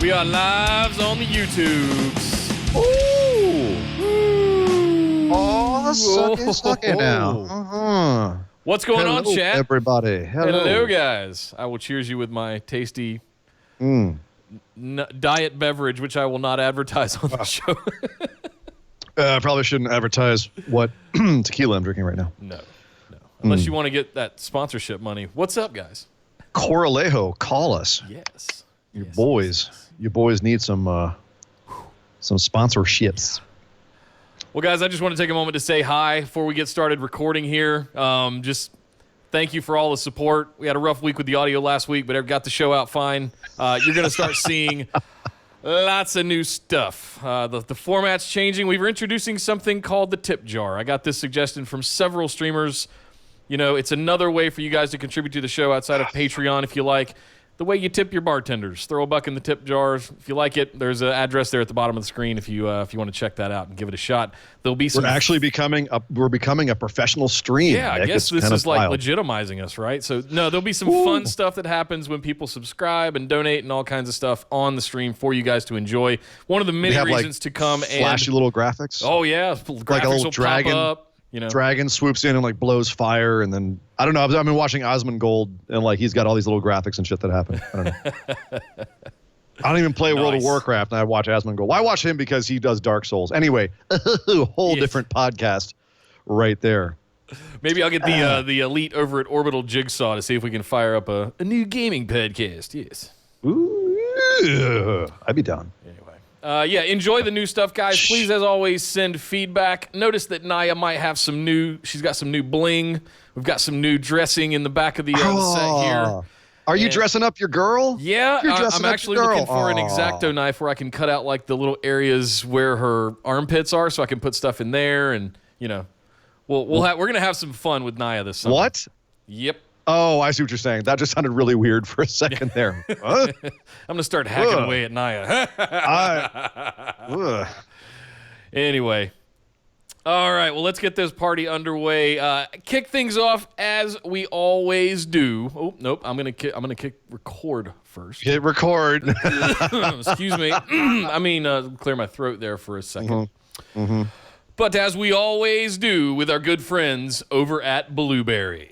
We are live on the YouTubes. Ooh. Oh, suck it now. Uh-huh. What's going on, chat? Everybody. Hello, guys. I will cheers you with my tasty diet beverage, which I will not advertise on the show. I probably shouldn't advertise what tequila I'm drinking right now. No. Unless you want to get that sponsorship money. What's up, guys? Corralejo, call us. Yes. Your boys need some sponsorships. Well, guys, I just want to take a moment to say hi before we get started recording here. Just thank you for all the support. We had a rough week with the audio last week, but I got the show out fine. You're going to start seeing lots of new stuff. The format's changing. We were introducing something called the tip jar. I got this suggestion from several streamers. You know, it's another way for you guys to contribute to the show outside of Patreon, if you like. The way you tip your bartenders. Throw a buck in the tip jars. If you like it, there's an address there at the bottom of the screen if you want to check that out and give it a shot. There'll be some... We're becoming a professional stream. Yeah, I guess this is like legitimizing us, right? So, no, there'll be some fun stuff that happens when people subscribe and donate and all kinds of stuff on the stream for you guys to enjoy. One of the many reasons to come and... Flashy little graphics. Oh, yeah. Graphics like a little will dragon. Pop up. You know. Dragon swoops in and like blows fire, and then I don't know. I've been watching Osmongold, and like he's got all these little graphics and shit that happen. I don't know. I don't even play World of Warcraft, and I watch Osmongold. Well, I watch him because he does Dark Souls. Anyway, whole different podcast right there. Maybe I'll get the elite over at Orbital Jigsaw to see if we can fire up a new gaming podcast. Yes. Ooh, I'd be down. Anyway. Enjoy the new stuff, guys. Please, as always, send feedback. Notice that Naya might have she's got some new bling. We've got some new dressing in the back of the set here. Are you dressing up your girl? Yeah, I'm actually looking for an X-Acto knife where I can cut out like the little areas where her armpits are so I can put stuff in there. And, you know, we're going to have some fun with Naya this summer. What? Yep. Oh, I see what you're saying. That just sounded really weird for a second there. What? I'm going to start hacking away at Naya. Anyway. All right, well, let's get this party underway. Kick things off as we always do. Oh, nope, I'm going to kick record first. Hit record. Excuse me. Clear my throat there for a second. Mm-hmm. But as we always do with our good friends over at Blueberry.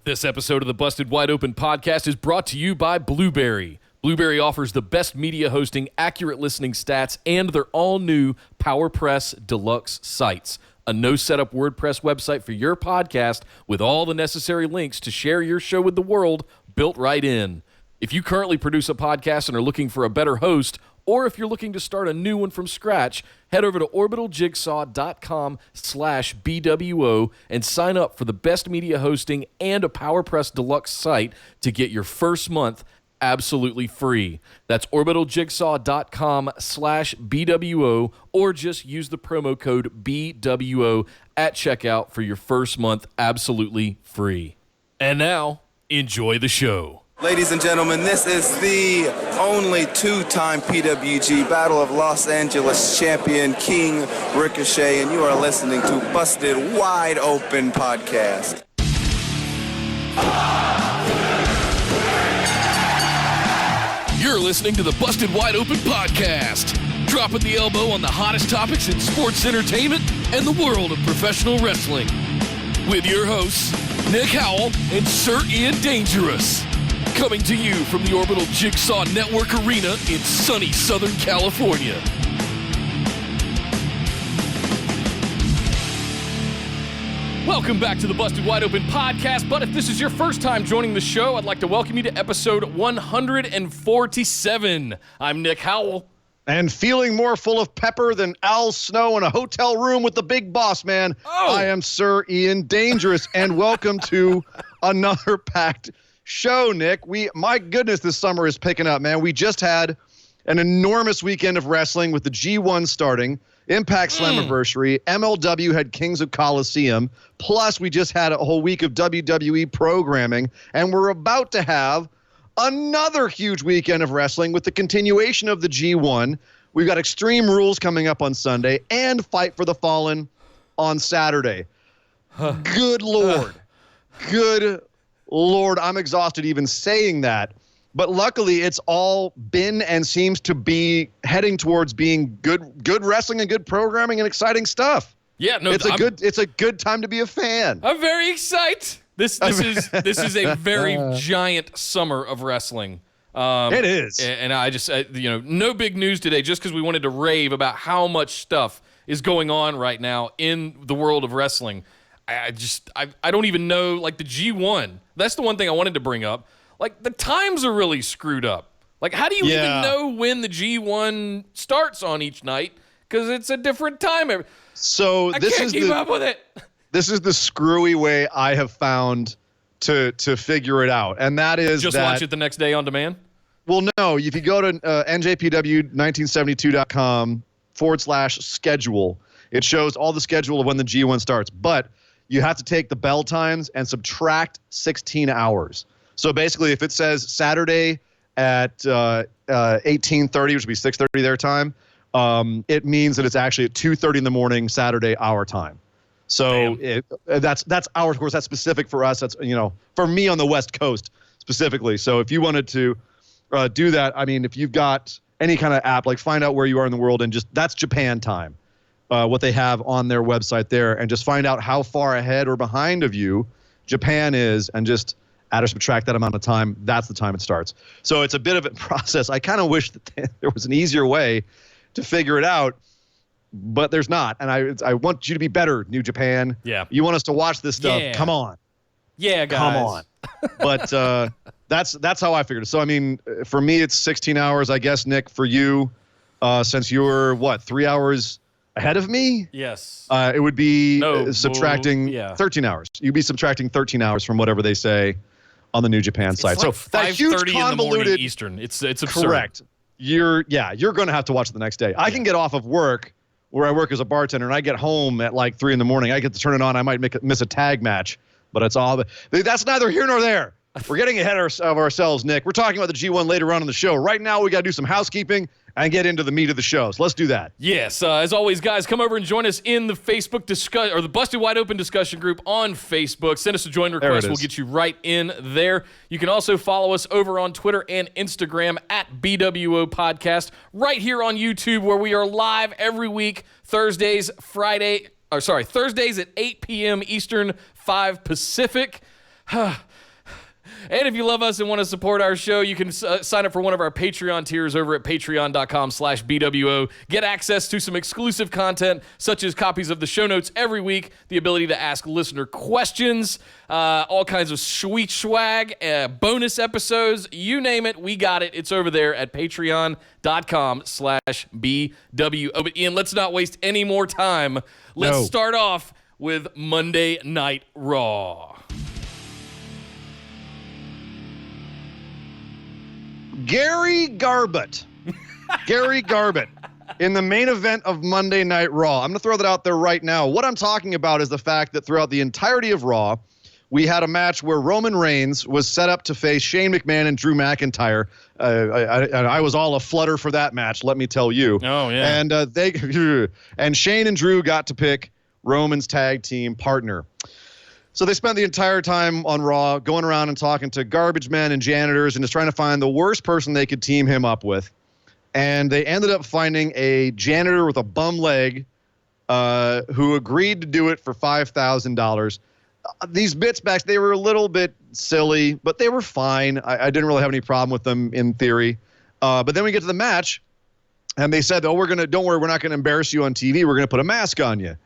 This episode of the Busted Wide Open podcast is brought to you by Blueberry. Blueberry offers the best media hosting, accurate listening stats, and their all-new PowerPress Deluxe sites. A no-setup WordPress website for your podcast with all the necessary links to share your show with the world built right in. If you currently produce a podcast and are looking for a better host, or if you're looking to start a new one from scratch, head over to orbitaljigsaw.com/BWO and sign up for the best media hosting and a PowerPress Deluxe site to get your first month absolutely free. That's orbitaljigsaw.com/BWO, or just use the promo code BWO at checkout for your first month absolutely free. And now, enjoy the show. Ladies and gentlemen, this is the only two-time PWG Battle of Los Angeles champion, King Ricochet, and you are listening to Busted Wide Open Podcast. You're listening to the Busted Wide Open Podcast, dropping the elbow on the hottest topics in sports entertainment and the world of professional wrestling. With your hosts, Nick Howell and Sir Ian Dangerous. Coming to you from the Orbital Jigsaw Network Arena in sunny Southern California. Welcome back to the Busted Wide Open Podcast, but if this is your first time joining the show, I'd like to welcome you to episode 147. I'm Nick Howell. And feeling more full of pepper than Al Snow in a hotel room with the big boss man, I am Sir Ian Dangerous, and welcome to another packed show, Nick. My goodness, this summer is picking up, man. We just had an enormous weekend of wrestling with the G1 starting, Impact Slammiversary, MLW had Kings of Coliseum, plus we just had a whole week of WWE programming, and we're about to have another huge weekend of wrestling with the continuation of the G1. We've got Extreme Rules coming up on Sunday and Fight for the Fallen on Saturday. Good Lord. Good Lord, I'm exhausted even saying that. But luckily, it's all been and seems to be heading towards being good wrestling and good programming and exciting stuff. Yeah, no, it's a good time to be a fan. I'm very excited. This is a very giant summer of wrestling. It is. And I just, no big news today, just because we wanted to rave about how much stuff is going on right now in the world of wrestling. I don't even know, like the G1. That's the one thing I wanted to bring up. Like, the times are really screwed up. Like, how do you even know when the G1 starts on each night? Because it's a different time. So I can't keep up with it. This is the screwy way I have found to figure it out, and that is just watch it the next day on demand. Well, no. If you go to NJPW1972.com/schedule, it shows all the schedule of when the G1 starts. But you have to take the bell times and subtract 16 hours. So basically, if it says Saturday at 18:30, which would be 6:30 their time, it means that it's actually at 2:30 in the morning Saturday our time. So that's our, of course, that's specific for us. That's, for me on the West Coast specifically. So if you wanted to do that, I mean, if you've got any kind of app, like find out where you are in the world and just that's Japan time, what they have on their website there, and just find out how far ahead or behind of you Japan is, and just add or subtract that amount of time. That's the time it starts. So it's a bit of a process. I kind of wish that there was an easier way to figure it out. But there's not, and I want you to be better, New Japan. Yeah. You want us to watch this stuff. Yeah. Come on. Yeah, guys. Come on. But that's how I figured it. So, I mean, for me, it's 16 hours, I guess, Nick, for you, since you're, 3 hours ahead of me? Yes. It would be subtracting 13 hours. You'd be subtracting 13 hours from whatever they say on the New Japan site. Like so that huge in the morning convoluted Eastern. It's absurd. Correct. You're going to have to watch it the next day. I can get off of work, where I work as a bartender, and I get home at like 3 a.m. I get to turn it on. I might miss a tag match, but it's all. That's neither here nor there. We're getting ahead of ourselves, Nick. We're talking about the G1 later on in the show. Right now, we got to do some housekeeping and get into the meat of the show. So let's do that. Yes. As always, guys, come over and join us in the Facebook or the Busted Wide Open discussion group on Facebook. Send us a join request. We'll get you right in there. You can also follow us over on Twitter and Instagram at BWO Podcast. Right here on YouTube, where we are live every week, Thursdays at 8 p.m. Eastern, 5 Pacific. And if you love us and want to support our show, you can sign up for one of our Patreon tiers over at patreon.com/BWO. Get access to some exclusive content, such as copies of the show notes every week, the ability to ask listener questions, all kinds of sweet swag, bonus episodes, you name it, we got it. It's over there at patreon.com/BWO. But Ian, let's not waste any more time. Let's start off with Monday Night Raw. Gary Garbutt in the main event of Monday Night Raw. I'm going to throw that out there right now. What I'm talking about is the fact that throughout the entirety of Raw, we had a match where Roman Reigns was set up to face Shane McMahon and Drew McIntyre. I was all aflutter for that match, let me tell you. Oh, yeah. And and Shane and Drew got to pick Roman's tag team partner. So they spent the entire time on Raw going around and talking to garbage men and janitors and just trying to find the worst person they could team him up with. And they ended up finding a janitor with a bum leg who agreed to do it for $5,000. These bits back, they were a little bit silly, but they were fine. I didn't really have any problem with them in theory. But then we get to the match, and they said, don't worry, we're not going to embarrass you on TV. We're going to put a mask on you,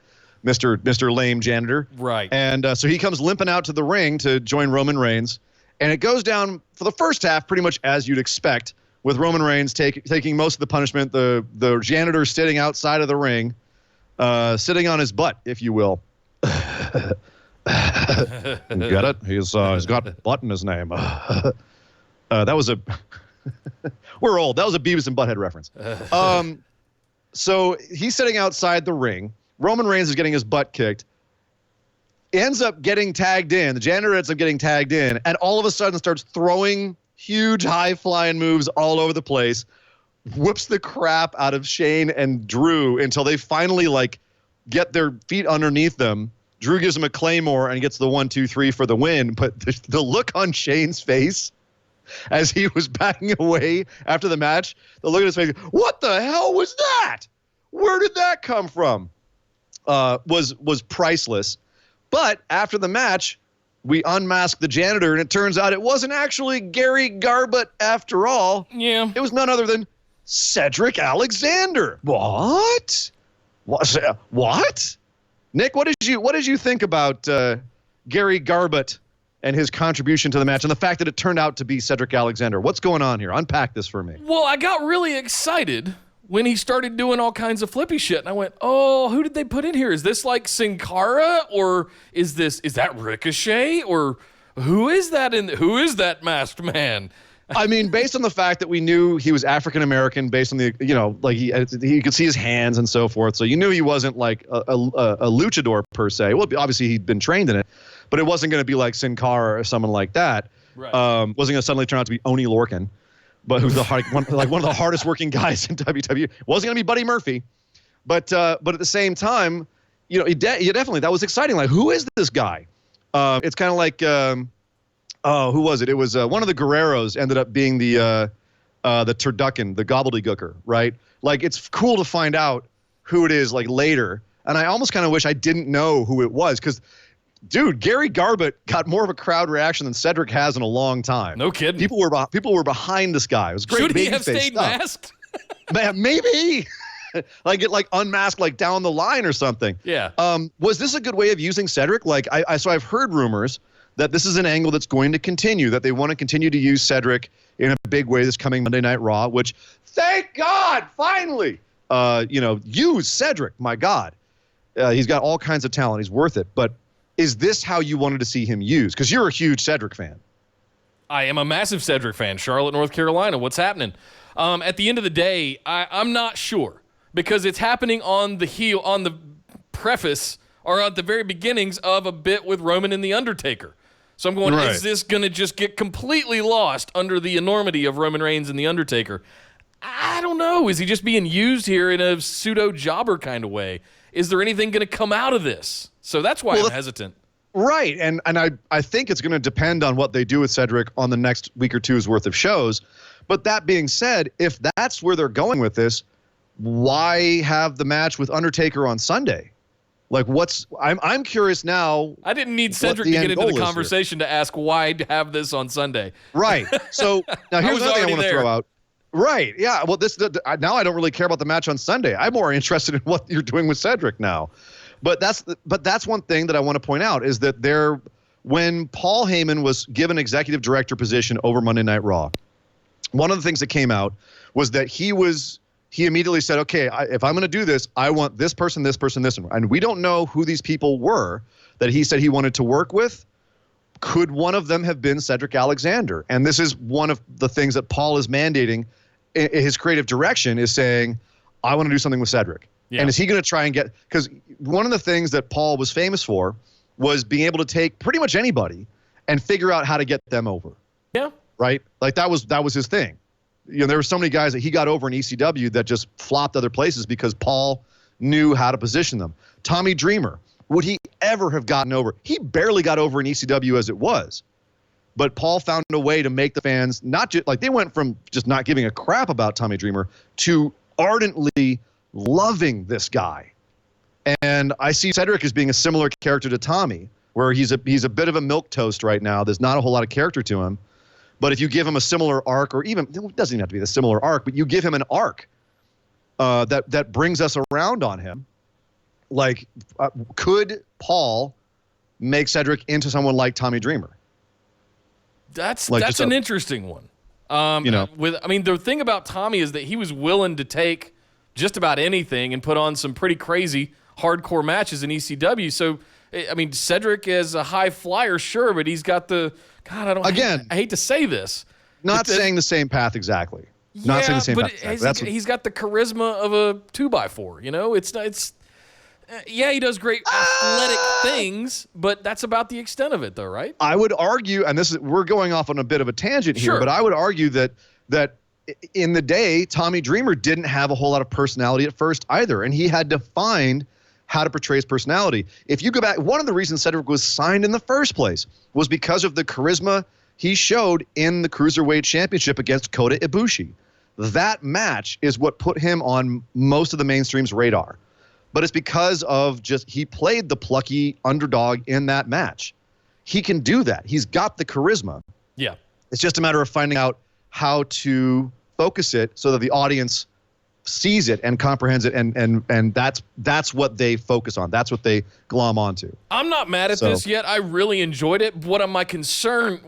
Mr. Lame Janitor. Right. And so he comes limping out to the ring to join Roman Reigns. And it goes down for the first half pretty much as you'd expect, with Roman Reigns taking most of the punishment. The janitor sitting outside of the ring, sitting on his butt, if you will. Get it? He's got butt in his name. That was a we're old. That was a Beavis and Butthead reference. So he's sitting outside the ring. Roman Reigns is getting his butt kicked. Ends up getting tagged in. The janitor ends up getting tagged in, and all of a sudden starts throwing huge high-flying moves all over the place. Whoops the crap out of Shane and Drew until they finally get their feet underneath them. Drew gives him a Claymore and gets the 1, 2, 3 for the win. But the look on Shane's face as he was backing away after the match. The look at his face, what the hell was that? Where did that come from? Was priceless. But after the match, we unmasked the janitor, and it turns out it wasn't actually Gary Garbutt after all. Yeah. It was none other than Cedric Alexander. What? What? Nick, what did you think about Gary Garbutt and his contribution to the match and the fact that it turned out to be Cedric Alexander? What's going on here? Unpack this for me. Well, I got really excited when he started doing all kinds of flippy shit, and I went, oh, who did they put in here? Is this like Sin Cara, or is that Ricochet, or who is that masked man? I mean, based on the fact that we knew he was African American, based on the, like he could see his hands and so forth, so you knew he wasn't like a luchador per se. Well, obviously he'd been trained in it, but it wasn't going to be like Sin Cara or someone like that. Right. Wasn't going to suddenly turn out to be Oney Lorcan, but who's one of the hardest working guys in WWE. Wasn't going to be Buddy Murphy, but at the same time, definitely that was exciting. Like, who is this guy? It's kind of like. Who was it? It was one of the Guerreros ended up being the turducken, the gobbledygooker, right? Like, it's cool to find out who it is like later. And I almost kind of wish I didn't know who it was because, dude, Gary Garbutt got more of a crowd reaction than Cedric has in a long time. No kidding. People were behind this guy. It was great. Should he have stayed masked? Man, maybe. Like unmasked like down the line or something. Yeah. Was this a good way of using Cedric? Like so I've heard rumors that this is an angle that's going to continue, that they want to continue to use Cedric in a big way this coming Monday Night Raw, which, thank God, finally, use Cedric. My God. He's got all kinds of talent. He's worth it. But is this how you wanted to see him used? Because you're a huge Cedric fan. I am a massive Cedric fan. Charlotte, North Carolina. What's happening? At the end of the day, I'm not sure because it's happening on the preface or at the very beginnings of a bit with Roman and The Undertaker. So I'm going, right. Is this going to just get completely lost under the enormity of Roman Reigns and The Undertaker? I don't know. Is he just being used here in a pseudo-jobber kind of way? Is there anything going to come out of this? So that's why I'm hesitant. Right, and I think it's going to depend on what they do with Cedric on the next week or two's worth of shows. But that being said, if that's where they're going with this, why have the match with Undertaker on Sunday? Like, I'm curious now. I didn't need Cedric to get into the conversation to ask why to have this on Sunday. Right. So now here's another thing I want to throw out. Right. Yeah. Well, now I don't really care about the match on Sunday. I'm more interested in what you're doing with Cedric now. But that's one thing that I want to point out is that when Paul Heyman was given executive director position over Monday Night Raw, one of the things that came out was that he immediately said, okay, if I'm going to do this, I want this person, this person, this one. And we don't know who these people were that he said he wanted to work with. Could one of them have been Cedric Alexander? And this is one of the things that Paul is mandating in his creative direction is saying, I want to do something with Cedric. Yeah. And is he going to try and get – because one of the things that Paul was famous for was being able to take pretty much anybody and figure out how to get them over. Yeah. Right? Like that was his thing. There were so many guys that he got over in ECW that just flopped other places because Paul knew how to position them. Tommy Dreamer, would he ever have gotten over? He barely got over in ECW as it was. But Paul found a way to make the fans not just like they went from just not giving a crap about Tommy Dreamer to ardently loving this guy. And I see Cedric as being a similar character to Tommy, where he's a bit of a milquetoast right now. There's not a whole lot of character to him. But if you give him a similar arc, or even it doesn't even have to be the similar arc, but you give him an arc that brings us around on him, like could Paul make Cedric into someone like Tommy Dreamer? That's an interesting one. The thing about Tommy is that he was willing to take just about anything and put on some pretty crazy hardcore matches in ECW. So, I mean, Cedric is a high flyer, sure, but he's got the God. I hate to say this. Not saying the same path exactly. Not saying the same path exactly. He's got the charisma of a 2x4. He does great athletic things, but that's about the extent of it, though, right? I would argue, and we're going off on a bit of a tangent here, but I would argue that in the day, Tommy Dreamer didn't have a whole lot of personality at first either, and he had to find how to portray his personality. If you go back, one of the reasons Cedric was signed in the first place was because of the charisma he showed in the Cruiserweight Championship against Kota Ibushi. That match is what put him on most of the mainstream's radar. But it's because of he played the plucky underdog in that match. He can do that. He's got the charisma. Yeah. It's just a matter of finding out how to focus it so that the audience sees it and comprehends it, and that's what they focus on. That's what they glom onto. I'm not mad at this yet. I really enjoyed it. Where my concern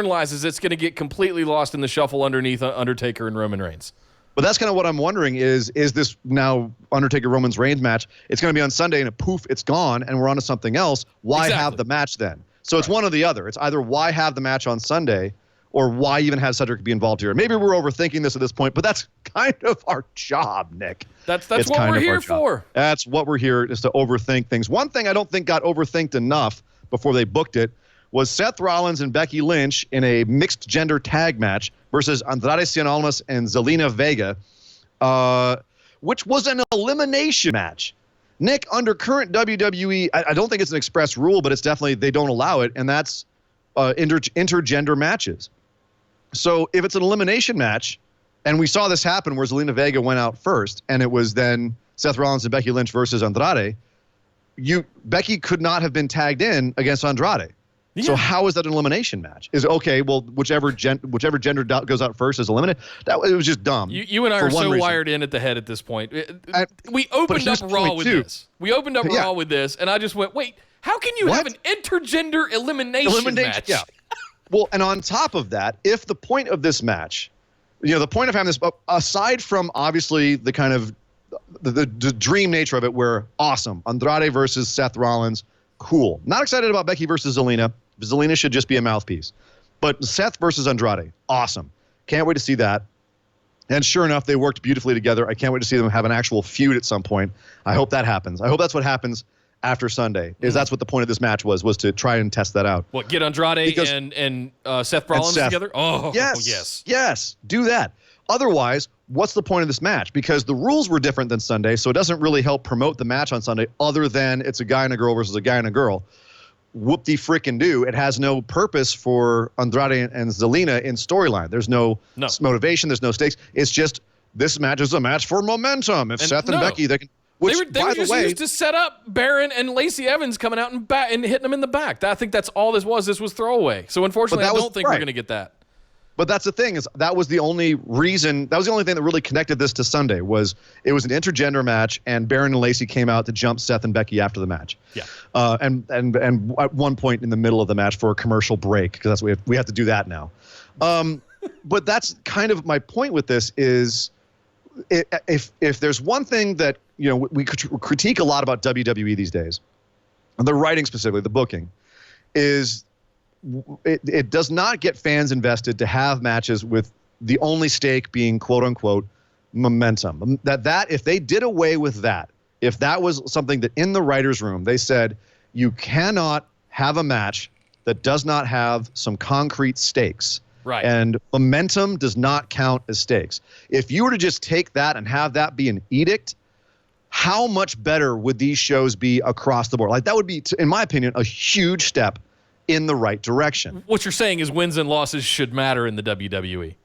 lies is it's going to get completely lost in the shuffle underneath Undertaker and Roman Reigns. But that's kind of what I'm wondering is this now Undertaker Roman Reigns match? It's going to be on Sunday and poof, it's gone and we're on to something else. Why have the match then? So it's one or the other. It's either why have the match on Sunday or why even have Cedric be involved here. Maybe we're overthinking this at this point, but that's kind of our job, Nick. That's what we're here for. That's what we're here, is to overthink things. One thing I don't think got overthinked enough before they booked it was Seth Rollins and Becky Lynch in a mixed gender tag match versus Andrade Cien Almas and Zelina Vega, which was an elimination match. Nick, under current WWE, I don't think it's an express rule, but it's definitely they don't allow it, and that's intergender matches. So if it's an elimination match, and we saw this happen where Zelina Vega went out first, and it was then Seth Rollins and Becky Lynch versus Andrade, Becky could not have been tagged in against Andrade. Yeah. So how is that an elimination match? Is okay? Well, whichever gender goes out first is eliminated. It was just dumb. You and I are so wired in at the head at this point. We opened up Raw with this. We opened up Raw with this, and I just went, wait, how can you have an intergender elimination match? Yeah. Well, and on top of that, if the point of this match, the point of having this, aside from obviously the kind of the dream nature of it, where awesome, Andrade versus Seth Rollins, cool. Not excited about Becky versus Zelina. Zelina should just be a mouthpiece. But Seth versus Andrade, awesome. Can't wait to see that. And sure enough, they worked beautifully together. I can't wait to see them have an actual feud at some point. I hope that happens. I hope that's what happens after Sunday. That's what the point of this match was to try and test that out. What, get Andrade and Seth Rollins together? Oh, yes. Do that. Otherwise, what's the point of this match? Because the rules were different than Sunday, so it doesn't really help promote the match on Sunday other than it's a guy and a girl versus a guy and a girl. Whoop-de-frickin-do. It has no purpose for Andrade and Zelina in storyline. There's no motivation. There's no stakes. It's just this match is a match for momentum. If Seth and Becky, they can... They were just used to set up Baron and Lacey Evans coming out and hitting them in the back. I think that's all this was. This was throwaway. So unfortunately, I don't think we're going to get that. But that's the thing, is that was the only reason, that was the only thing that really connected this to Sunday, was it was an intergender match, and Baron and Lacey came out to jump Seth and Becky after the match. Yeah. And at one point in the middle of the match for a commercial break, because that's we have to do that now. But that's kind of my point with this is, if there's one thing that we critique a lot about WWE these days, the writing specifically, the booking, is it does not get fans invested to have matches with the only stake being quote unquote momentum. That if they did away with that, if that was something that in the writers' room they said you cannot have a match that does not have some concrete stakes. Right. And momentum does not count as stakes. If you were to just take that and have that be an edict, how much better would these shows be across the board? Like, that would be, in my opinion, a huge step in the right direction. What you're saying is wins and losses should matter in the WWE.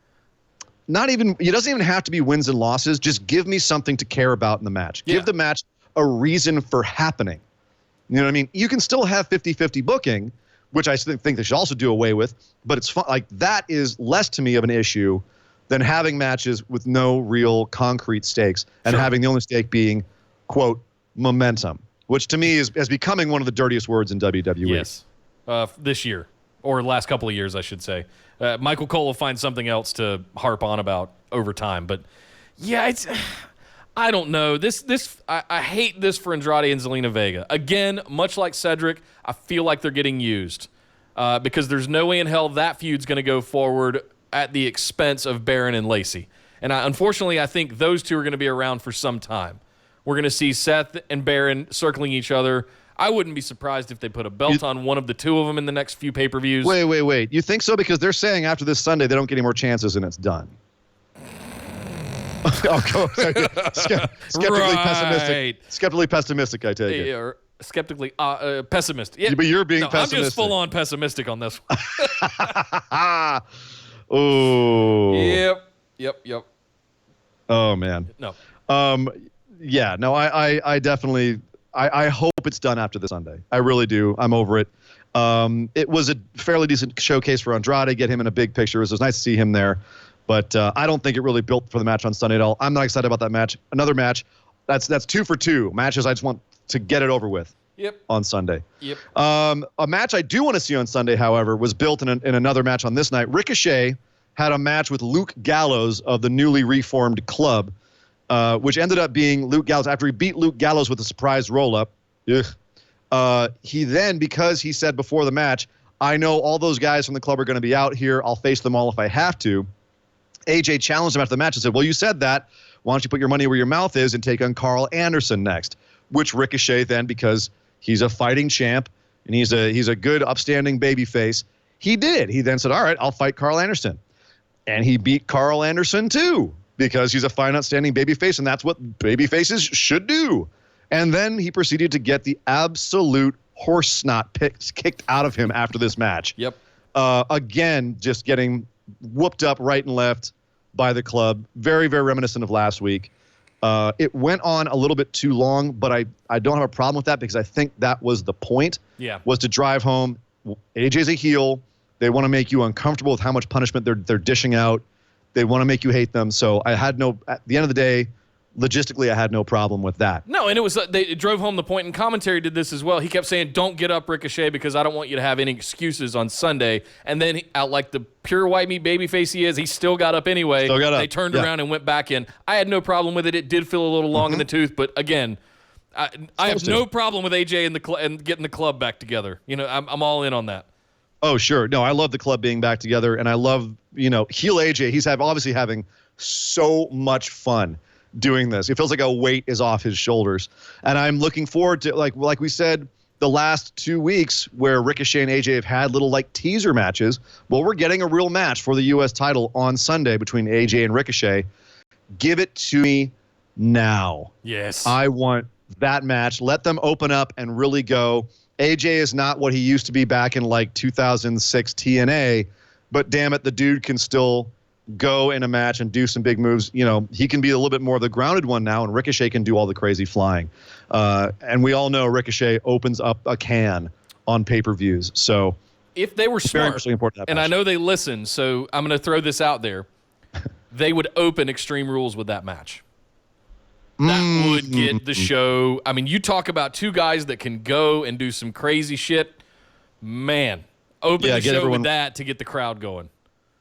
It doesn't even have to be wins and losses. Just give me something to care about in the match. Yeah. Give the match a reason for happening. You know what I mean? You can still have 50-50 booking, which I think they should also do away with, but it's fun. Like, that is less to me of an issue than having matches with no real concrete stakes and having the only stake being, quote, momentum, which to me is becoming one of the dirtiest words in WWE. Yes, this year, or last couple of years, I should say. Michael Cole will find something else to harp on about over time, but yeah, I don't know. I hate this for Andrade and Zelina Vega. Again, much like Cedric, I feel like they're getting used because there's no way in hell that feud's going to go forward at the expense of Baron and Lacey. And unfortunately, I think those two are going to be around for some time. We're going to see Seth and Baron circling each other. I wouldn't be surprised if they put a belt on one of the two of them in the next few pay-per-views. Wait. You think so? Because they're saying after this Sunday they don't get any more chances and it's done. Skeptically pessimistic. Skeptically pessimistic, I take it. skeptically pessimistic. Yeah, but you're being I'm pessimistic. just full on pessimistic on this one. Oh. Yep. Oh man. No. Yeah. No. I definitely. I hope it's done after this Sunday. I really do. I'm over it. It was a fairly decent showcase for Andrade. Get him in a big picture. It was nice to see him there. But I don't think it really built for the match on Sunday at all. I'm not excited about that match. Another match. That's 2 for 2 matches. I just want to get it over with. Yep. On Sunday. Yep. A match I do want to see on Sunday, however, was built in another match on this night. Ricochet had a match with Luke Gallows of the newly reformed club, which ended up being Luke Gallows. After he beat Luke Gallows with a surprise roll-up, he then, because he said before the match, I know all those guys from the club are going to be out here. I'll face them all if I have to. AJ challenged him after the match and said, well, you said that. Why don't you put your money where your mouth is and take on Carl Anderson next? Which Ricochet then, because he's a fighting champ and he's a good, upstanding babyface, he did. He then said, all right, I'll fight Carl Anderson. And he beat Carl Anderson too, because he's a fine, outstanding babyface, and that's what babyfaces should do. And then he proceeded to get the absolute horse snot kicked out of him after this match. Yep. Again, just getting whooped up right and left by the club. Very, very reminiscent of last week. It went on a little bit too long, but I don't have a problem with that because I think that was the point. Yeah. Was to drive home. AJ's a heel. They want to make you uncomfortable with how much punishment they're dishing out. They want to make you hate them. So at the end of the day, logistically, I had no problem with that. No, and it was they drove home the point, and commentary did this as well. He kept saying, don't get up, Ricochet, because I don't want you to have any excuses on Sunday. And then, out like the pure white meat babyface he is, he still got up anyway. Still got up. They turned around and went back in. I had no problem with it. It did feel a little long in the tooth, but again, I have no problem with AJ and getting the club back together. I'm all in on that. Oh, sure. No, I love the club being back together, and I love, heel AJ. He's obviously having so much fun doing this. It feels like a weight is off his shoulders. And I'm looking forward to, like we said, the last 2 weeks where Ricochet and AJ have had little teaser matches. Well, we're getting a real match for the U.S. title on Sunday between AJ and Ricochet. Give it to me now. Yes. I want that match. Let them open up and really go. AJ is not what he used to be back in 2006 TNA, but damn it, the dude can still go in a match and do some big moves. He can be a little bit more of the grounded one now, and Ricochet can do all the crazy flying. And we all know Ricochet opens up a can on pay-per-views. So if they were smart, very important, and I know they listen, so I'm going to throw this out there, they would open Extreme Rules with that match. That would get the show. I mean, you talk about two guys that can go and do some crazy shit. Man, open the show with that to get the crowd going.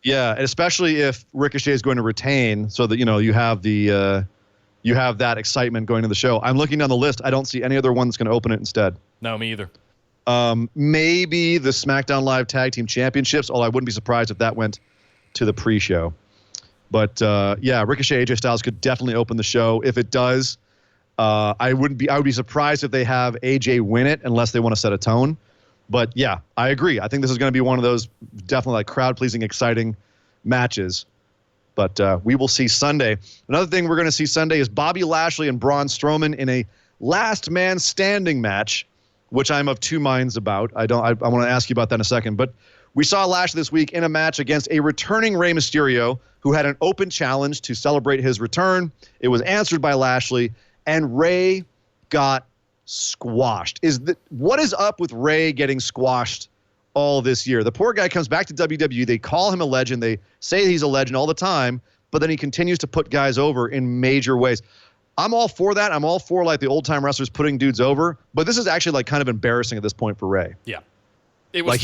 Yeah, and especially if Ricochet is going to retain, so that you have that excitement going to the show. I'm looking down the list. I don't see any other one that's going to open it instead. No, me either. Maybe the SmackDown Live Tag Team Championships, although I wouldn't be surprised if that went to the pre-show. But Ricochet AJ Styles could definitely open the show. If it does, I would be surprised if they have AJ win it unless they want to set a tone. But yeah, I agree. I think this is going to be one of those definitely crowd-pleasing, exciting matches. But we will see Sunday. Another thing we're going to see Sunday is Bobby Lashley and Braun Strowman in a last man standing match, which I'm of two minds about. I want to ask you about that in a second. But we saw Lashley this week in a match against a returning Rey Mysterio, who had an open challenge to celebrate his return. It was answered by Lashley, and Rey got squashed. What is up with Rey getting squashed all this year? The poor guy comes back to WWE. They call him a legend. They say he's a legend all the time, but then he continues to put guys over in major ways. I'm all for that. I'm all for the old-time wrestlers putting dudes over, but this is actually kind of embarrassing at this point for Rey. Yeah. It was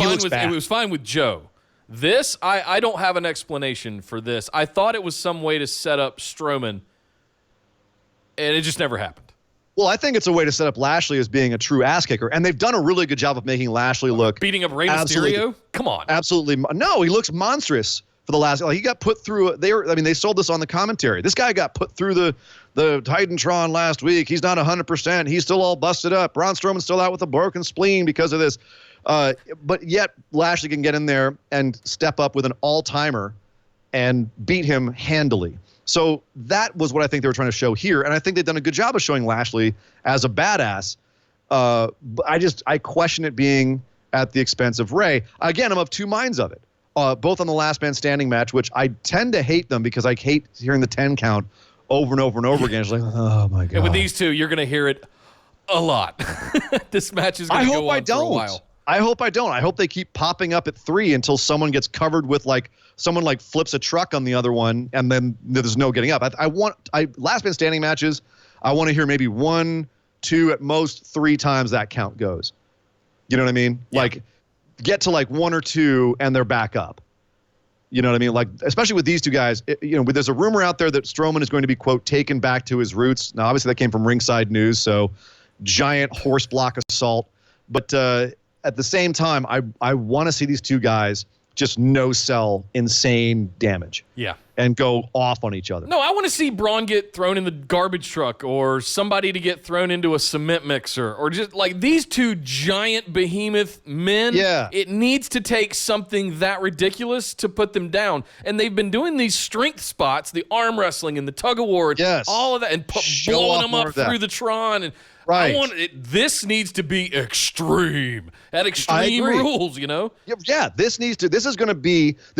fine with Joe. This, I don't have an explanation for this. I thought it was some way to set up Strowman, and it just never happened. Well, I think it's a way to set up Lashley as being a true ass kicker, and they've done a really good job of making Lashley look beating up Rey Mysterio. Come on, absolutely no. He looks monstrous for the last. He got put through. They sold this on the commentary. This guy got put through the Titantron last week. He's not 100%. He's still all busted up. Braun Strowman's still out with a broken spleen because of this. But yet Lashley can get in there and step up with an all-timer and beat him handily. So that was what I think they were trying to show here, and I think they've done a good job of showing Lashley as a badass. But I question it being at the expense of Ray. Again, I'm of two minds of it. Both on the last man standing match, which I tend to hate them because I hate hearing the 10 count over and over and over again. It's like, oh my God. And with these two, you're going to hear it a lot. This match is going to go on for a while. I hope I don't. I hope they keep popping up at 3 until someone gets covered with someone flips a truck on the other one and then there's no getting up. Last man standing matches, I want to hear maybe 1, 2, at most 3 times that count goes. You know what I mean? Yeah. Get to 1 or 2 and they're back up. You know what I mean? Especially with these two guys, there's a rumor out there that Strowman is going to be, quote, taken back to his roots. Now, obviously that came from Ringside News, so giant horse block assault. But at the same time, I want to see these two guys just no-sell insane damage. Yeah. And go off on each other. No, I want to see Braun get thrown in the garbage truck or somebody to get thrown into a cement mixer or just these two giant behemoth men. Yeah. It needs to take something that ridiculous to put them down. And they've been doing these strength spots, the arm wrestling and the tug of war, all of that, and blowing them up through the Tron. And right. This needs to be extreme at Extreme Rules, Yeah, this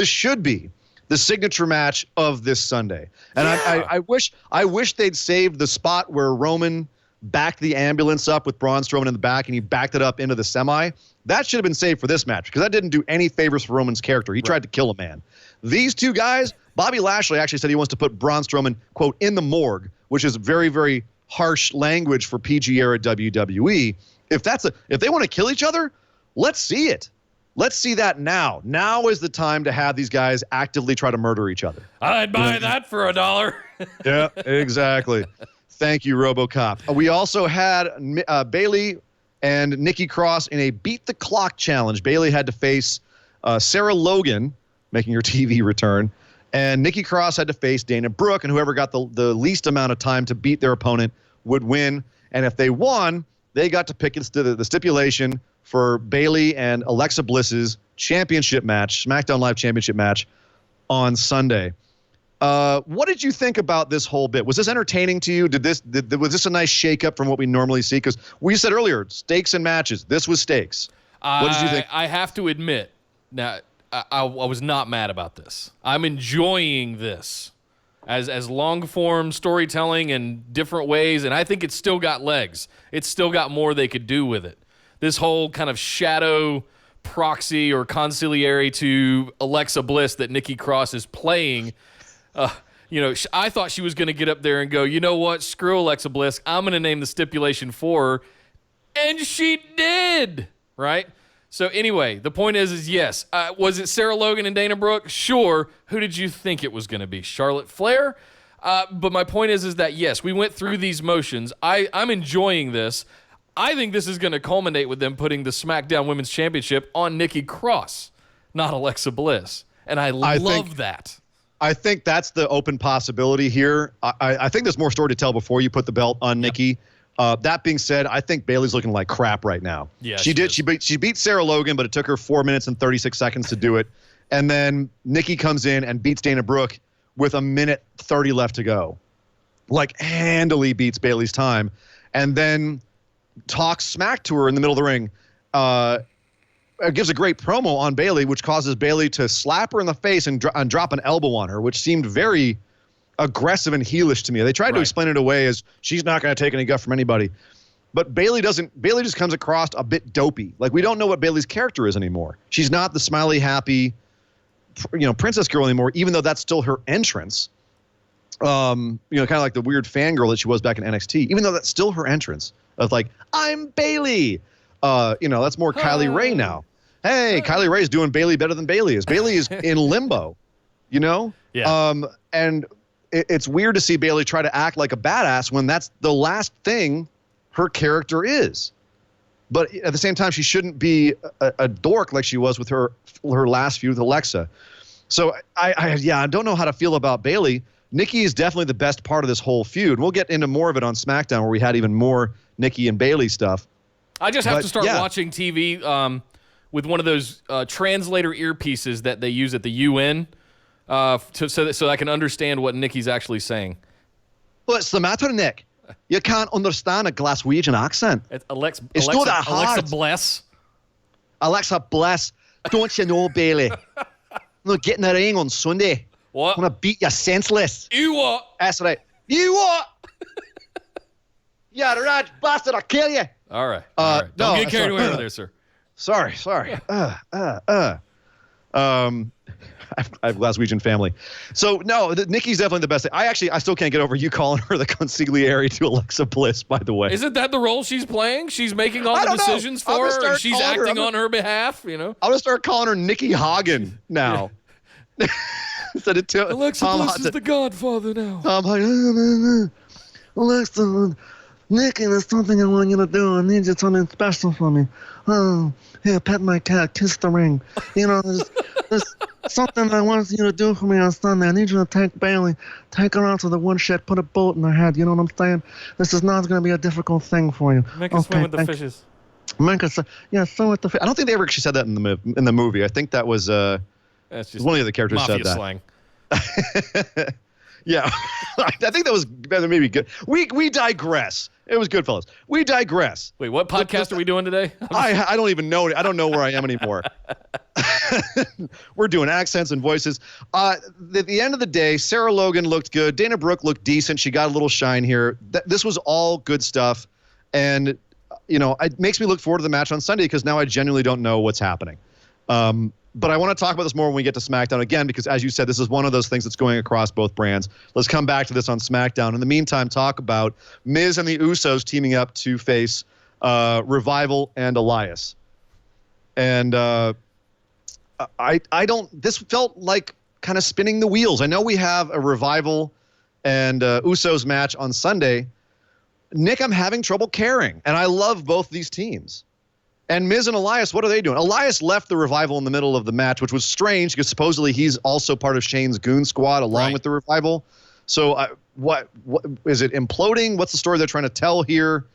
should be the signature match of this Sunday. And I wish they'd saved the spot where Roman backed the ambulance up with Braun Strowman in the back and he backed it up into the semi. That should have been saved for this match because that didn't do any favors for Roman's character. He tried to kill a man. These two guys, Bobby Lashley actually said he wants to put Braun Strowman, quote, in the morgue, which is very, very harsh language for PG era WWE. If they want to kill each other, let's see it. Let's see that now. Now is the time to have these guys actively try to murder each other. I'd buy that for $1. Yeah, exactly. Thank you, RoboCop. We also had Bayley and Nikki Cross in a Beat the Clock challenge. Bayley had to face Sarah Logan, making her TV return, and Nikki Cross had to face Dana Brooke, and whoever got the least amount of time to beat their opponent would win. And if they won, they got to pick the stipulation for Bayley and Alexa Bliss's championship match, SmackDown Live championship match on Sunday. What did you think about this whole bit? Was this entertaining to you? Was this a nice shakeup from what we normally see? Because we said earlier, stakes and matches. This was stakes. What did you think? I have to admit, now I was not mad about this. I'm enjoying this as long form storytelling in different ways, and I think it's still got legs. It's still got more they could do with it. This whole kind of shadow proxy or conciliary to Alexa Bliss that Nikki Cross is playing. I thought she was going to get up there and go, you know what, screw Alexa Bliss. I'm going to name the stipulation for her. And she did, right? So anyway, the point is yes. Was it Sarah Logan and Dana Brooke? Sure. Who did you think it was going to be? Charlotte Flair? But my point is that, yes, we went through these motions. I'm enjoying this. I think this is going to culminate with them putting the SmackDown Women's Championship on Nikki Cross, not Alexa Bliss. And I love that. I think that's the open possibility here. I think there's more story to tell before you put the belt on Nikki. That being said, I think Bayley's looking like crap right now. Yeah, she did. She beat Sarah Logan, but it took her 4 minutes and 36 seconds to do it. And then Nikki comes in and beats Dana Brooke with 1:30 left to go. Handily beats Bayley's time. And then talks smack to her in the middle of the ring. Gives a great promo on Bayley, which causes Bayley to slap her in the face and drop an elbow on her, which seemed very aggressive and heelish to me. They tried to explain it away as she's not going to take any guff from anybody. But Bayley just comes across a bit dopey. We don't know what Bayley's character is anymore. She's not the smiley, happy, princess girl anymore, even though that's still her entrance. Kind of like the weird fangirl that she was back in NXT, even though that's still her entrance of I'm Bayley. That's more Kylie Ray now. Hey, Kylie Ray's doing Bayley better than Bayley is. Bayley is in limbo, Yeah. And it's weird to see Bayley try to act like a badass when that's the last thing her character is. But at the same time, she shouldn't be a dork like she was with her last feud with Alexa. So I don't know how to feel about Bayley. Nikki is definitely the best part of this whole feud. We'll get into more of it on SmackDown where we had even more Nikki and Bayley stuff. I just have to start watching TV with one of those translator earpieces that they use at the UN so I can understand what Nikki's actually saying. Well, it's the matter, Nick. You can't understand a Glaswegian accent. It's not that hard. Alexa Bliss. Alexa Bliss. Don't you know, Bailey? I'm not getting a ring on Sunday. What? I'm going to beat you senseless. You what? That's right. You what? Yeah, the rat bastard, I'll kill you. All right. Don't get carried away with there, sir. Sorry. I have Glaswegian family. So, no, Nikki's definitely the best. I still can't get over you calling her the consigliere to Alexa Bliss, by the way. Isn't that the role she's playing? She's making all the decisions for her, and she's acting on her behalf, you know? I'll just start calling her Nikki Hagen now. Instead of Alexa Tom Bliss is the godfather now. Tom Hagen. Alexa, Nikki, there's something I want you to do. I need you something special for me. Oh, here, pet my cat, kiss the ring. You know, there's something I want you to do for me on Sunday. I need you to take Bailey, take her out to the woodshed, put a boat in her head. You know what I'm saying? This is not going to be a difficult thing for you. Make her swim with the fishes. Make her swim with the fish. I don't think they ever actually said that in the movie. I think that was that's just one of the characters mafia said that. Slang. Yeah, I think that was maybe good. We digress. It was good, fellas. We digress. Wait, what podcast are we doing today? I don't even know. I don't know where I am anymore. We're doing accents and voices. At the end of the day, Sarah Logan looked good. Dana Brooke looked decent. She got a little shine here. This was all good stuff. And, you know, it makes me look forward to the match on Sunday because now I genuinely don't know what's happening. But I want to talk about this more when we get to SmackDown again, because as you said, this is one of those things that's going across both brands. Let's come back to this on SmackDown. In the meantime, talk about Miz and the Usos teaming up to face Revival and Elias. And this felt like kind of spinning the wheels. I know we have a Revival and Usos match on Sunday. Nick, I'm having trouble caring, and I love both these teams. And Miz and Elias, what are they doing? Elias left the Revival in the middle of the match, which was strange because supposedly he's also part of Shane's Goon Squad along with the Revival. So what is it imploding? What's the story they're trying to tell here?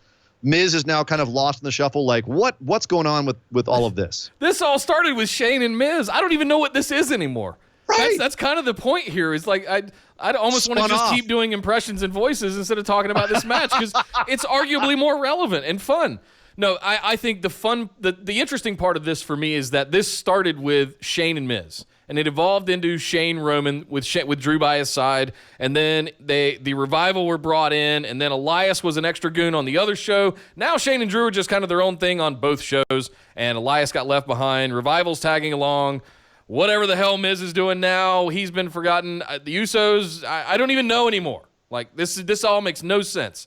Miz is now kind of lost in the shuffle. Like, what's going on with all of this? This all started with Shane and Miz. I don't even know what this is anymore. Right. That's kind of the point here. Is like I almost want to just keep doing impressions and voices instead of talking about this match because it's arguably more relevant and fun. No, I think the interesting part of this for me is that this started with Shane and Miz, and it evolved into Shane Roman with Drew by his side, and then the Revival were brought in, and then Elias was an extra goon on the other show. Now Shane and Drew are just kind of their own thing on both shows, and Elias got left behind. Revival's tagging along. Whatever the hell Miz is doing now, he's been forgotten. The Usos, I don't even know anymore. Like this all makes no sense.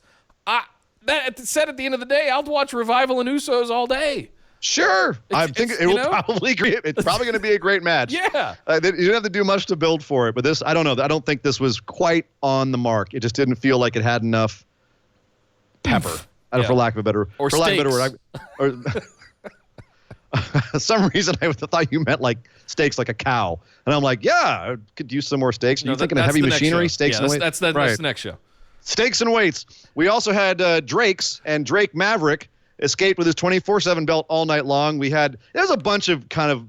That said, at the end of the day, I'll watch Revival and Usos all day. Sure. I think it will probably agree. It's probably going to be a great match. Yeah. You didn't have to do much to build for it, but this, I don't know. I don't think this was quite on the mark. It just didn't feel like it had enough pepper, for lack of a better word. Or some reason I thought you meant like steaks, like a cow. And I'm like, yeah, I could use some more steaks. Are you thinking of heavy machinery? Steaks and weights? That's the next show. Steaks and weights. We also had Drake's, and Drake Maverick escaped with his 24/7 belt all night long. There's a bunch of kind of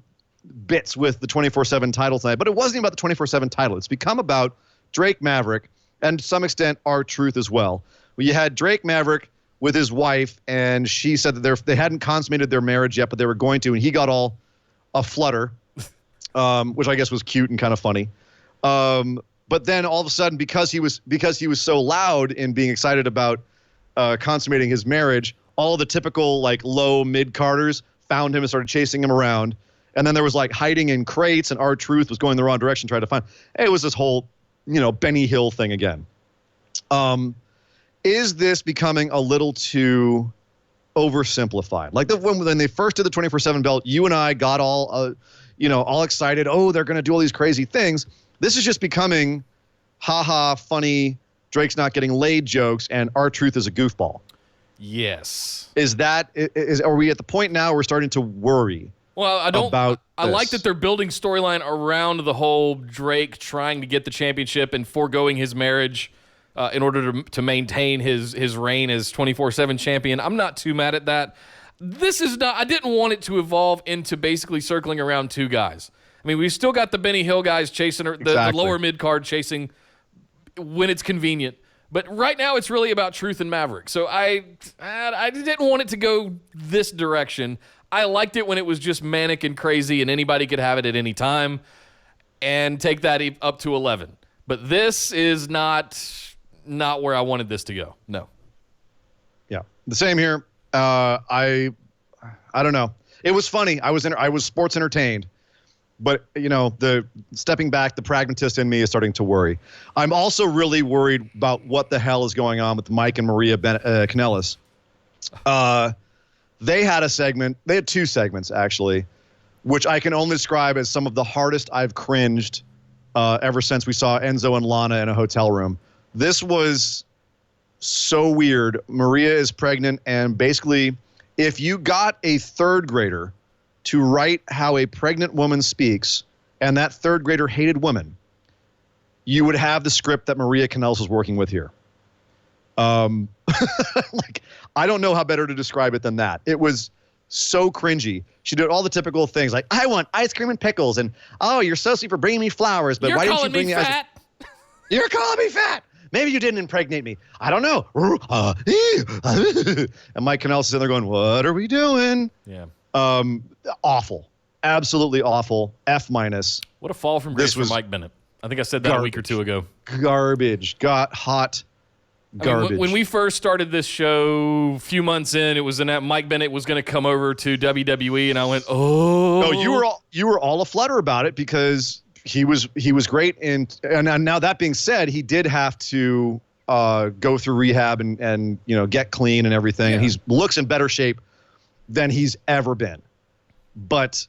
bits with the 24/7 title tonight, but it wasn't even about the 24/7 title. It's become about Drake Maverick and to some extent R-Truth as well. You had Drake Maverick with his wife, and she said that they hadn't consummated their marriage yet, but they were going to, and he got all a flutter, which I guess was cute and kind of funny. But then all of a sudden, because he was so loud in being excited about consummating his marriage, all of the typical like low mid-carders found him and started chasing him around. And then there was like hiding in crates, and R-Truth was going the wrong direction, trying to find. It was this whole, Benny Hill thing again. Is this becoming a little too oversimplified? Like when they first did the 24/7 belt, you and I got all excited. Oh, they're going to do all these crazy things. This is just becoming funny, Drake's not getting laid jokes, and R-Truth is a goofball. Yes. Are we at the point now we're starting to worry? Well, I like that they're building storyline around the whole Drake trying to get the championship and foregoing his marriage in order to maintain his reign as 24/7 champion. I'm not too mad at that. I didn't want it to evolve into basically circling around two guys. I mean, we've still got the Benny Hill guys chasing the lower mid card chasing when it's convenient. But right now, it's really about Truth and Maverick. So I didn't want it to go this direction. I liked it when it was just manic and crazy, and anybody could have it at any time, and take that up to 11. But this is not where I wanted this to go. No. Yeah, the same here. I don't know. It was funny. I was sports entertained. But, the stepping back, the pragmatist in me is starting to worry. I'm also really worried about what the hell is going on with Mike and Maria Kanellis. They had a segment. They had two segments, actually, which I can only describe as some of the hardest I've cringed ever since we saw Enzo and Lana in a hotel room. This was so weird. Maria is pregnant, and basically, if you got a third grader to write how a pregnant woman speaks, and that third grader hated women, you would have the script that Maria Kanellis was working with here. I don't know how better to describe it than that. It was so cringy. She did all the typical things like, I want ice cream and pickles, and oh, you're so sweet for bringing me flowers, but why didn't you bring me fat? You're calling me fat. Maybe you didn't impregnate me. I don't know. And Mike Kanellis is in there going, what are we doing? Yeah. Awful. Absolutely awful. F-. What a fall from grace for Mike Bennett. I think I said that a week or two ago. Garbage. Got hot garbage. When we first started this show, a few months in, it was that Mike Bennett was going to come over to WWE, and I went, oh. No, you were all aflutter about it because he was great. And now that being said, he did have to go through rehab and get clean and everything. Yeah. And he looks in better shape than he's ever been. But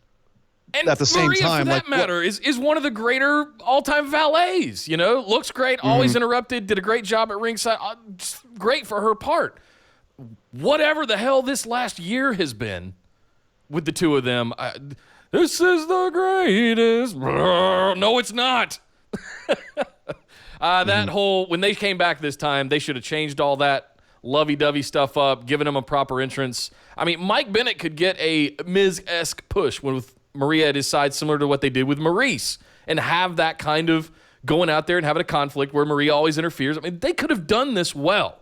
at the same time, for that matter, is one of the greater all-time valets. Looks great, always interrupted, did a great job at ringside. Great for her part. Whatever the hell this last year has been with the two of them, this is the greatest. No, it's not. That whole, when they came back this time, they should have changed all that lovey-dovey stuff up, giving him a proper entrance. I mean, Mike Bennett could get a Miz-esque push with Maria at his side, similar to what they did with Maurice, and have that kind of going out there and having a conflict where Maria always interferes. I mean, they could have done this well.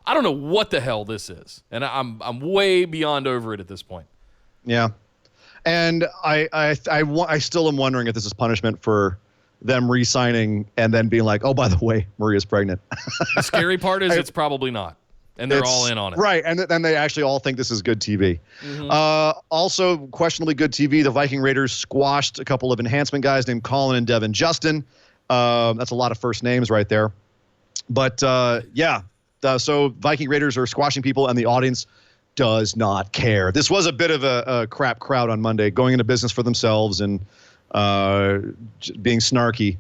I don't know what the hell this is, and I'm way beyond over it at this point. Yeah, and I still am wondering if this is punishment for them re-signing and then being like, oh, by the way, Maria's pregnant. The scary part is it's probably not. And they're all in on it. Right, and then they actually all think this is good TV. Mm-hmm. Also, questionably good TV, the Viking Raiders squashed a couple of enhancement guys named Colin and Devin Justin. That's a lot of first names right there. But, so Viking Raiders are squashing people, and the audience does not care. This was a bit of a crap crowd on Monday, going into business for themselves and being snarky.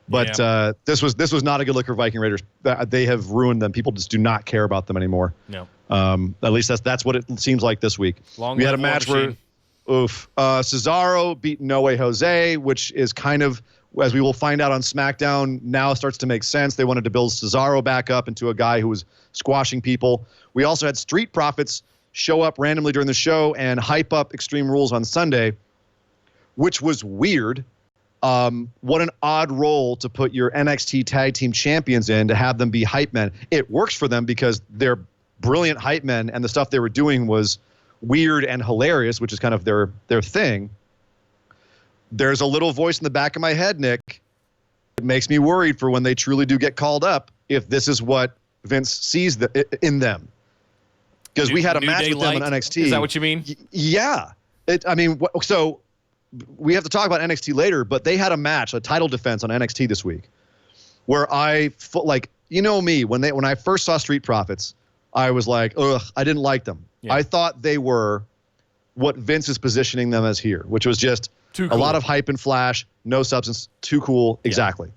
But this was not a good look for Viking Raiders. They have ruined them. People just do not care about them anymore. No. At least that's what it seems like this week. We had a match where Cesaro beat No Way Jose, which is kind of, as we will find out on SmackDown, now starts to make sense. They wanted to build Cesaro back up into a guy who was squashing people. We also had Street Profits show up randomly during the show and hype up Extreme Rules on Sunday, which was weird. What an odd role to put your NXT Tag Team Champions in, to have them be hype men. It works for them because they're brilliant hype men, and the stuff they were doing was weird and hilarious, which is kind of their thing. There's a little voice in the back of my head, Nick. It makes me worried for when they truly do get called up, if this is what Vince sees in them. Because we had a match with them on NXT. Is that what you mean? Yeah. So we have to talk about NXT later, but they had a match, a title defense on NXT this week, where me, when I first saw Street Profits, I was like, ugh, I didn't like them. Yeah. I thought they were what Vince is positioning them as here, which was just too cool. A lot of hype and flash, no substance, too cool. Yeah. Exactly.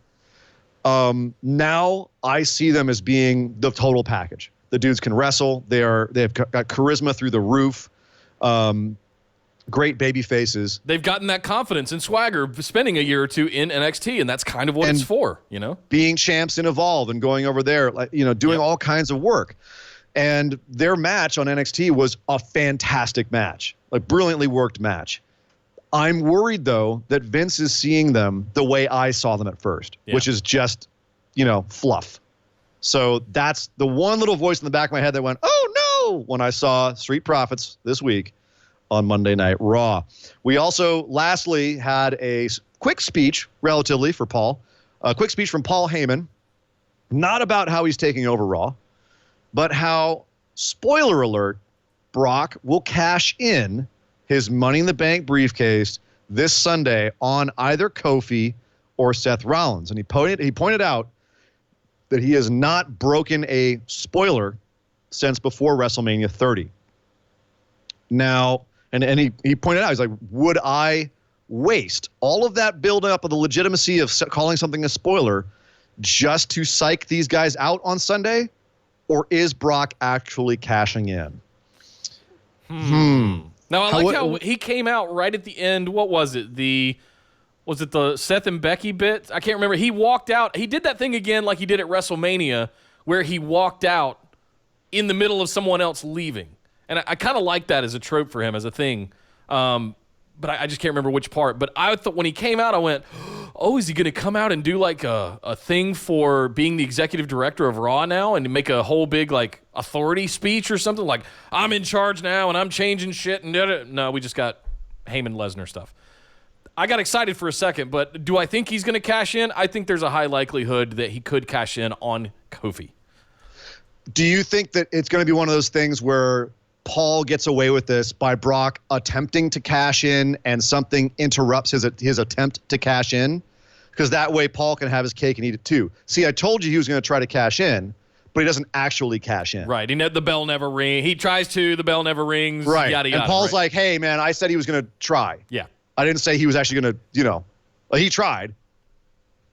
Now I see them as being the total package. The dudes can wrestle. They have got charisma through the roof. Great baby faces. They've gotten that confidence and swagger spending a year or two in NXT, and that's kind of what it's for, Being champs in Evolve and going over there, doing all kinds of work. And their match on NXT was a fantastic match, brilliantly worked match. I'm worried, though, that Vince is seeing them the way I saw them at first, which is just, fluff. So that's the one little voice in the back of my head that went, oh, no, when I saw Street Profits this week on Monday Night Raw. We also, lastly, had a quick speech, relatively, for Paul. A quick speech from Paul Heyman, not about how he's taking over Raw, but how, spoiler alert, Brock will cash in his Money in the Bank briefcase this Sunday on either Kofi or Seth Rollins. And he pointed out that he has not broken a spoiler since before WrestleMania 30. Now, and he pointed out, he's like, would I waste all of that buildup of the legitimacy of calling something a spoiler just to psych these guys out on Sunday? Or is Brock actually cashing in? Now, I like how he came out right at the end. What was it? Was it the Seth and Becky bit? I can't remember. He walked out. He did that thing again like he did at WrestleMania where he walked out in the middle of someone else leaving. And I kind of like that as a trope for him, as a thing. But I just can't remember which part. But I thought when he came out, I went, oh, is he going to come out and do like a thing for being the executive director of Raw now and make a whole big like authority speech or something like, I'm in charge now and I'm changing shit? And no, we just got Heyman Lesnar stuff. I got excited for a second, but do I think he's going to cash in? I think there's a high likelihood that he could cash in on Kofi. Do you think that it's going to be one of those things where Paul gets away with this by Brock attempting to cash in and something interrupts his attempt to cash in? Because that way Paul can have his cake and eat it too. See, I told you he was going to try to cash in, but he doesn't actually cash in. Right. The bell never rings. He tries to, the bell never rings. Right. Yada, yada. And Paul's like, hey, man, I said he was going to try. Yeah. I didn't say he was actually going to, he tried.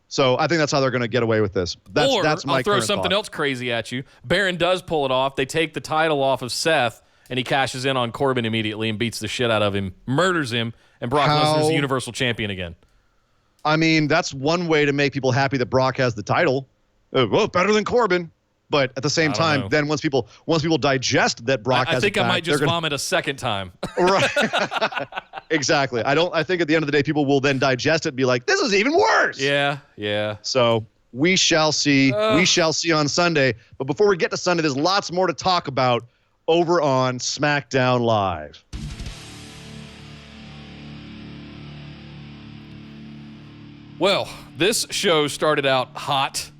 So I think that's how they're going to get away with this. That's my I'll throw current something thought. else crazy at you. Baron does pull it off. They take the title off of Seth, and he cashes in on Corbin immediately and beats the shit out of him, murders him, and Brock Lesnar's the Universal Champion again. I mean, that's one way to make people happy that Brock has the title. Well, better than Corbin. But at the same time, then once people digest that Brock has, I think I might just vomit a second time. Right. Exactly. I think at the end of the day, people will then digest it and be like, this is even worse. Yeah. So we shall see. We shall see on Sunday. But before we get to Sunday, there's lots more to talk about over on SmackDown Live. Well, this show started out hot.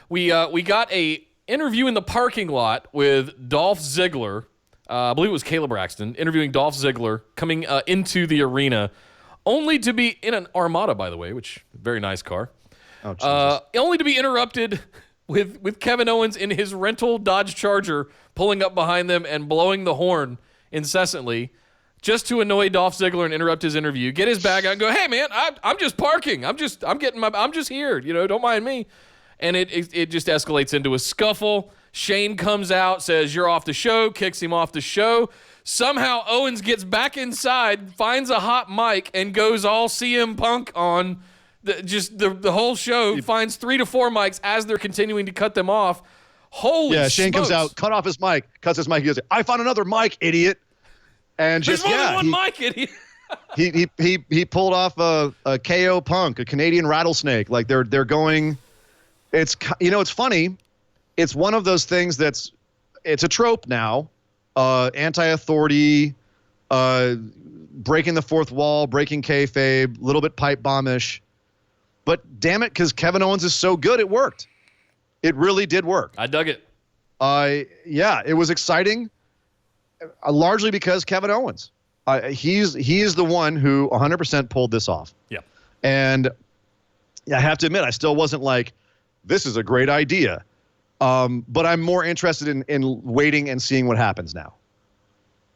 We got a interview in the parking lot with Dolph Ziggler. I believe it was Caleb Braxton interviewing Dolph Ziggler coming into the arena, only to be in an Armada, by the way, which very nice car. Oh, Jesus. Only to be interrupted with Kevin Owens in his rental Dodge Charger pulling up behind them and blowing the horn incessantly, just to annoy Dolph Ziggler and interrupt his interview. Get his bag out and go, hey man, I'm just parking. I'm just here. Don't mind me. And it just escalates into a scuffle. Shane comes out, says you're off the show, kicks him off the show. Somehow Owens gets back inside, finds a hot mic, and goes all CM Punk on the whole show. Finds 3 to 4 mics as they're continuing to cut them off. Holy Shane smokes. comes out, cut off his mic, cuts his mic. He goes, I found another mic, idiot. And There's more than one mic, idiot. he pulled off a KO Punk, a Canadian rattlesnake. Like they're going. It's funny. It's one of those things it's a trope now. Anti-authority, breaking the fourth wall, breaking kayfabe, a little bit pipe bombish. But damn it, because Kevin Owens is so good, it worked. It really did work. I dug it. It was exciting. Largely because Kevin Owens. He is the one who 100% pulled this off. Yeah. And I have to admit, I still wasn't like, this is a great idea. But I'm more interested in waiting and seeing what happens now.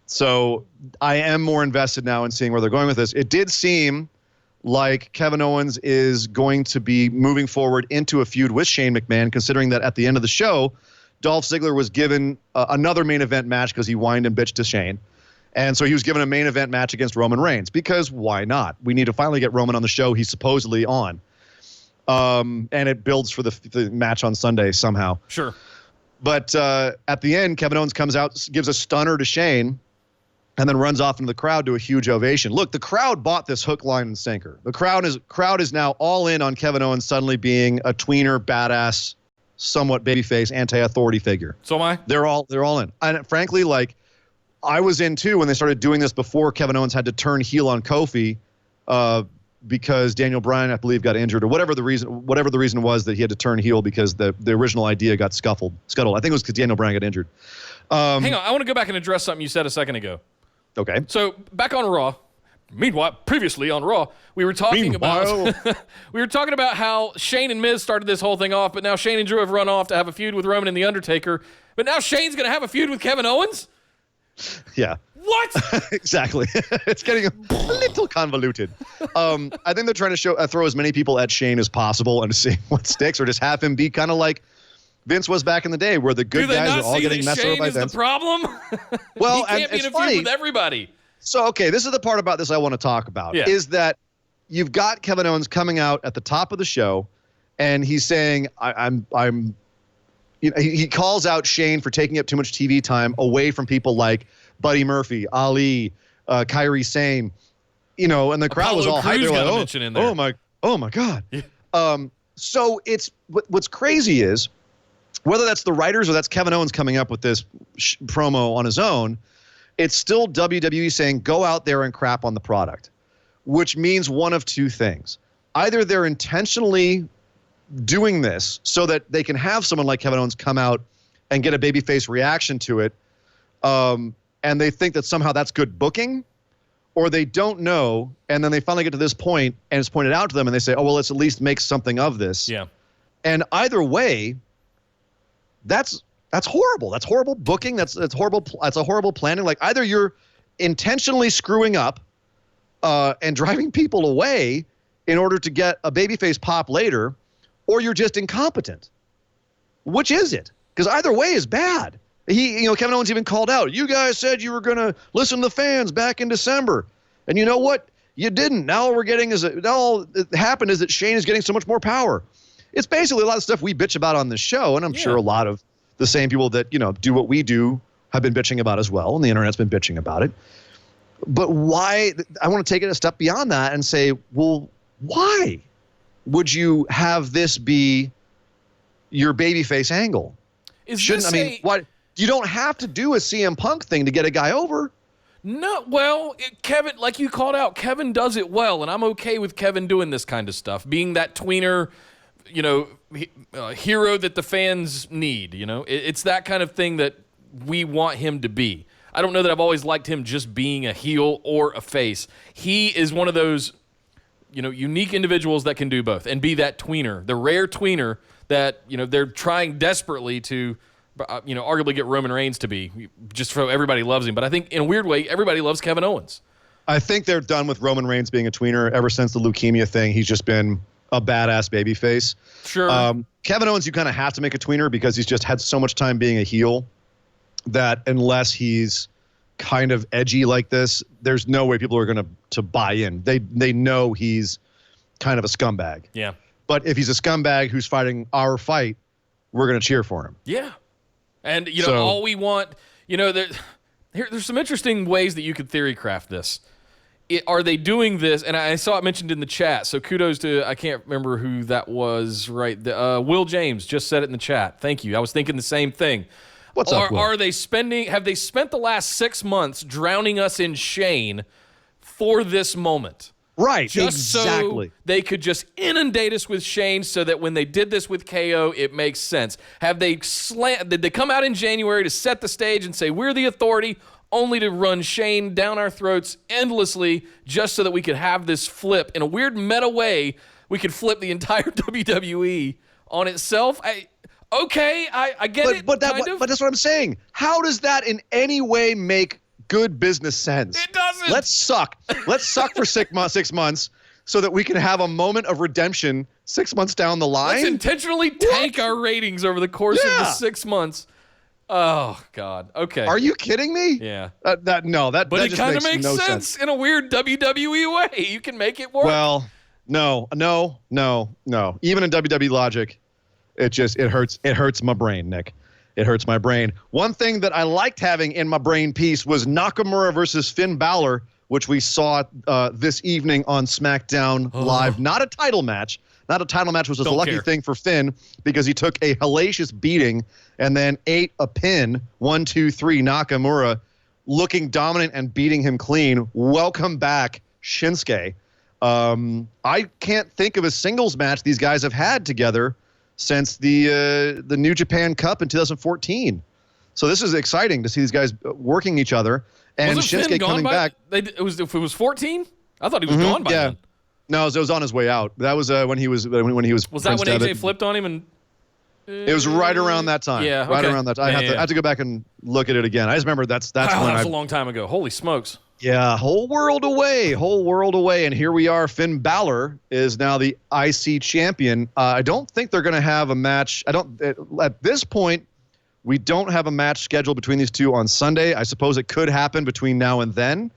So I am more invested now in seeing where they're going with this. It did seem like Kevin Owens is going to be moving forward into a feud with Shane McMahon, considering that at the end of the show, Dolph Ziggler was given another main event match because he whined and bitched to Shane. And so he was given a main event match against Roman Reigns because why not? We need to finally get Roman on the show he's supposedly on. And it builds for the match on Sunday somehow. Sure. But at the end, Kevin Owens comes out, gives a stunner to Shane, and then runs off into the crowd to a huge ovation. Look, the crowd bought this hook, line, and sinker. The crowd is now all in on Kevin Owens suddenly being a tweener, badass somewhat babyface, anti-authority figure. So am I. They're all in. And frankly, like, I was in too when they started doing this before Kevin Owens had to turn heel on Kofi, because Daniel Bryan, I believe, got injured, or whatever the reason was that he had to turn heel because the original idea got scuttled. I think it was because Daniel Bryan got injured. Hang on, I want to go back and address something you said a second ago. Okay. So back on Raw. Meanwhile, previously on Raw, we were talking about how Shane and Miz started this whole thing off, but now Shane and Drew have run off to have a feud with Roman and The Undertaker. But now Shane's going to have a feud with Kevin Owens? Yeah. What? Exactly. It's getting a little convoluted. I think they're trying to throw as many people at Shane as possible and see what sticks, or just have him be kind of like Vince was back in the day, where the good guys are all getting messed over by Vince. Shane is the problem? Well, he can't be in a feud with everybody. So, okay, this is the part about this I want to talk about, is that you've got Kevin Owens coming out at the top of the show, and he's saying, he calls out Shane for taking up too much TV time away from people like Buddy Murphy, Ali, Kairi Sane, and the crowd was all hyped. They're like, oh my God. Yeah. So it's what's crazy is, whether that's the writers or that's Kevin Owens coming up with this promo on his own, it's still WWE saying, go out there and crap on the product, which means one of two things. Either they're intentionally doing this so that they can have someone like Kevin Owens come out and get a babyface reaction to it, and they think that somehow that's good booking, or they don't know, and then they finally get to this point and it's pointed out to them and they say, oh, well, let's at least make something of this. Yeah. And either way, that's horrible. That's horrible booking. That's horrible. That's a horrible planning. Like, either you're intentionally screwing up and driving people away in order to get a babyface pop later, or you're just incompetent. Which is it? Because either way is bad. Kevin Owens even called out, you guys said you were going to listen to the fans back in December. And you know what? You didn't. Now all that happened is that Shane is getting so much more power. It's basically a lot of stuff we bitch about on this show, and I'm sure a lot of the same people that, do what we do have been bitching about as well, and the internet's been bitching about it. But why? I want to take it a step beyond that and say, well, why would you have this be your babyface angle? What? You don't have to do a CM Punk thing to get a guy over. No, well, Kevin, like you called out, Kevin does it well, and I'm okay with Kevin doing this kind of stuff, being that tweener, hero that the fans need. It's that kind of thing that we want him to be. I don't know that I've always liked him just being a heel or a face. He is one of those, unique individuals that can do both and be that tweener, the rare tweener that, they're trying desperately to, arguably get Roman Reigns to be, just so everybody loves him. But I think in a weird way, everybody loves Kevin Owens. I think they're done with Roman Reigns being a tweener. Ever since the leukemia thing, he's just been a badass babyface. Sure. Kevin Owens, you kind of have to make a tweener because he's just had so much time being a heel that unless he's kind of edgy like this, there's no way people are going to buy in. They know he's kind of a scumbag. Yeah. But if he's a scumbag who's fighting our fight, we're going to cheer for him. Yeah. And, all we want, there's some interesting ways that you could theory craft this. Are they doing this? And I saw it mentioned in the chat, so kudos to, I can't remember who that was, right? Will James just said it in the chat. Thank you. I was thinking the same thing. What's up, Will? Have they spent the last 6 months drowning us in Shane for this moment? Right, just exactly. So they could just inundate us with Shane so that when they did this with KO, it makes sense. Did they come out in January to set the stage and say, we're the authority, only to run Shane down our throats endlessly just so that we could have this flip? In a weird meta way, we could flip the entire WWE on itself. I get it. But that's what I'm saying. How does that in any way make good business sense? It doesn't. Let's suck for 6 months so that we can have a moment of redemption 6 months down the line. Let's intentionally tank our ratings over the course of the 6 months. Oh God. Okay. Are you kidding me? Yeah. But it kind of makes no sense in a weird WWE way. You can make it work. Well, no. Even in WWE logic, it hurts. It hurts my brain, Nick. It hurts my brain. One thing that I liked having in my brain piece was Nakamura versus Finn Balor, which we saw this evening on SmackDown Live. Not a title match. not a title match, which was a Don't lucky care. thing for Finn because he took a hellacious beating and then ate a pin, 1, 2, 3, Nakamura, looking dominant and beating him clean. Welcome back, Shinsuke. I can't think of a singles match these guys have had together since the New Japan Cup in 2014. So this is exciting to see these guys working each other and Wasn't Shinsuke Finn gone coming by, back. If it was 14? I thought he was gone by then. No, it was on his way out. That was when he was when he was. Was that Prince when AJ Devitt. flipped on him? And It was right around that time. Yeah, right okay. around that time. I have to go back and look at it again. I just remember that's wow, when that was a long time ago. Holy smokes! Yeah, whole world away, and here we are. Finn Balor is now the IC champion. I don't think they're going to have a match. At this point, we don't have a match scheduled between these two on Sunday. I suppose it could happen between now and then.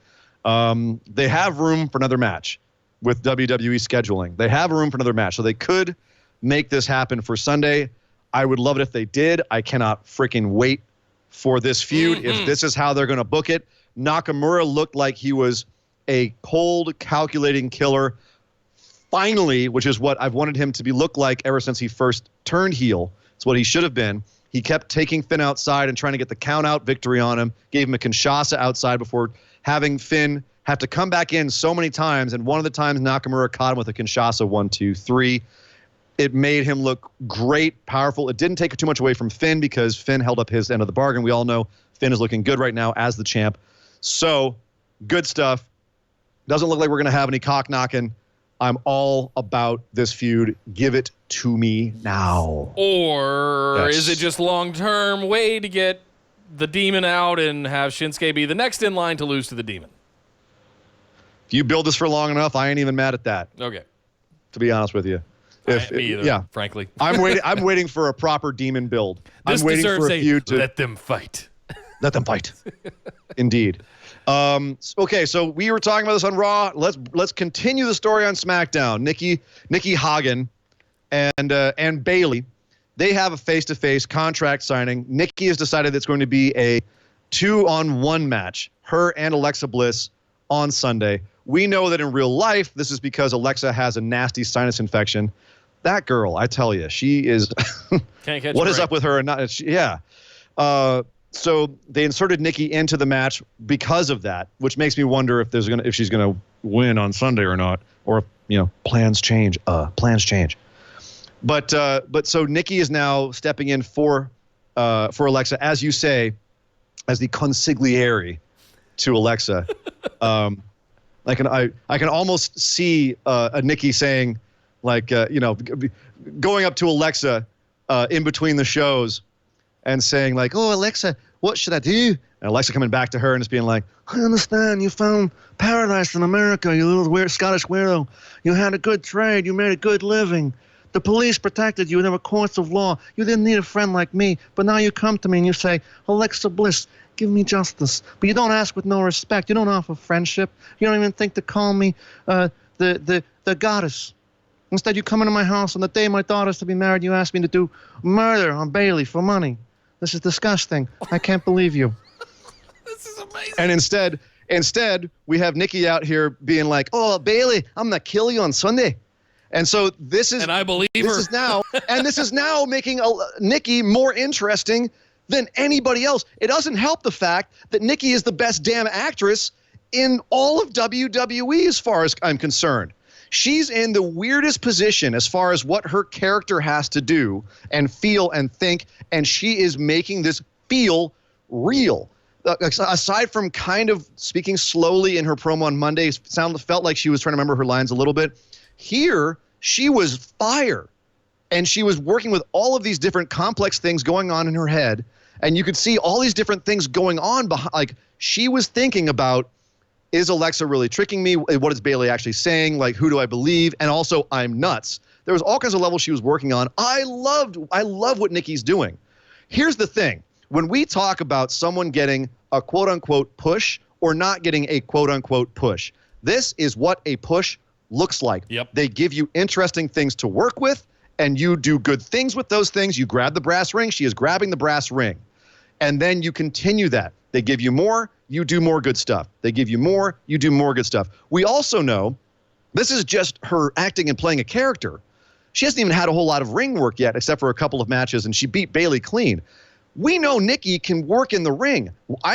They have room for another match with WWE scheduling. They have room for another match, so they could make this happen for Sunday. I would love it if they did. I cannot freaking wait for this feud. If this is how they're going to book it. Nakamura looked like he was a cold, calculating killer. Finally, which is what I've wanted him to look like ever since he first turned heel. It's what he should have been. He kept taking Finn outside and trying to get the count-out victory on him, gave him a Kinshasa outside before having Finn have to come back in so many times, and one of the times Nakamura caught him with a Kinshasa 1, 2, 3. It made him look great, powerful. It didn't take too much away from Finn because Finn held up his end of the bargain. We all know Finn is looking good right now as the champ. So, good stuff. Doesn't look like we're going to have any cock knocking. I'm all about this feud. Give it to me now. Or is it just long-term way to get the demon out and have Shinsuke be the next in line to lose to the demon? If you build this for long enough, I ain't even mad at that. Okay. To be honest with you. Me either, frankly. I'm waiting for a proper demon build. This I'm waiting deserves for a feud to let them fight. Let them fight. Indeed. Okay, so we were talking about this on Raw. Let's continue the story on SmackDown. Nikki Hagen and Bayley, they have a face-to-face contract signing. Nikki has decided it's going to be a 2-on-1 match, her and Alexa Bliss on Sunday. We know that in real life, this is because Alexa has a nasty sinus infection. That girl, I tell you, she is. Can't catch What a is break. up with her? So they inserted Nikki into the match because of that, which makes me wonder if she's gonna win on Sunday or not, or plans change. But so Nikki is now stepping in for Alexa, as you say, as the consigliere to Alexa. I can almost see a Nikki saying, going up to Alexa in between the shows and saying like, "Oh, Alexa, what should I do?" And Alexa coming back to her and just being like, "I understand you found paradise in America, you little weird Scottish weirdo. You had a good trade. You made a good living. The police protected you. There were courts of law. You didn't need a friend like me. But now you come to me and you say, Alexa Bliss, give me justice. But you don't ask with no respect. You don't offer friendship. You don't even think to call me the goddess. Instead, you come into my house on the day my daughter's to be married. You ask me to do murder on Bayley for money. This is disgusting. I can't believe you." This is amazing. And instead, we have Nikki out here being like, "Oh, Bayley, I'm gonna kill you on Sunday." And so this is, And I believe this her. is now, and this is now making Nikki more interesting than anybody else. It doesn't help the fact that Nikki is the best damn actress in all of WWE, as far as I'm concerned. She's in the weirdest position as far as what her character has to do and feel and think, and she is making this feel real. Aside from kind of speaking slowly in her promo on Monday, felt like she was trying to remember her lines a little bit. Here, she was fire, and she was working with all of these different complex things going on in her head, and you could see all these different things going on behind. Like, she was thinking about, is Alexa really tricking me? What is Bayley actually saying? Like, who do I believe? And also, I'm nuts. There was all kinds of levels she was working on. I love what Nikki's doing. Here's the thing. When we talk about someone getting a quote-unquote push or not getting a quote-unquote push, this is what a push looks like. Yep. They give you interesting things to work with, and you do good things with those things. You grab the brass ring. She is grabbing the brass ring. And then you continue that. They give you more, you do more good stuff. They give you more, you do more good stuff. We also know this is just her acting and playing a character. She hasn't even had a whole lot of ring work yet, except for a couple of matches, and she beat Bayley clean. We know Nikki can work in the ring.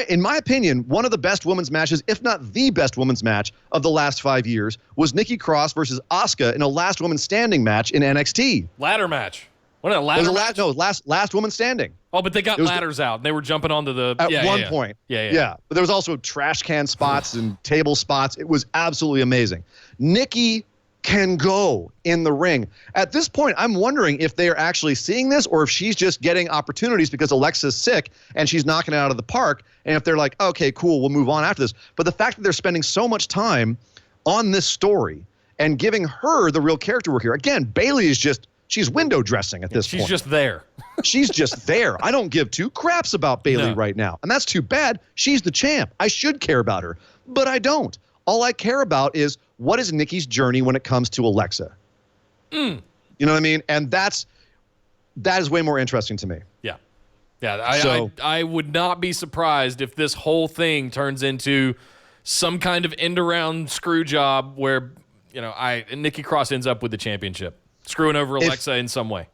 In my opinion, one of the best women's matches, if not the best women's match of the last 5 years, was Nikki Cross versus Asuka in a last woman standing match in NXT. Ladder match. What a ladder match? No, last woman standing. Oh, but they got ladders out. And they were jumping onto the... At one point. Yeah. But there was also trash can spots and table spots. It was absolutely amazing. Nikki can go in the ring. At this point, I'm wondering if they are actually seeing this or if she's just getting opportunities because Alexa's sick and she's knocking it out of the park. And if they're like, okay, cool, we'll move on after this. But the fact that they're spending so much time on this story and giving her the real character work here. Again, Bayley is she's window dressing at this point. She's just there. She's just there. I don't give two craps about Bayley right now. And that's too bad. She's the champ. I should care about her, but I don't. All I care about is what is Nikki's journey when it comes to Alexa. You know what I mean? And that is way more interesting to me. Yeah. I would not be surprised if this whole thing turns into some kind of end-around screw job where, Nikki Cross ends up with the championship, screwing over Alexa in some way.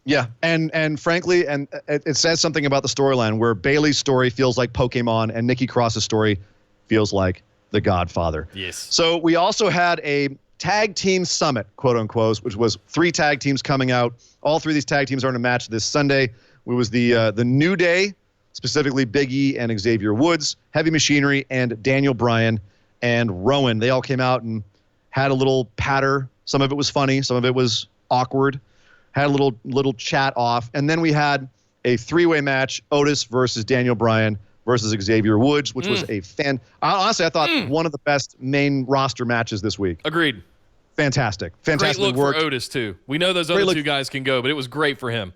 Yeah, and frankly, and it says something about the storyline where Bayley's story feels like Pokemon and Nikki Cross's story feels like The Godfather. Yes. So we also had a tag team summit, quote unquote, which was 3 tag teams coming out. All 3 of these tag teams are in a match this Sunday. It was the New Day, specifically Big E and Xavier Woods, Heavy Machinery, and Daniel Bryan and Rowan. They all came out and had a little patter. Some of it was funny. Some of it was awkward. Had a little chat off. And then we had a 3-way match, Otis versus Daniel Bryan versus Xavier Woods, which was honestly, I thought one of the best main roster matches this week. Agreed. Fantastic. Great look for Otis, too. We know those other 2 guys can go, but it was great for him.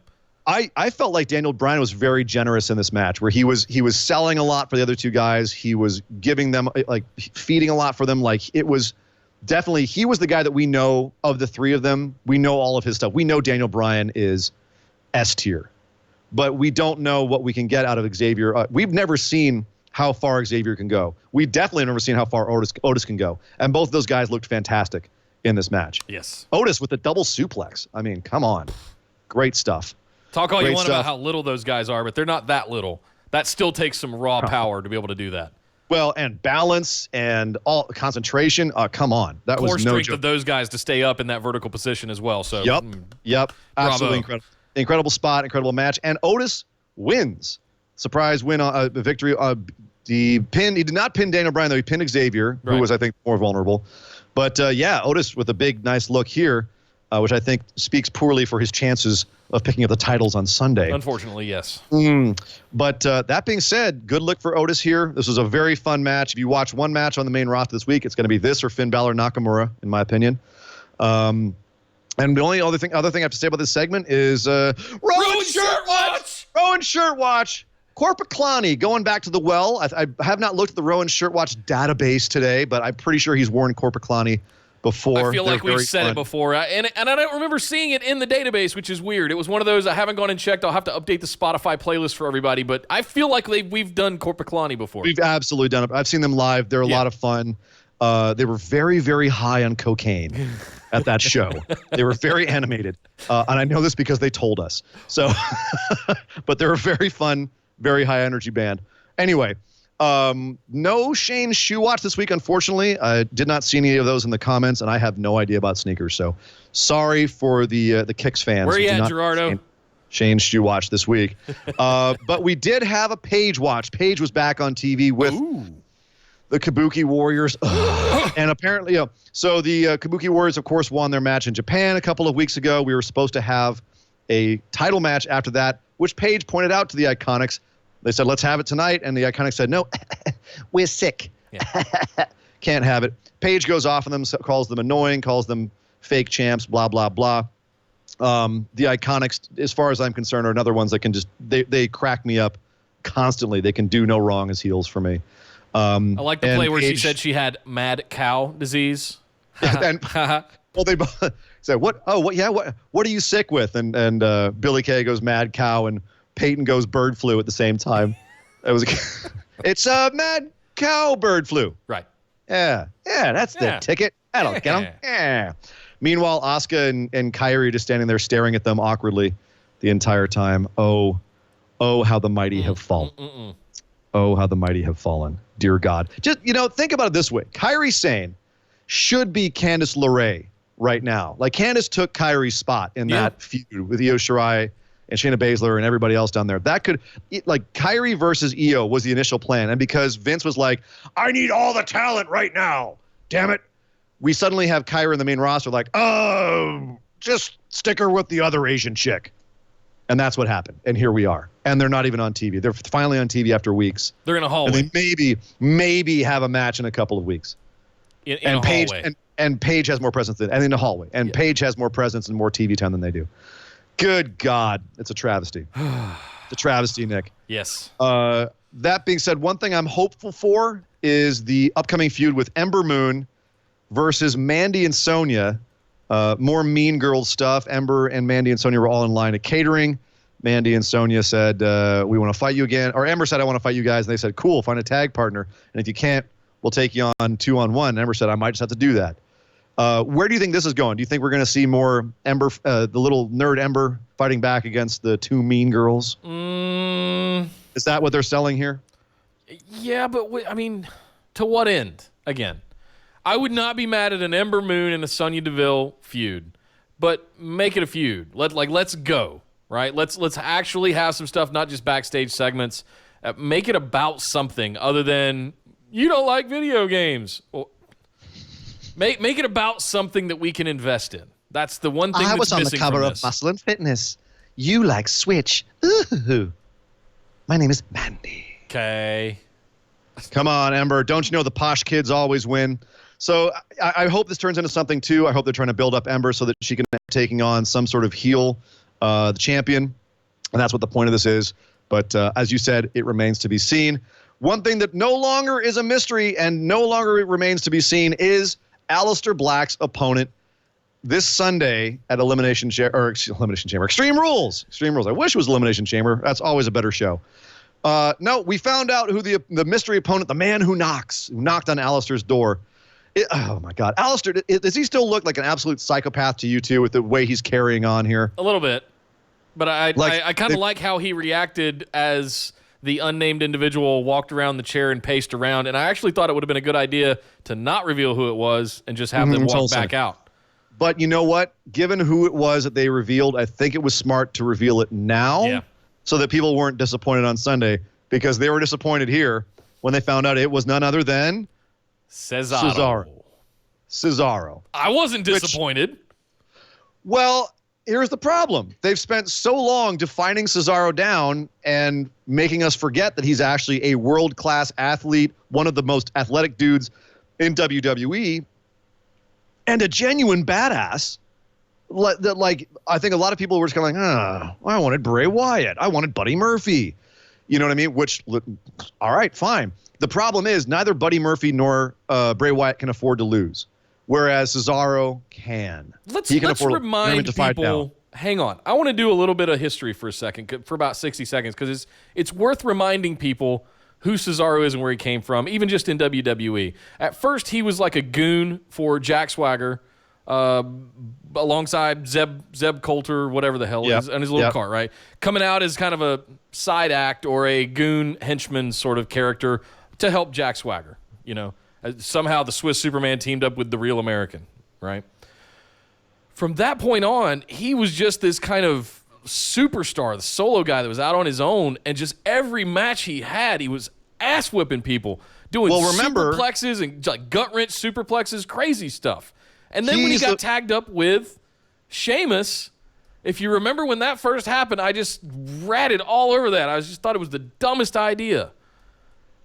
I felt like Daniel Bryan was very generous in this match where he was selling a lot for the other 2 guys. He was giving them, feeding a lot for them. It was definitely, he was the guy that we know of the 3 of them. We know all of his stuff. We know Daniel Bryan is S tier. But we don't know what we can get out of Xavier. We've never seen how far Xavier can go. We definitely have never seen how far Otis can go. And both of those guys looked fantastic in this match. Yes. Otis with the double suplex. I mean, come on. Great stuff. Talk all you want about how little those guys are, but they're not that little. That still takes some raw power to be able to do that. Well, and balance and all concentration. Come on. That was no joke. Core strength of those guys to stay up in that vertical position as well. So Yep. Absolutely incredible. Incredible spot, incredible match, and Otis wins. Surprise win, victory. He did not pin Daniel Bryan, though. He pinned Xavier, who was, I think, more vulnerable. But, Otis with a big, nice look here, which I think speaks poorly for his chances of picking up the titles on Sunday. Unfortunately, yes. But that being said, good look for Otis here. This was a very fun match. If you watch one match on the main roster this week, it's going to be this or Finn Balor Nakamura, in my opinion. And the only other thing I have to say about this segment is Rowan Shirtwatch! Rowan Shirtwatch! Corpaclani going back to the well. I have not looked at the Rowan Shirtwatch database today, but I'm pretty sure he's worn Corpaclani before. I feel like we've said it before. And I don't remember seeing it in the database, which is weird. It was one of those I haven't gone and checked. I'll have to update the Spotify playlist for everybody, but I feel like we've done Corpaclani before. We've absolutely done it. I've seen them live. They're a lot of fun. They were very, very high on cocaine at that show. They were very animated. And I know this because they told us. So, but they're a very fun, very high energy band. Anyway, no Shane Shoe Watch this week, unfortunately. I did not see any of those in the comments, and I have no idea about sneakers. So sorry for the Kicks fans. Where are you at, Gerardo? Shane Shoe Watch this week. But we did have a Paige watch. Paige was back on TV with the Kabuki Warriors. And apparently, so the Kabuki Warriors, of course, won their match in Japan a couple of weeks ago. We were supposed to have a title match after that, which Paige pointed out to the Iconics. They said, let's have it tonight. And the Iconics said, no, we're sick. Yeah. Can't have it. Paige goes off on them, calls them annoying, calls them fake champs, blah, blah, blah. The Iconics, as far as I'm concerned, are another ones that can just, they crack me up constantly. They can do no wrong as heels for me. I like the play where she said she had mad cow disease. Well, they both said, what are you sick with? And Billy Kay goes mad cow and Peyton goes bird flu at the same time. It's mad cow bird flu. Right. Yeah, that's the ticket. That'll get them. Yeah. Meanwhile, Asuka and Kairi just standing there staring at them awkwardly the entire time. Oh, how the mighty have fallen. Oh, how the mighty have fallen. Dear God. Just, think about it this way. Kairi Sane should be Candice LeRae right now. Like, Candice took Kairi's spot in that feud with Io Shirai and Shayna Baszler and everybody else down there. That could, Kairi versus Io was the initial plan. And because Vince was like, I need all the talent right now. Damn it. We suddenly have Kairi in the main roster like, oh, just stick her with the other Asian chick. And that's what happened. And here we are. And they're not even on TV. They're finally on TV after weeks. They're in a hallway. And they maybe have a match in a couple of weeks. In a hallway. And Paige has more presence and in the hallway. And Paige has more presence and more TV time than they do. Good God. It's a travesty. It's a travesty, Nick. Yes. That being said, one thing I'm hopeful for is the upcoming feud with Ember Moon versus Mandy and Sonya. More Mean Girls stuff. Ember and Mandy and Sonya were all in line at catering. Mandy and Sonya said, we want to fight you again. Or Ember said, I want to fight you guys. And they said, cool, find a tag partner. And if you can't, we'll take you on 2-on-1. And Ember said, I might just have to do that. Where do you think this is going? Do you think we're going to see more Ember, the little nerd Ember, fighting back against the two Mean Girls? Is that what they're selling here? Yeah, but to what end? Again, I would not be mad at an Ember Moon and a Sonya Deville feud, but make it a feud. Let's go, right? Let's actually have some stuff, not just backstage segments. Make it about something other than you don't like video games. Well, make it about something that we can invest in. That's the one thing that's missing from this. I was on the cover of Muscle and Fitness. You like Switch. Ooh. My name is Mandy. Okay. Come on, Ember. Don't you know the posh kids always win? So I hope this turns into something, too. I hope they're trying to build up Ember so that she can be taking on some sort of heel, the champion. And that's what the point of this is. But as you said, it remains to be seen. One thing that no longer is a mystery and no longer remains to be seen is Aleister Black's opponent this Sunday at Elimination Chamber. Extreme Rules. Extreme Rules. I wish it was Elimination Chamber. That's always a better show. No, we found out who the mystery opponent, the man who knocked on Aleister's door. Oh, my God. Aleister, does he still look like an absolute psychopath to you, too, with the way he's carrying on here? A little bit. But I kind of like how he reacted as the unnamed individual walked around the chair and paced around. And I actually thought it would have been a good idea to not reveal who it was and just have them walk back out. But you know what? Given who it was that they revealed, I think it was smart to reveal it now so that people weren't disappointed on Sunday, because they were disappointed here when they found out it was none other than Cesaro. I wasn't disappointed. Well, here's the problem. They've spent so long defining Cesaro down and making us forget that he's actually a world-class athlete, one of the most athletic dudes in WWE, and a genuine badass. I think a lot of people were just kind of like, I wanted Bray Wyatt. I wanted Buddy Murphy. You know what I mean? Which, all right, fine. The problem is neither Buddy Murphy nor Bray Wyatt can afford to lose, whereas Cesaro can. Let's remind people. Hang on. I want to do a little bit of history for a second, for about 60 seconds, because it's worth reminding people who Cesaro is and where he came from, even just in WWE. At first, he was like a goon for Jack Swagger, alongside Zeb Coulter, whatever the hell is, and his little cart, right? Coming out as kind of a side act or a goon henchman sort of character to help Jack Swagger. Somehow the Swiss Superman teamed up with the real American, right? From that point on, he was just this kind of superstar, the solo guy that was out on his own, and just every match he had, he was ass whipping people, doing superplexes and like gut wrench superplexes, crazy stuff. And then when he got tagged up with Sheamus, if you remember when that first happened, I just ratted all over that. I just thought it was the dumbest idea.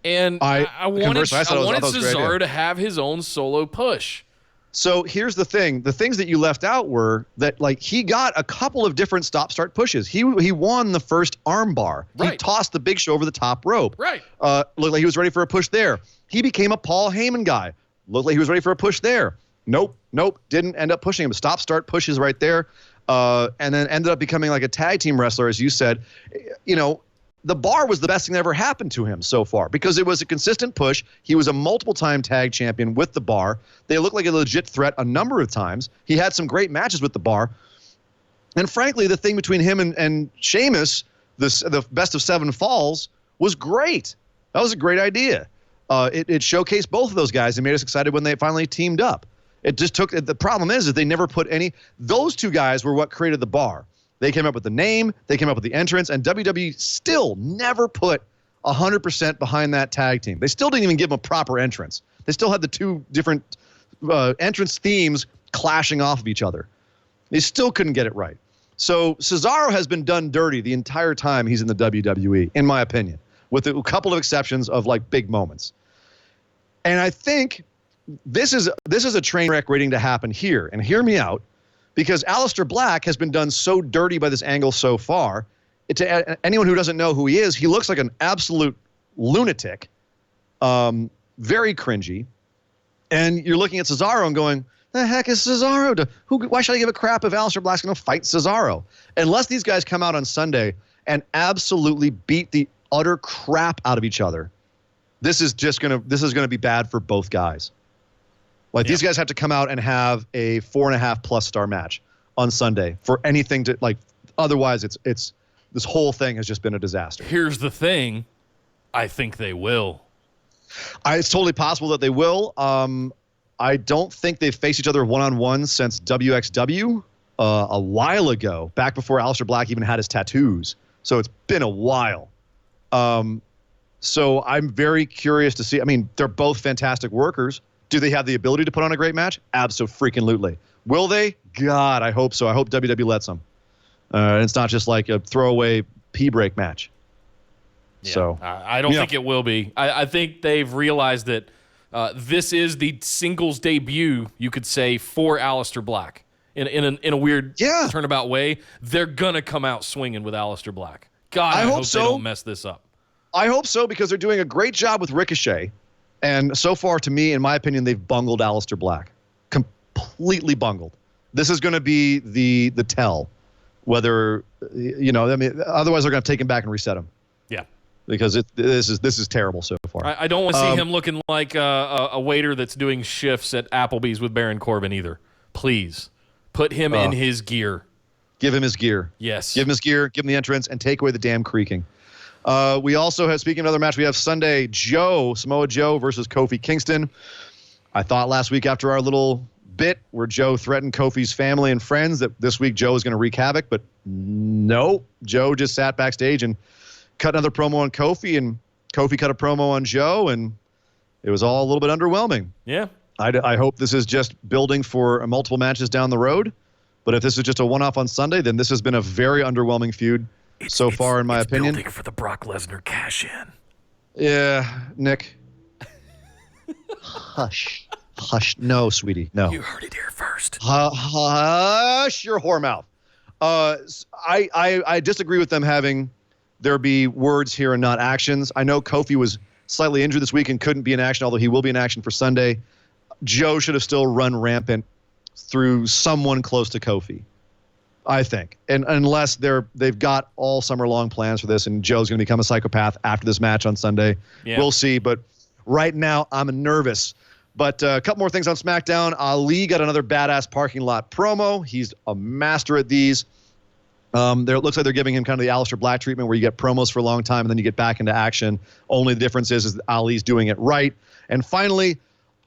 And I wanted Cesaro to have his own solo push. So here's the thing. The things that you left out were that he got a couple of different stop-start pushes. He won the first arm bar. Right. He tossed the Big Show over the top rope. Right. Looked like he was ready for a push there. He became a Paul Heyman guy. Looked like he was ready for a push there. Nope. Didn't end up pushing him. Stop-start pushes right there. And then ended up becoming like a tag team wrestler, as you said. the bar was the best thing that ever happened to him so far because it was a consistent push. He was a multiple-time tag champion with the bar. They looked like a legit threat a number of times. He had some great matches with the bar. And frankly, the thing between him and Sheamus, the best of 7 falls, was great. That was a great idea. It showcased both of those guys and made us excited when they finally teamed up. It just took – the problem is that they never put any – those two guys were what created the bar. They came up with the name, they came up with the entrance, and WWE still never put 100% behind that tag team. They still didn't even give them a proper entrance. They still had the two different entrance themes clashing off of each other. They still couldn't get it right. So Cesaro has been done dirty the entire time he's in the WWE, in my opinion, with a couple of exceptions of like big moments. And I think this is a train wreck waiting to happen here. And hear me out. Because Aleister Black has been done so dirty by this angle so far. To anyone who doesn't know who he is, he looks like an absolute lunatic, very cringy. And you're looking at Cesaro and going, the heck is Cesaro? Why should I give a crap if Aleister Black's going to fight Cesaro? Unless these guys come out on Sunday and absolutely beat the utter crap out of each other, this is going to be bad for both guys. Like these guys have to come out and have a 4.5+ star match on Sunday for anything to like. Otherwise, it's this whole thing has just been a disaster. Here's the thing, I think they will. It's totally possible that they will. I don't think they've faced each other one-on-one since WXW a while ago, back before Aleister Black even had his tattoos. So it's been a while. So I'm very curious to see. I mean, they're both fantastic workers. Do they have the ability to put on a great match? Abso-freaking-lutely. Will they? God, I hope so. I hope WWE lets them. It's not just like a throwaway pee-break match. Yeah, so I don't think it will be. I think they've realized that this is the singles debut, you could say, for Aleister Black. In a weird turnabout way, they're going to come out swinging with Aleister Black. God, I hope so. They don't mess this up. I hope so because they're doing a great job with Ricochet. And so far, to me, in my opinion, they've bungled Aleister Black. Completely bungled. This is going to be the tell. Whether, otherwise they're going to take him back and reset him. Yeah. Because this is terrible so far. I don't want to see him looking like a waiter that's doing shifts at Applebee's with Baron Corbin either. Please. Put him in his gear. Give him his gear. Yes. Give him his gear, give him the entrance, and take away the damn creaking. We also have, speaking of another match, we have Sunday, Samoa Joe versus Kofi Kingston. I thought last week after our little bit where Joe threatened Kofi's family and friends that this week Joe is going to wreak havoc, but no. Joe just sat backstage and cut another promo on Kofi, and Kofi cut a promo on Joe, and it was all a little bit underwhelming. Yeah. I hope this is just building for multiple matches down the road, but if this is just a one-off on Sunday, then this has been a very underwhelming feud so far, in my opinion. Building for the Brock Lesnar cash-in. Yeah, Nick. Hush. No, sweetie, no. You heard it here first. Hush your whore mouth. I disagree with them having there be words here and not actions. I know Kofi was slightly injured this week and couldn't be in action, although he will be in action for Sunday. Joe should have still run rampant through someone close to Kofi, I think. And unless they've got all summer long plans for this and Joe's going to become a psychopath after this match on Sunday. Yeah. We'll see. But right now I'm nervous. But a couple more things on SmackDown. Ali got another badass parking lot promo. He's a master at these. It looks like they're giving him kind of the Aleister Black treatment where you get promos for a long time and then you get back into action. Only the difference is Ali's doing it right. And finally,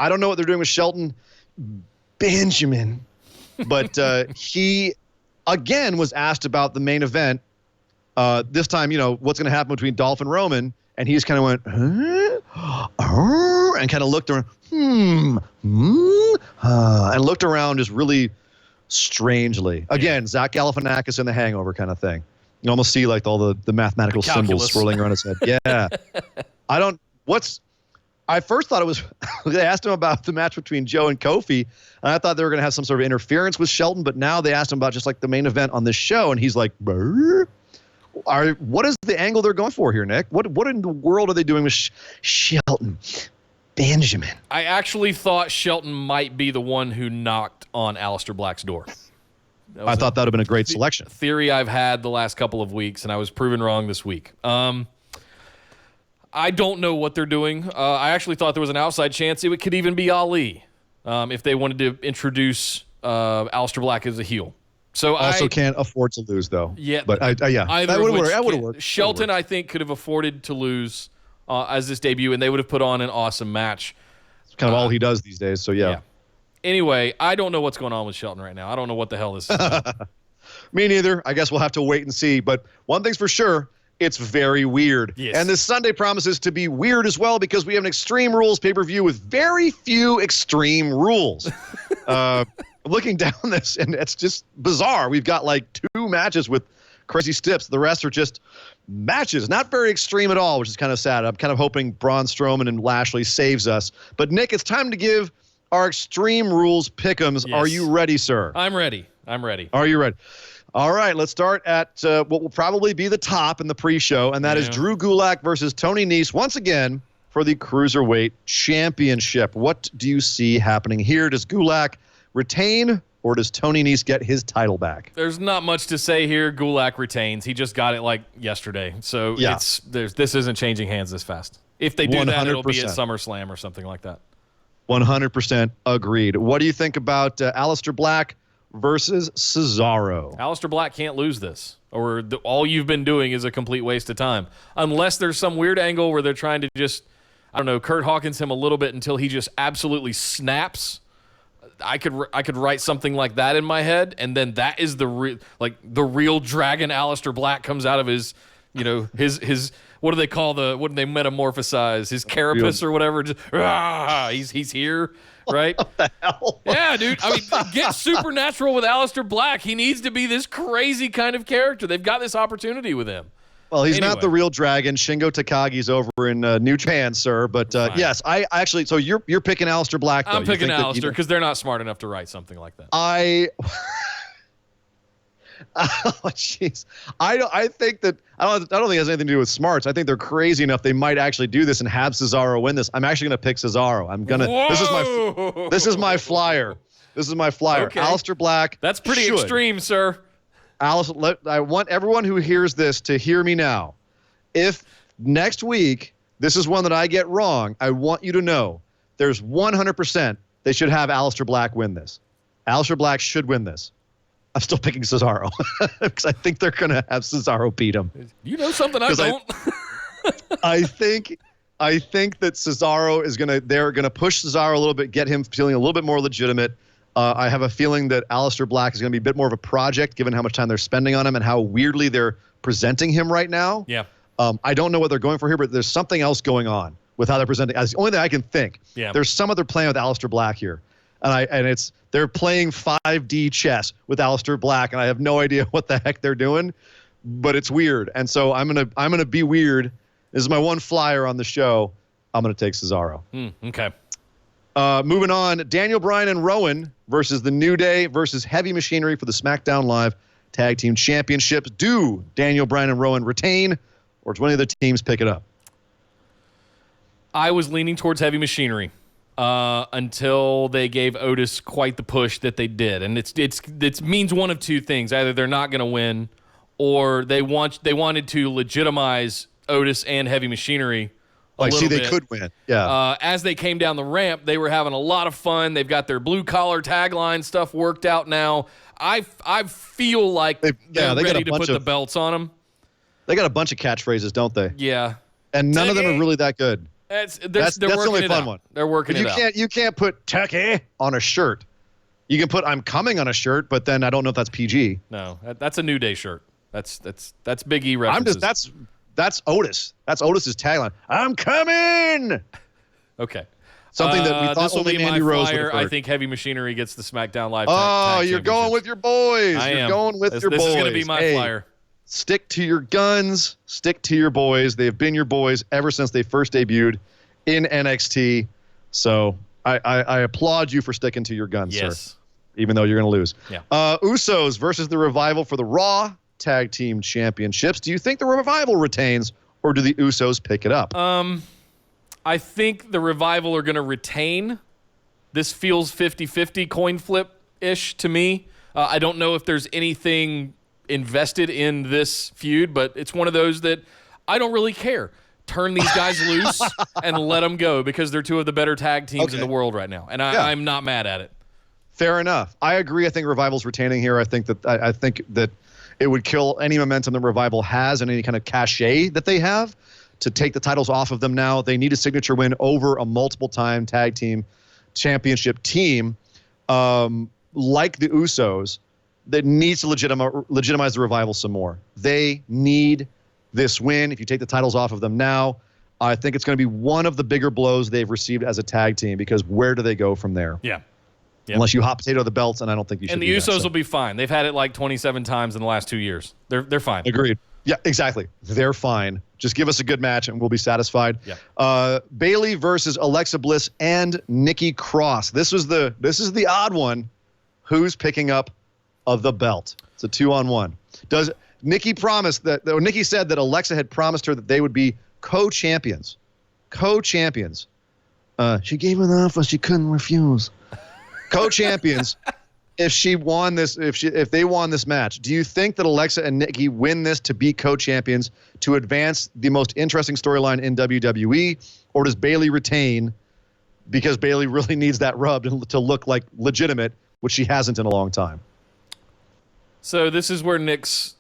I don't know what they're doing with Shelton Benjamin, but he, again, was asked about the main event. This time, what's going to happen between Dolph and Roman. And he just kind of went, and kind of looked around, and looked around just really strangely. Again, Zach Galifianakis in The Hangover kind of thing. You almost see like all the mathematical symbols swirling around his head. Yeah. I first thought it was, they asked him about the match between Joe and Kofi, and I thought they were going to have some sort of interference with Shelton, but now they asked him about just like the main event on this show, and he's like, what is the angle they're going for here, Nick? What in the world are they doing with Shelton Benjamin? I actually thought Shelton might be the one who knocked on Aleister Black's door. I thought that would have been a great selection. Theory I've had the last couple of weeks, and I was proven wrong this week. I don't know what they're doing. I actually thought there was an outside chance it could even be Ali if they wanted to introduce Aleister Black as a heel. So also can't afford to lose, though. Yeah. But, that would have worked. Shelton, I think, could have afforded to lose as this debut, and they would have put on an awesome match. It's kind of all he does these days, so yeah. Anyway, I don't know what's going on with Shelton right now. I don't know what the hell this is about. Me neither. I guess we'll have to wait and see. But one thing's for sure, it's very weird. Yes. And this Sunday promises to be weird as well because we have an Extreme Rules pay-per-view with very few Extreme Rules. Looking down this, and it's just bizarre. We've got like 2 matches with crazy stips. The rest are just matches, not very extreme at all, which is kind of sad. I'm kind of hoping Braun Strowman and Lashley saves us. But, Nick, it's time to give our Extreme Rules pick'ems. Yes. Are you ready, sir? I'm ready. Are you ready? All right, let's start at what will probably be the top in the pre-show, and that is Drew Gulak versus Tony Nese once again for the Cruiserweight Championship. What do you see happening here? Does Gulak retain, or does Tony Nese get his title back? There's not much to say here. Gulak retains. He just got it like yesterday. So this isn't changing hands this fast. If they do that, it'll be at SummerSlam or something like that. 100% agreed. What do you think about Aleister Black versus Cesaro? Aleister Black can't lose this, or all you've been doing is a complete waste of time. Unless there's some weird angle where they're trying to just, Kurt Hawkins him a little bit until he just absolutely snaps. I could write something like that in my head, and then that is the real dragon Aleister Black comes out of his, his what do they call what do they metamorphosize? His carapace or whatever. Just, he's here, right? What the hell? Yeah, dude. I mean, get supernatural with Aleister Black. He needs to be this crazy kind of character. They've got this opportunity with him. Well, he's not the real dragon. Shingo Takagi's over in New Japan, sir. But yes, I actually. So you're picking Aleister Black. Though. I'm picking Aleister because they're not smart enough to write something like that. Oh, jeez. I think that I don't think it has anything to do with smarts. I think they're crazy enough they might actually do this and have Cesaro win this. I'm actually going to pick Cesaro. I'm gonna. Whoa! This is my flyer. Okay. Aleister Black. That's pretty extreme, sir. I want everyone who hears this to hear me now. If next week this is one that I get wrong, I want you to know there's 100% they should have Aleister Black win this. Aleister Black should win this. I'm still picking Cesaro because I think they're going to have Cesaro beat him. You know something I don't? I think that Cesaro they're going to push Cesaro a little bit, get him feeling a little bit more legitimate. I have a feeling that Aleister Black is going to be a bit more of a project given how much time they're spending on him and how weirdly they're presenting him right now. Yeah. I don't know what they're going for here, but there's something else going on with how they're presenting. That's the only thing I can think. Yeah. There's some other plan with Aleister Black here. And they're playing 5D chess with Aleister Black, and I have no idea what the heck they're doing, but it's weird. And so I'm gonna be weird. This is my one flyer on the show. I'm gonna take Cesaro. Okay. Moving on, Daniel Bryan and Rowan versus the New Day versus Heavy Machinery for the SmackDown Live Tag Team Championships. Do Daniel Bryan and Rowan retain, or does one of the teams pick it up? I was leaning towards Heavy Machinery. Until they gave Otis quite the push that they did, and it means one of two things: either they're not going to win, or they wanted to legitimize Otis and Heavy Machinery. They could win. Yeah. As they came down the ramp, they were having a lot of fun. They've got their blue collar tagline stuff worked out now. I feel like they're ready to put the belts on them. They got a bunch of catchphrases, don't they? Yeah. And none of them are really that good. That's the only fun one. They're working it out. You can't put Tucky on a shirt. You can put I'm coming on a shirt, but then I don't know if that's PG. No, that's a New Day shirt. That's Big E references. That's Otis. That's Otis's tagline. I'm coming. Okay. Something that we thought only Mandy Rose would have heard. I think Heavy Machinery gets the SmackDown Live. You're going with your boys. You're going with your boys. This is going to be my flyer. Stick to your guns. Stick to your boys. They have been your boys ever since they first debuted in NXT. So I applaud you for sticking to your guns, sir. Even though you're going to lose. Yeah. Usos versus the Revival for the Raw Tag Team Championships. Do you think the Revival retains, or do the Usos pick it up? I think the Revival are going to retain. This feels 50-50 coin flip-ish to me. I don't know if there's anything invested in this feud, but it's one of those that I don't really care. Turn these guys loose and let them go because they're two of the better tag teams in the world right now, and I'm not mad at it. Fair enough. I agree. I think Revival's retaining here. I think that it would kill any momentum that Revival has and any kind of cachet that they have to take the titles off of them now. They need a signature win over a multiple-time tag team championship team like the Usos that needs to legitimize the Revival some more. They need this win. If you take the titles off of them now, I think it's going to be one of the bigger blows they've received as a tag team, because where do they go from there? Yeah. Unless you hot potato the belts, and I don't think you should. And the Usos will be fine. They've had it like 27 times in the last 2 years. They're fine. Agreed. Yeah, exactly. They're fine. Just give us a good match and we'll be satisfied. Yeah. Bayley versus Alexa Bliss and Nikki Cross. This is the odd one. Who's picking up the belt? It's a 2-on-1. Does Nikki Nikki said that Alexa had promised her that they would be co-champions. Co-champions. She gave her the offer she couldn't refuse. Co-champions. If they won this match, do you think that Alexa and Nikki win this to be co-champions to advance the most interesting storyline in WWE, or does Bayley retain because Bayley really needs that rub to look like legitimate, which she hasn't in a long time? So this is where Nick's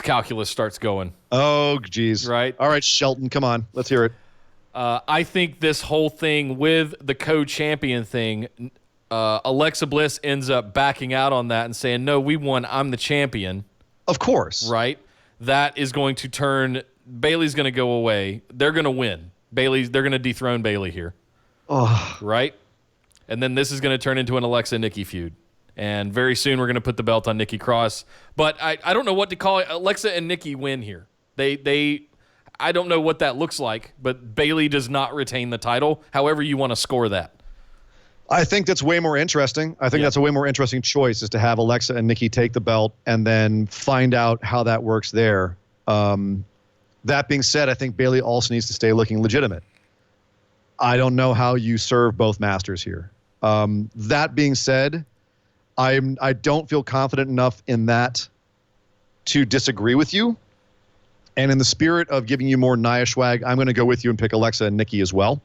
calculus starts going. Oh, geez. Right. All right, Shelton, come on. Let's hear it. I think this whole thing with the co-champion thing, Alexa Bliss ends up backing out on that and saying, no, we won. I'm the champion. Of course. Right? That is going to turn – Bayley's going to go away. They're going to win. They're going to dethrone Bayley here. Oh. Right? And then this is going to turn into an Alexa-Nikki feud. And very soon we're going to put the belt on Nikki Cross. But I don't know what to call it. Alexa and Nikki win here. I don't know what that looks like, but Bayley does not retain the title, however you want to score that. I think that's way more interesting. I think that's a way more interesting choice, is to have Alexa and Nikki take the belt and then find out how that works there. That being said, I think Bayley also needs to stay looking legitimate. I don't know how you serve both masters here. That being said, I don't feel confident enough in that to disagree with you. And in the spirit of giving you more Nia swag, I'm going to go with you and pick Alexa and Nikki as well.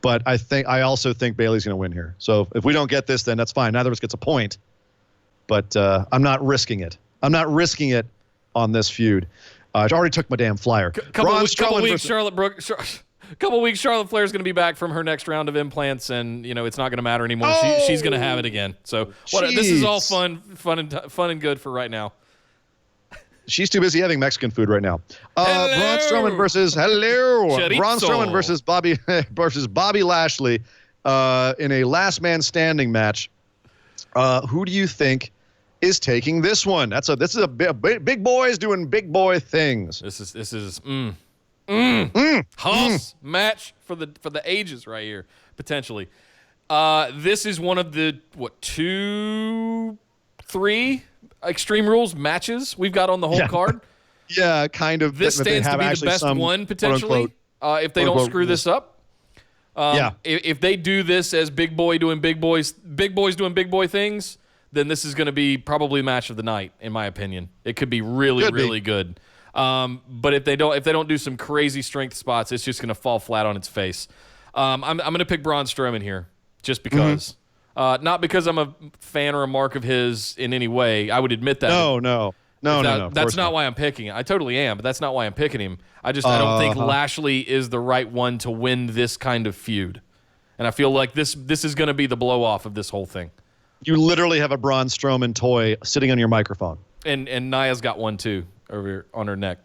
But I also think Bayley's going to win here. So if we don't get this, then that's fine. Neither of us gets a point. But I'm not risking it. I'm not risking it on this feud. I already took my damn flyer. Couple weeks, Charlotte Flair is going to be back from her next round of implants, and it's not going to matter anymore. She's going to have it again. So this is all fun and good for right now. She's too busy having Mexican food right now. Braun Strowman versus Braun Strowman versus Bobby Lashley in a last man standing match. Who do you think is taking this one? This is a big boys doing big boy things. This is Hoss match for the ages right here, potentially. This is one of the 2, 3 Extreme Rules matches we've got on the whole card. Yeah, kind of. This stands to be the best one, potentially, if they don't screw this up. If they do this as big boys doing big boy things, then this is going to be probably match of the night, in my opinion. It could be really good. But if they don't do some crazy strength spots, it's just going to fall flat on its face. I'm going to pick Braun Strowman here, just because. Not because I'm a fan or a mark of his in any way. I would admit that. No. That's not why I'm picking it. I totally am, but that's not why I'm picking him. I don't think Lashley is the right one to win this kind of feud. And I feel like this is going to be the blow-off of this whole thing. You literally have a Braun Strowman toy sitting on your microphone. And Nia's got one, too, over here on her neck.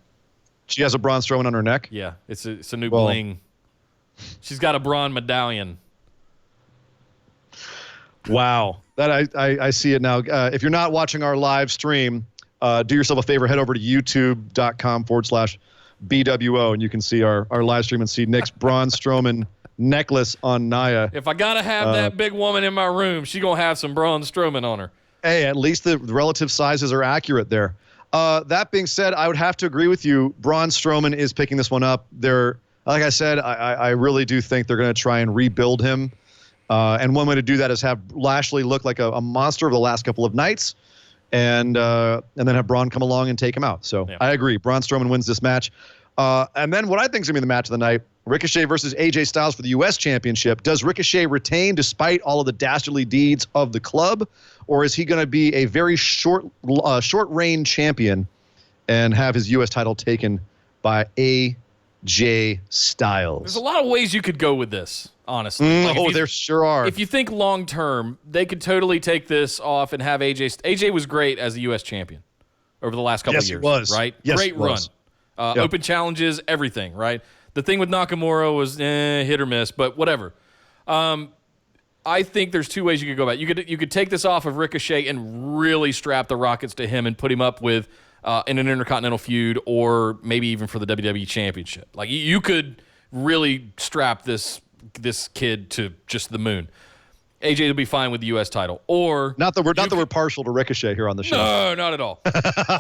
She has a Braun Strowman on her neck? Yeah, it's a new bling. She's got a Braun medallion. Wow. That I see it now. If you're not watching our live stream, do yourself a favor, head over to youtube.com/BWO, and you can see our live stream and see Nick's Braun Strowman necklace on Nia. If I got to have that big woman in my room, she's going to have some Braun Strowman on her. Hey, at least the relative sizes are accurate there. That being said, I would have to agree with you. Braun Strowman is picking this one up. Like I said, I really do think they're going to try and rebuild him. And one way to do that is have Lashley look like a monster of the last couple of nights, and then have Braun come along and take him out. So I agree. Braun Strowman wins this match. And then what I think is going to be the match of the night, Ricochet versus AJ Styles for the U.S. Championship. Does Ricochet retain despite all of the dastardly deeds of the club, or is he going to be a very short reign champion and have his U.S. title taken by AJ Styles? There's a lot of ways you could go with this, honestly. There sure are. If you think long term, they could totally take this off and have AJ. AJ was great as the U.S. champion over the last couple of years. Yes, he was. Right? Yes, Great run. Open challenges, everything, right? The thing with Nakamura was hit or miss, but whatever. I think there's two ways you could go about it. You could take this off of Ricochet and really strap the Rockets to him and put him up with in an Intercontinental feud, or maybe even for the WWE Championship. Like, you could really strap this kid to just the moon. AJ will be fine with the U.S. title. Or not that we're partial to Ricochet here on the show. No, not at all.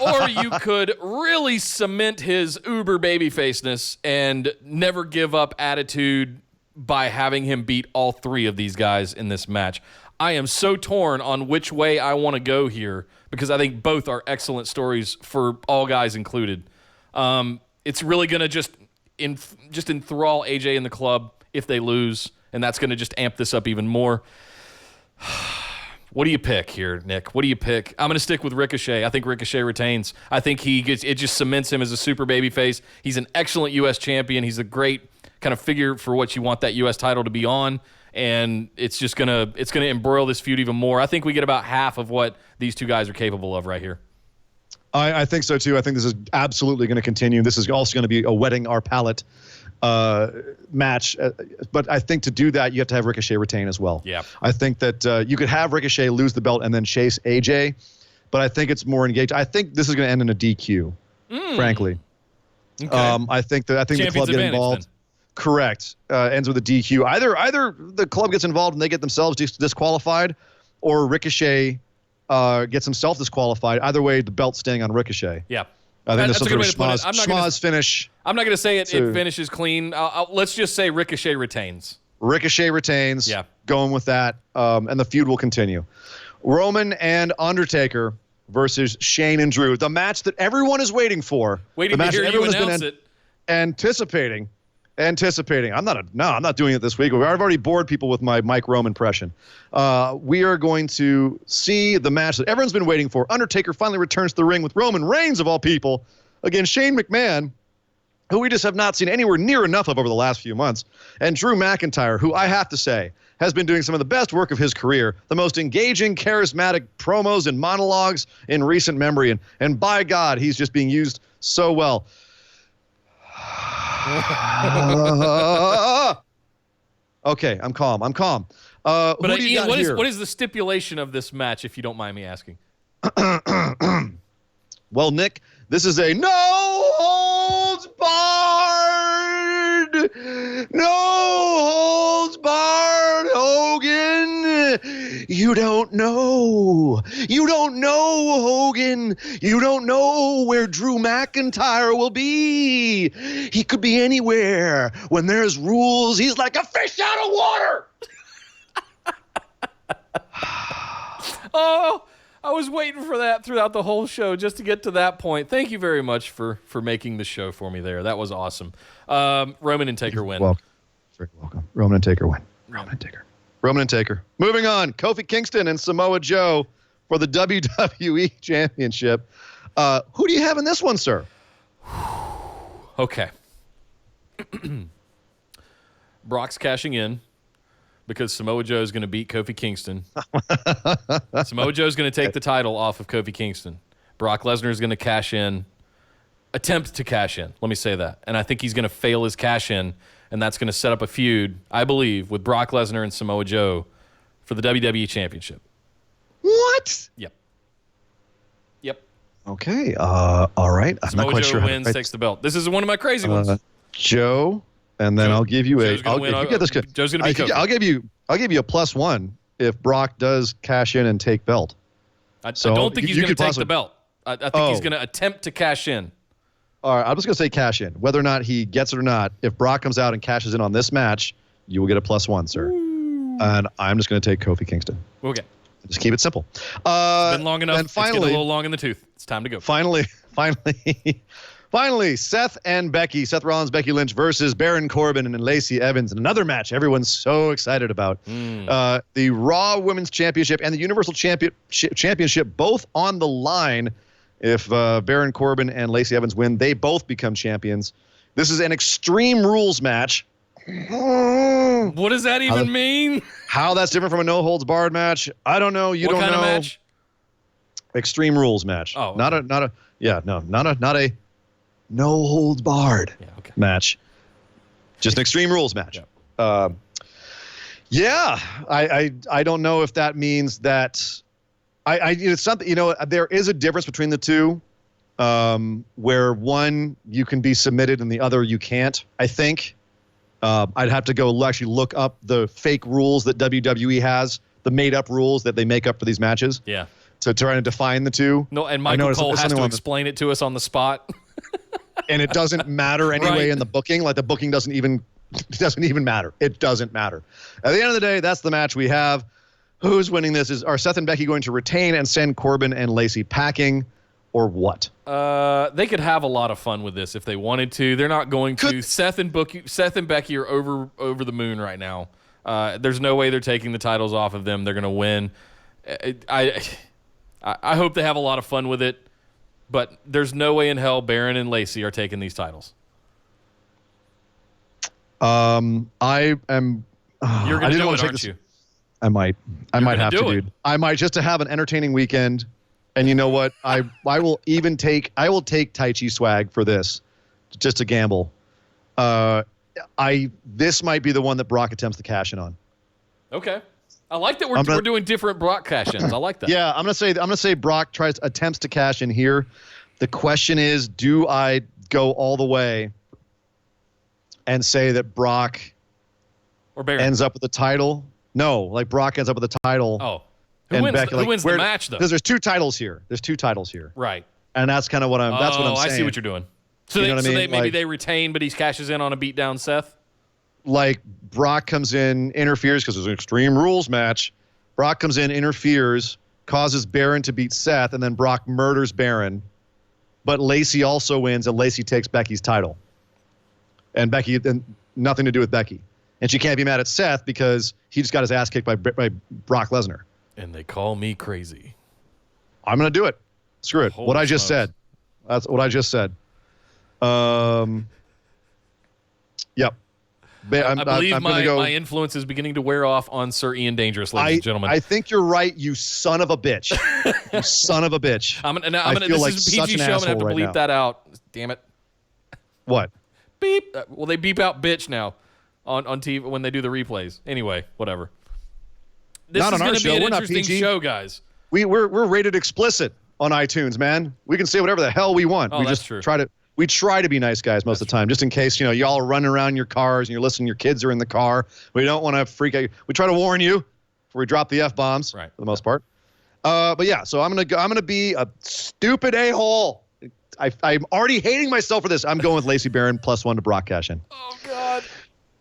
Or you could really cement his uber babyfaceness and never give up attitude by having him beat all three of these guys in this match. I am so torn on which way I want to go here, because I think both are excellent stories for all guys included. It's really going to just enthrall AJ in the club if they lose, and that's going to just amp this up even more. What do you pick here, Nick? What do you pick? I'm going to stick with Ricochet. I think Ricochet retains. I think it just cements him as a super babyface. He's an excellent U.S. champion. He's a great kind of figure for what you want that U.S. title to be on, and it's gonna embroil this feud even more. I think we get about half of what these two guys are capable of right here. I think so too. I think this is absolutely going to continue. This is also going to be a whetting our palate match, but I think to do that you have to have Ricochet retain as well. Yeah, I think that you could have Ricochet lose the belt and then chase AJ, but I think it's more engaged. I think this is going to end in a DQ, frankly. Okay. I think the club get involved. Then. Correct. Ends with a DQ. Either the club gets involved and they get themselves disqualified, or Ricochet gets himself disqualified. Either way, the belt's staying on Ricochet. Yeah. I think that's some sort of schmoz finish. I'm not going to say it finishes clean. Let's just say Ricochet retains. Ricochet retains. Yeah. Going with that. And the feud will continue. Roman and Undertaker versus Shane and Drew. The match that everyone is waiting for. Waiting to hear you announce it. Anticipating. I'm not doing it this week. I've already bored people with my Mike Rome impression. We are going to see the match that everyone's been waiting for. Undertaker finally returns to the ring with Roman Reigns, of all people, against Shane McMahon, who we just have not seen anywhere near enough of over the last few months, and Drew McIntyre, who I have to say has been doing some of the best work of his career, the most engaging, charismatic promos and monologues in recent memory, and by God, he's just being used so well. Okay, I'm calm. But what is the stipulation of this match, if you don't mind me asking? Well, Nick, this is a no holds barred, Hogan. You don't know, Hogan. You don't know where Drew McIntyre will be. He could be anywhere. When there's rules, he's like a fish out of water. Oh, I was waiting for that throughout the whole show just to get to that point. Thank you very much for making the show for me there. That was awesome. Roman and Taker win. Very welcome. Roman and Taker win. Roman and Taker. Moving on. Kofi Kingston and Samoa Joe for the WWE Championship. Who do you have in this one, sir? Okay. Brock's cashing in because Samoa Joe is going to beat Kofi Kingston. Samoa Joe is going to take the title off of Kofi Kingston. Brock Lesnar is going to attempt to cash in. Let me say that. And I think he's going to fail his cash in, and that's going to set up a feud, I believe, with Brock Lesnar and Samoa Joe for the WWE Championship. What? Yep. Okay. All right. I'm Samoa not quite Joe sure. Wins, takes the belt. This is one of my crazy ones. Joe, and then I'll give you Joe's gonna win. Joe's going to be Kofi. I'll give you a +1 if Brock does cash in and take belt. I don't think he's going to take the belt. I think he's going to attempt to cash in. All right, I'm just going to say cash in. Whether or not he gets it or not, if Brock comes out and cashes in on this match, you will get a +1, sir. Ooh, And I'm just going to take Kofi Kingston. Okay. Just keep it simple. It's been long enough. And finally, it's getting a little long in the tooth. It's time to go. Finally, Seth Rollins, Becky Lynch versus Baron Corbin and Lacey Evans in another match everyone's so excited about. The Raw Women's Championship and the Universal Championship both on the line. If Baron Corbin and Lacey Evans win, they both become champions. This is an Extreme Rules match. What does that even mean? How that's different from a no-holds-barred match, I don't know. You don't know. What kind of match? Extreme Rules match. Oh, okay. Not a no-holds-barred match. Just an Extreme Rules match. Yeah. I don't know if that means that it's something, there is a difference between the two, where one you can be submitted and the other you can't, I think. I'd have to go actually look up the fake rules that WWE has, the made-up rules that they make up for these matches. Yeah. To try to define the two. No, and Michael Cole has to explain it to us on the spot. And it doesn't matter anyway in the booking. Like the booking doesn't even matter. It doesn't matter. At the end of the day, that's the match we have. Who's winning this? Are Seth and Becky going to retain and send Corbin and Lacey packing, or what? They could have a lot of fun with this if they wanted to. They're not going to. Seth and Becky are over the moon right now. There's no way they're taking the titles off of them. They're going to win. I hope they have a lot of fun with it, but there's no way in hell Baron and Lacey are taking these titles. I am. You're going to do it, aren't you? I might have to, dude. I might, just to have an entertaining weekend. And you know what? I will take Tai Chi swag for this, just to gamble. This might be the one that Brock attempts to cash in on. Okay. I like that we're doing different Brock cash-ins. I like that. Yeah, I'm gonna say Brock attempts to cash in here. The question is, do I go all the way and say that Brock or Baron ends up with the title? No, like Brock ends up with the title. Oh, who wins the match though? Because there's two titles here. Right. And that's kind of what I'm. That's what I'm saying. I see what you're doing. So maybe they retain, but he cashes in on a beatdown Seth. Like Brock comes in, interferes because there's an Extreme Rules match. Brock comes in, interferes, causes Baron to beat Seth, and then Brock murders Baron. But Lacey also wins, and Lacey takes Becky's title. And Becky, and nothing to do with Becky. And she can't be mad at Seth because he just got his ass kicked by Brock Lesnar. And they call me crazy. I'm going to do it. Screw it. What I just said. That's what I just said. Yep. I believe my influence is beginning to wear off on Sir Ian Dangerous, ladies and gentlemen. I think you're right, you son of a bitch. You son of a bitch. This is a PG show. I'm going to have to bleep that out. Damn it. What? Beep. Well, they beep out bitch now on TV when they do the replays. Anyway, whatever. This is going to be an interesting show, guys. We're rated explicit on iTunes, man. We can say whatever the hell we want. We just try to be nice guys most of the time, just in case, y'all are running around your cars and you're listening, your kids are in the car. We don't want to freak out. We try to warn you before we drop the F-bombs for the most part. But yeah, so I'm going to be a stupid a-hole. I'm already hating myself for this. I'm going with Lacey Baron +1 to Brock cash in. Oh, God.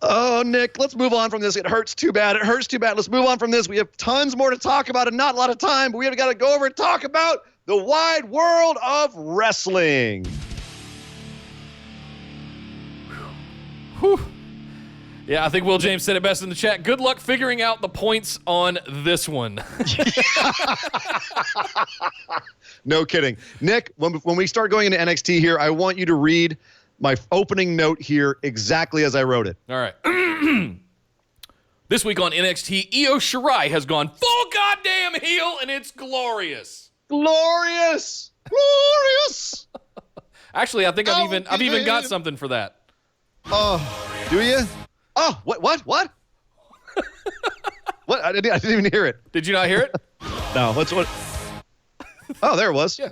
Oh, Nick, let's move on from this. It hurts too bad. Let's move on from this. We have tons more to talk about and not a lot of time, but we have got to go over and talk about the wide world of wrestling. Whew. Yeah, I think Will James said it best in the chat. Good luck figuring out the points on this one. No kidding. Nick, when we start going into NXT here, I want you to read my opening note here exactly as I wrote it. All right. This week on NXT, Io Shirai has gone full goddamn heel, and it's glorious. Glorious. Actually, I think I've even got something for that. Oh, do you? Oh, what? What? I didn't even hear it. Did you not hear it? No. What? Oh, there it was. Yeah.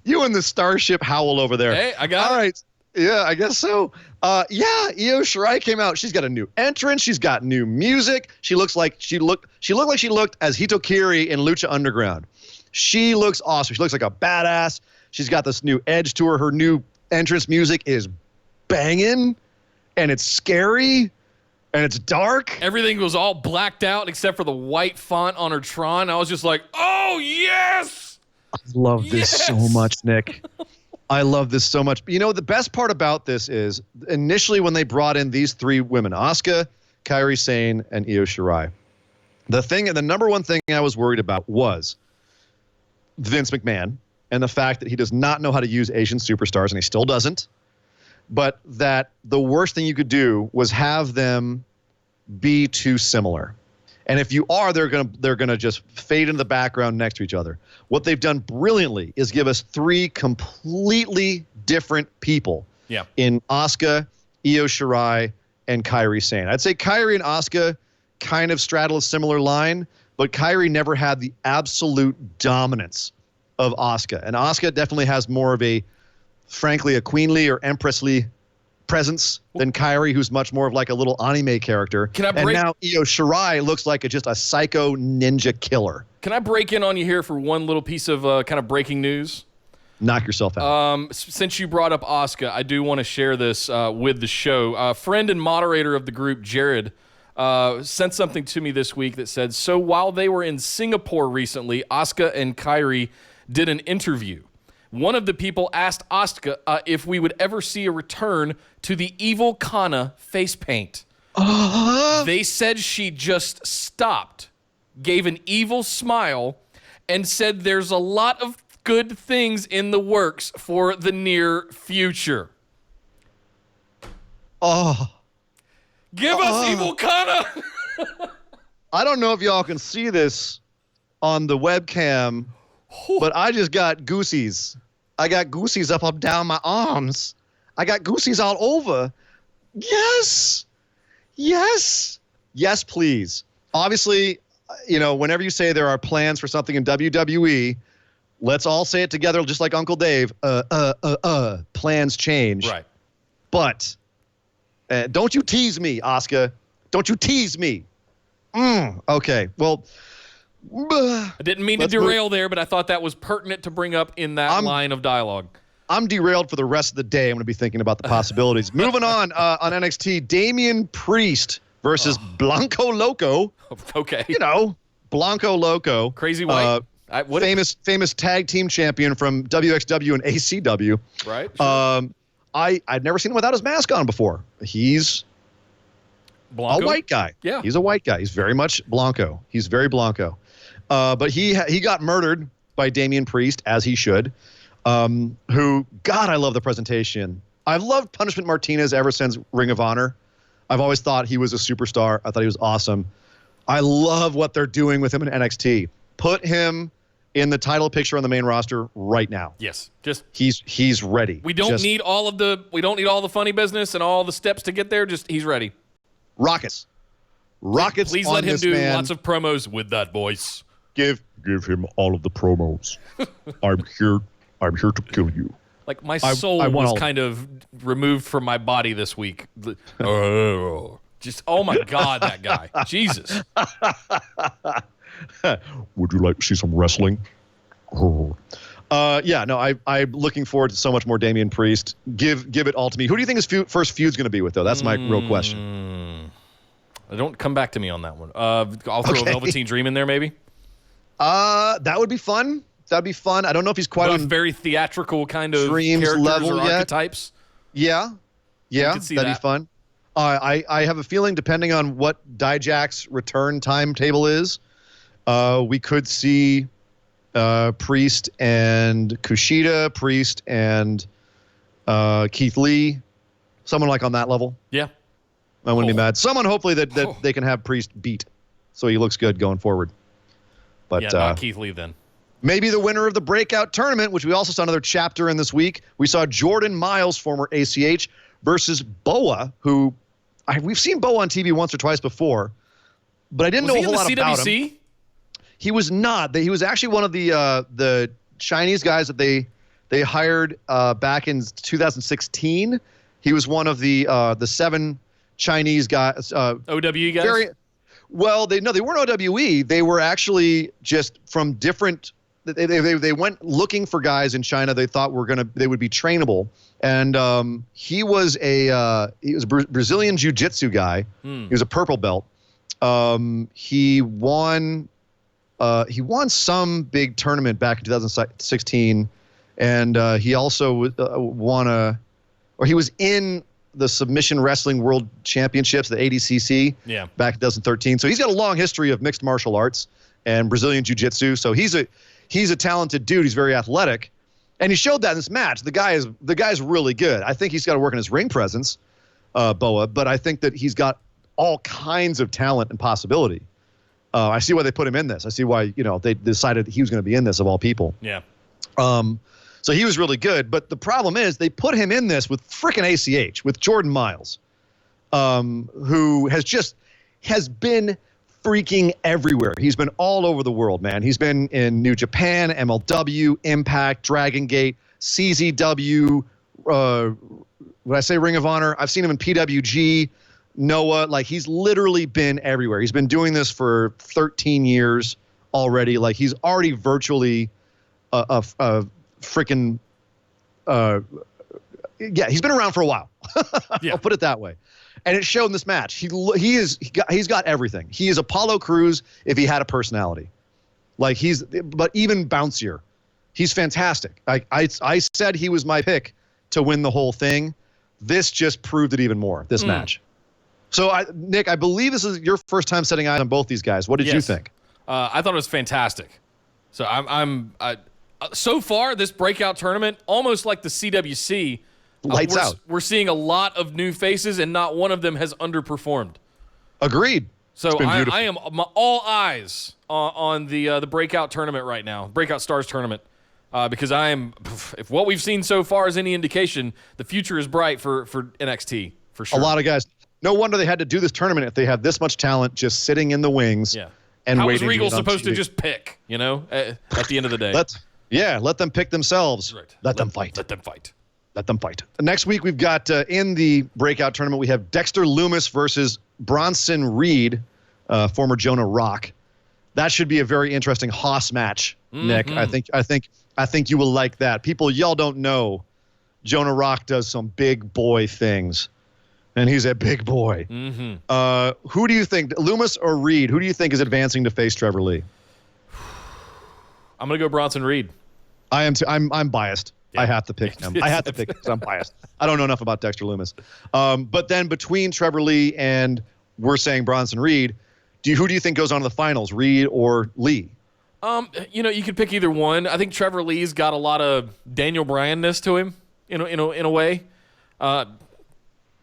You and the Starship Howl over there. Hey, I got it. All right. Yeah, I guess so. Io Shirai came out. She's got a new entrance. She's got new music. She looked like she looked as Hitokiri in Lucha Underground. She looks awesome. She looks like a badass. She's got this new edge to her. Her new entrance music is banging. and it's scary, and it's dark. Everything was all blacked out except for the white font on her Tron. I was just like, oh, yes! I love this so much, Nick. I love this so much. You know, the best part about this is initially when they brought in these three women, Asuka, Kairi Sane, and Io Shirai, the number one thing I was worried about was Vince McMahon and the fact that he does not know how to use Asian superstars, and he still doesn't. But that the worst thing you could do was have them be too similar. And if you are, they're gonna just fade into the background next to each other. What they've done brilliantly is give us three completely different people in Asuka, Io Shirai, and Kairi Sane. I'd say Kairi and Asuka kind of straddle a similar line, but Kairi never had the absolute dominance of Asuka. And Asuka definitely has more of frankly, a queenly or empressly presence than Kairi, who's much more of like a little anime character. And now Io Shirai looks like just a psycho ninja killer. Can I break in on you here for one little piece of kind of breaking news? Knock yourself out. Since you brought up Asuka, I do want to share this with the show. A friend and moderator of the group, Jared, sent something to me this week that said, so while they were in Singapore recently, Asuka and Kairi did an interview. One of the people asked Asuka if we would ever see a return to the evil Kana face paint. They said she just stopped, gave an evil smile, and said there's a lot of good things in the works for the near future. Give us evil Kana! I don't know if y'all can see this on the webcam, but I just got goosies. I got goosies up down my arms. I got goosies all over. Yes. Yes. Yes, please. Obviously, you know, whenever you say there are plans for something in WWE, let's all say it together just like Uncle Dave. Plans change. Right. But don't you tease me, Asuka. Don't you tease me. Okay. Well, I didn't mean to derail there, but I thought that was pertinent to bring up in that line of dialogue. I'm derailed for the rest of the day. I'm going to be thinking about the possibilities. Moving on NXT, Damian Priest versus Blanco Loco. Okay. You know, Blanco Loco. Crazy White. Famous tag team champion from WXW and ACW. Right. Sure. I'd never seen him without his mask on before. He's Blanco? A white guy. Yeah. He's a white guy. He's very much Blanco. He's very Blanco. But he got murdered by Damian Priest, as he should, who, God, I love the presentation. I've loved Punishment Martinez ever since Ring of Honor. I've always thought he was a superstar. I thought he was awesome. I love what they're doing with him in NXT. Put him in the title picture on the main roster right now. Yes. Just he's ready. We don't need all the funny business and all the steps to get there. Just he's ready. Rockets. Please let him do lots of promos with that voice. Give him all of the promos. I'm here to kill you. Like my soul was kind of removed from my body this week. Just oh my God, that guy. Jesus. Would you like to see some wrestling? I'm looking forward to so much more Damian Priest. Give it all to me. Who do you think his first feud's going to be with, though? That's my real question. Don't come back to me on that one. I'll throw a Velveteen Dream in there, maybe. That would be fun. That'd be fun. I don't know if he's quite on very theatrical kind of Dreams characters level or archetypes. Yeah, that'd be fun. I have a feeling, depending on what Dijak's return timetable is, we could see Priest and Kushida, Priest and Keith Lee, someone like on that level. Yeah. I wouldn't be mad. Someone hopefully that they can have Priest beat so he looks good going forward. But not Keith Lee then. Maybe the winner of the breakout tournament, which we also saw another chapter in this week. We saw Jordan Miles, former ACH, versus Boa, who we've seen Boa on TV once or twice before, but I didn't know a whole lot about him. He was not. He was actually one of the Chinese guys that they hired back in 2016. He was one of the 7 Chinese guys. OWE guys? Well, they weren't OWE. They were actually just from different. they went looking for guys in China they thought they would be trainable, and he was a Brazilian jiu-jitsu guy. He was a purple belt. He won some big tournament back in 2016, and he also he was in the Submission Wrestling World Championships, the ADCC, back in 2013. So he's got a long history of mixed martial arts and Brazilian jiu-jitsu. So he's a talented dude. He's very athletic, and he showed that in this match. The guy's really good. I think he's got to work on his ring presence, Boa, but I think that he's got all kinds of talent and possibility. I see why they put him in this. I see why they decided he was going to be in this of all people. Yeah. So he was really good, but the problem is they put him in this with frickin' ACH, with Jordan Miles, who has been freaking everywhere. He's been all over the world, man. He's been in New Japan, MLW, Impact, Dragon Gate, CZW, would I say Ring of Honor? I've seen him in PWG, Noah. Like, he's literally been everywhere. He's been doing this for 13 years already. Like, he's already virtually a freaking he's been around for a while. I'll put it that way. And it showed in this match. He's got everything. He is Apollo Crews if he had a personality. But even bouncier. He's fantastic. I said he was my pick to win the whole thing. This just proved it even more, this match. So Nick, I believe this is your first time setting eyes on both these guys. What did you think? I thought it was fantastic. So so far, this breakout tournament, almost like the CWC, lights out. We're seeing a lot of new faces, and not one of them has underperformed. Agreed. So I am all eyes on the breakout tournament right now, breakout stars tournament, because if what we've seen so far is any indication, the future is bright for NXT for sure. A lot of guys. No wonder they had to do this tournament if they have this much talent just sitting in the wings. Yeah. And how waiting. Was Regal supposed to just pick? At the end of the day. Let them pick themselves. Right. Let them fight. Let them fight. Let them fight. Next week, we've got in the breakout tournament, we have Dexter Loomis versus Bronson Reed, former Jonah Rock. That should be a very interesting Haas match, Nick. I think you will like that. People, y'all don't know, Jonah Rock does some big boy things, and he's a big boy. Who do you think, Loomis or Reed? Who do you think is advancing to face Trevor Lee? I'm gonna go Bronson Reed. I am too. I'm biased. Yeah. I have to pick him. I have to pick him because I'm biased. I don't know enough about Dexter Loomis. But then between Trevor Lee and we're saying Bronson Reed, who do you think goes on to the finals, Reed or Lee? You could pick either one. I think Trevor Lee's got a lot of Daniel Bryan-ness to him, in a way.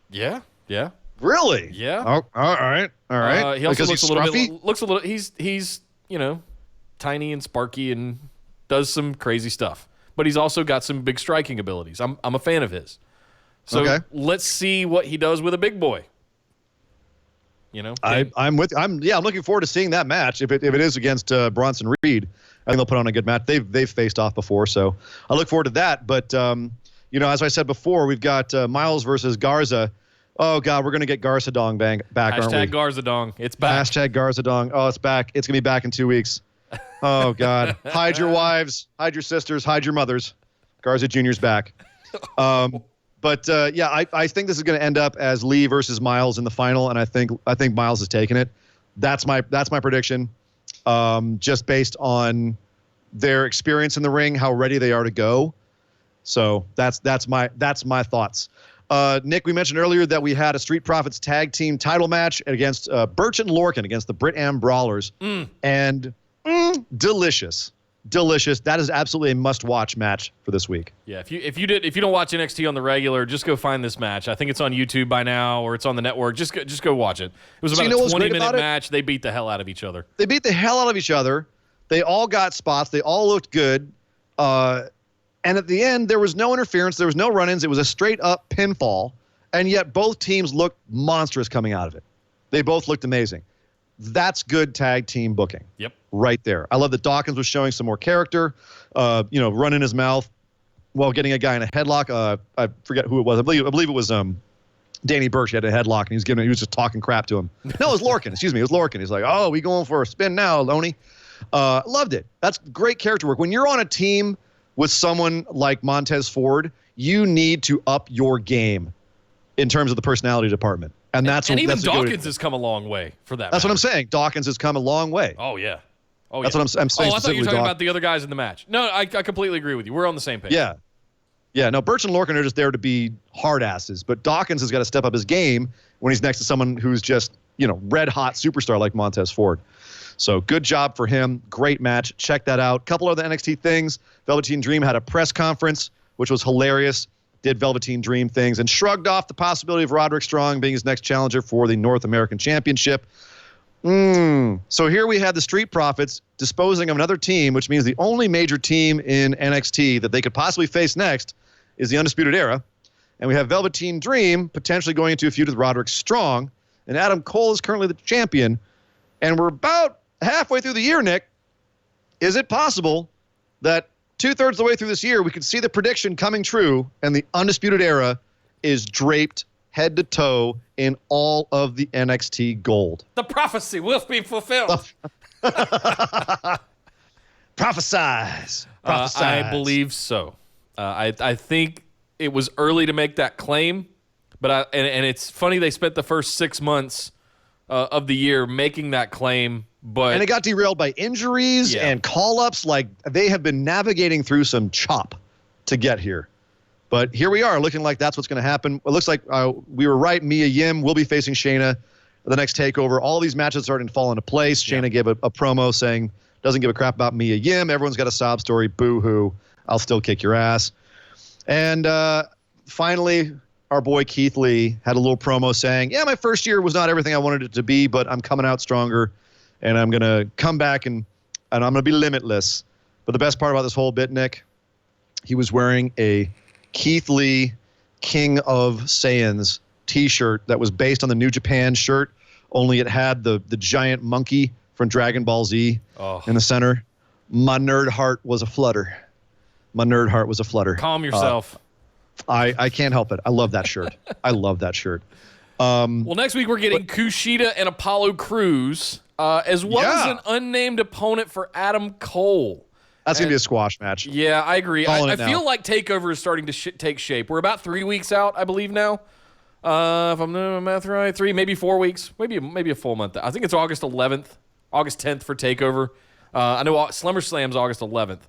Yeah. Really? Yeah. Oh, all right. He also because looks a little. He's tiny and sparky and does some crazy stuff, but he's also got some big striking abilities. I'm a fan of his. So let's see what he does with a big boy. I'm looking forward to seeing that match. If it is against Bronson Reed, I think they'll put on a good match. They've faced off before, so I look forward to that. But as I said before, we've got Miles versus Garza. Oh God, we're gonna get Garzadong back, aren't we? Garzadong, it's back. Garzadong. Oh, it's back. It's gonna be back in 2 weeks. Oh God, hide your wives, hide your sisters, hide your mothers. Garza Jr.'s back. I think this is going to end up as Lee versus Miles in the final, and I think Miles is taking it. That's my prediction, just based on their experience in the ring, how ready they are to go. So that's my thoughts. Nick, we mentioned earlier that we had a Street Profits tag team title match against Birch and Lorcan against the Brit Am Brawlers, and delicious. That is absolutely a must-watch match for this week. Yeah, if you don't watch NXT on the regular, just go find this match. I think it's on YouTube by now, or it's on the network. Just go watch it. It was about a 20-minute match. They beat the hell out of each other. They all got spots. They all looked good. And at the end, there was no interference. There was no run-ins. It was a straight-up pinfall. And yet both teams looked monstrous coming out of it. They both looked amazing. That's good tag team booking. Yep. Right there. I love that Dawkins was showing some more character, running his mouth while getting a guy in a headlock. I forget who it was. I believe it was Danny Burch. He had a headlock, and he was just talking crap to him. No, it was Lorcan. Excuse me. It was Lorcan. He's like, oh, we going for a spin now, Loney. Loved it. That's great character work. When you're on a team with someone like Montez Ford, you need to up your game in terms of the personality department. And even Dawkins has come a long way for that. That's what I'm saying. Dawkins has come a long way. Oh, yeah. That's what I'm saying. Oh, I thought you were talking about the other guys in the match. No, I completely agree with you. We're on the same page. Yeah. Yeah, no, Birch and Lorcan are just there to be hard asses, but Dawkins has got to step up his game when he's next to someone who's just, red hot superstar like Montez Ford. So good job for him. Great match. Check that out. Couple other NXT things. Velveteen Dream had a press conference, which was hilarious. Did Velveteen Dream things and shrugged off the possibility of Roderick Strong being his next challenger for the North American Championship. So here we had the Street Profits disposing of another team, which means the only major team in NXT that they could possibly face next is the Undisputed Era. And we have Velveteen Dream potentially going into a feud with Roderick Strong. And Adam Cole is currently the champion. And we're about halfway through the year, Nick. Is it possible that 2/3 of the way through this year, we could see the prediction coming true and the Undisputed Era is draped head to toe in all of the NXT gold? The prophecy will be fulfilled. Prophesize. I believe so. I think it was early to make that claim, but and it's funny they spent the first 6 months of the year making that claim, and it got derailed by injuries and call-ups. Like, they have been navigating through some chop to get here. But here we are, looking like that's what's going to happen. It looks like we were right. Mia Yim will be facing Shayna the next takeover. All these matches are starting to fall into place. Shayna gave a promo saying doesn't give a crap about Mia Yim. Everyone's got a sob story. Boo-hoo. I'll still kick your ass. And finally, our boy Keith Lee had a little promo saying, my first year was not everything I wanted it to be, but I'm coming out stronger, and I'm going to come back, and I'm going to be limitless. But the best part about this whole bit, Nick, he was wearing a Keith Lee King of Saiyans t-shirt that was based on the New Japan shirt, only it had the giant monkey from Dragon Ball Z in the center. My nerd heart was a flutter. Calm yourself. I can't help it. I love that shirt. Well, next week we're getting Kushida and Apollo Crews, as well as an unnamed opponent for Adam Cole. That's going to be a squash match. Yeah, I agree. I feel like TakeOver is starting to take shape. We're about 3 weeks out, I believe now. If I'm doing my math right, 3, maybe 4 weeks, maybe a full month. I think it's August 10th for TakeOver. I know SummerSlam's August 11th.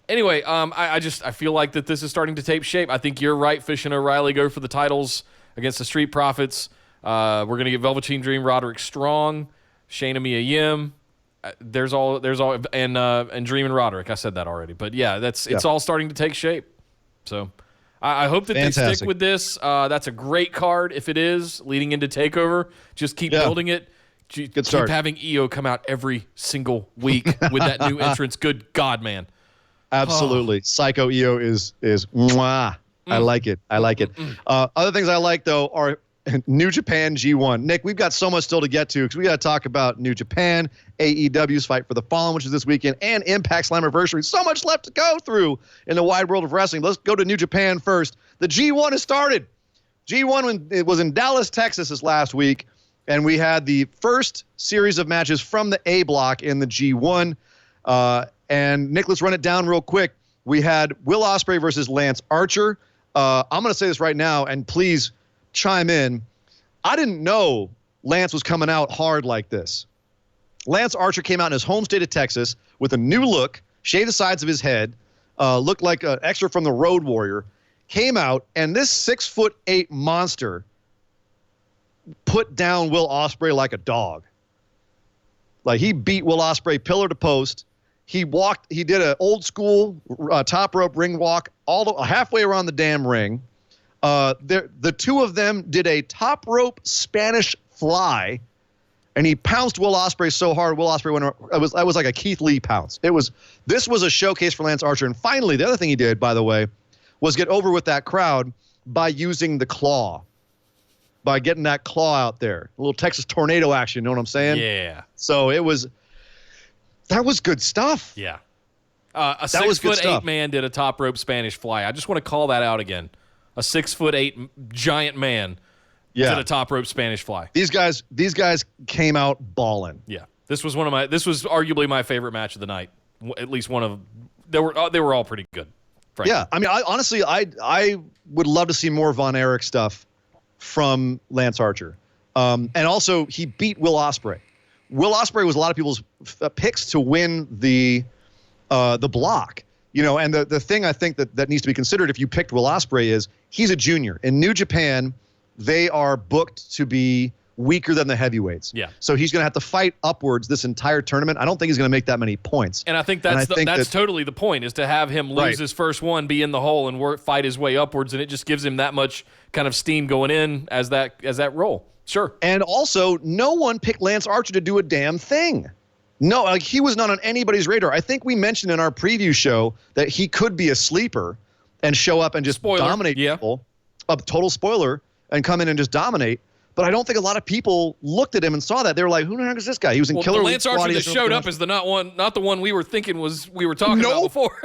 Anyway, I feel like that this is starting to take shape. I think you're right. Fish and O'Reilly go for the titles against the Street Profits. We're going to get Velveteen Dream, Roderick Strong, Shayna Mia Yim. There's all, and Dream and Roderick. I said that already, but it's all starting to take shape. So I hope that they stick with this. That's a great card if it is leading into TakeOver. Just keep building it. Keep having EO come out every single week with that new entrance. Good God, man. Absolutely. Psycho EO is mwah. I like it. Other things I like, though, are New Japan G1. Nick, we've got so much still to get to because we got to talk about New Japan, AEW's Fight for the Fallen, which is this weekend, and Impact Slammiversary. So much left to go through in the wide world of wrestling. Let's go to New Japan first. The G1 has started. G1 it was in Dallas, Texas this last week, and we had the first series of matches from the A block in the G1. And Nick, let's run it down real quick. We had Will Ospreay versus Lance Archer. I'm going to say this right now, and please chime in. I didn't know Lance was coming out hard like this. Lance Archer came out in his home state of Texas with a new look, shaved the sides of his head, looked like an extra from the Road Warrior, came out, and this 6'8" monster put down Will Ospreay like a dog. Like, he beat Will Ospreay pillar to post. He did an old school top rope ring walk halfway around the damn ring. The two of them did a top rope Spanish fly, and he pounced Will Ospreay so hard. Will Ospreay went. It was like a Keith Lee pounce. This was a showcase for Lance Archer. And finally, the other thing he did, by the way, was get over with that crowd by using the claw, by getting that claw out there, a little Texas tornado action. You know what I'm saying? Yeah. So that was good stuff. Yeah. A 6'8" man did a top rope Spanish fly. I just want to call that out again. A 6'8" giant man did a top rope Spanish fly. These guys came out balling. Yeah. This was arguably my favorite match of the night. At least one of they were all pretty good. Frankly. Yeah, I mean, honestly, I would love to see more Von Erich stuff from Lance Archer. And also, he beat Will Ospreay. Will Ospreay was a lot of people's picks to win the block. And the thing I think that needs to be considered if you picked Will Ospreay is he's a junior. In New Japan, they are booked to be weaker than the heavyweights. Yeah. So he's going to have to fight upwards this entire tournament. I don't think he's going to make that many points. And I think that's totally the point, is to have him lose his first one, be in the hole, and fight his way upwards, and it just gives him that much kind of steam going in as that role. Sure. And also, no one picked Lance Archer to do a damn thing. No, like he was not on anybody's radar. I think we mentioned in our preview show that he could be a sleeper and show up and just dominate people. A total spoiler, and come in and just dominate. But I don't think a lot of people looked at him and saw that. They were like, who the heck is this guy? He was in Killer Elite Lance Archer that showed up is not the one we were thinking we were talking about before.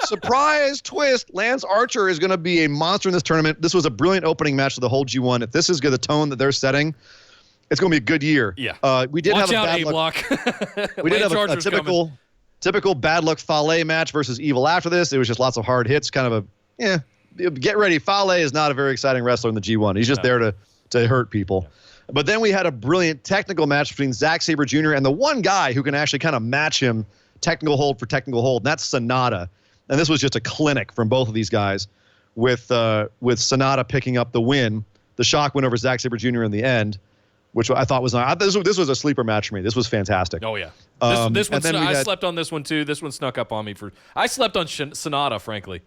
Surprise twist. Lance Archer is going to be a monster in this tournament. This was a brilliant opening match to the whole G1. If this is the tone that they're setting, it's going to be a good year. Yeah. We did Watch have out, a bad luck. We did have a typical bad luck Fale match versus Evil after this. It was just lots of hard hits. Kind of get ready. Fale is not a very exciting wrestler in the G1. He's just there to hurt people. Yeah. But then we had a brilliant technical match between Zack Sabre Jr. and the one guy who can actually kind of match him technical hold for technical hold, and that's Sonata. And this was just a clinic from both of these guys with Sonata picking up the win. The shock win over Zack Sabre Jr. in the end, which I thought was not. This was a sleeper match for me. This was fantastic. Oh, yeah. This one, I slept on this one, too. This one snuck up on me. I slept on Sonata, frankly.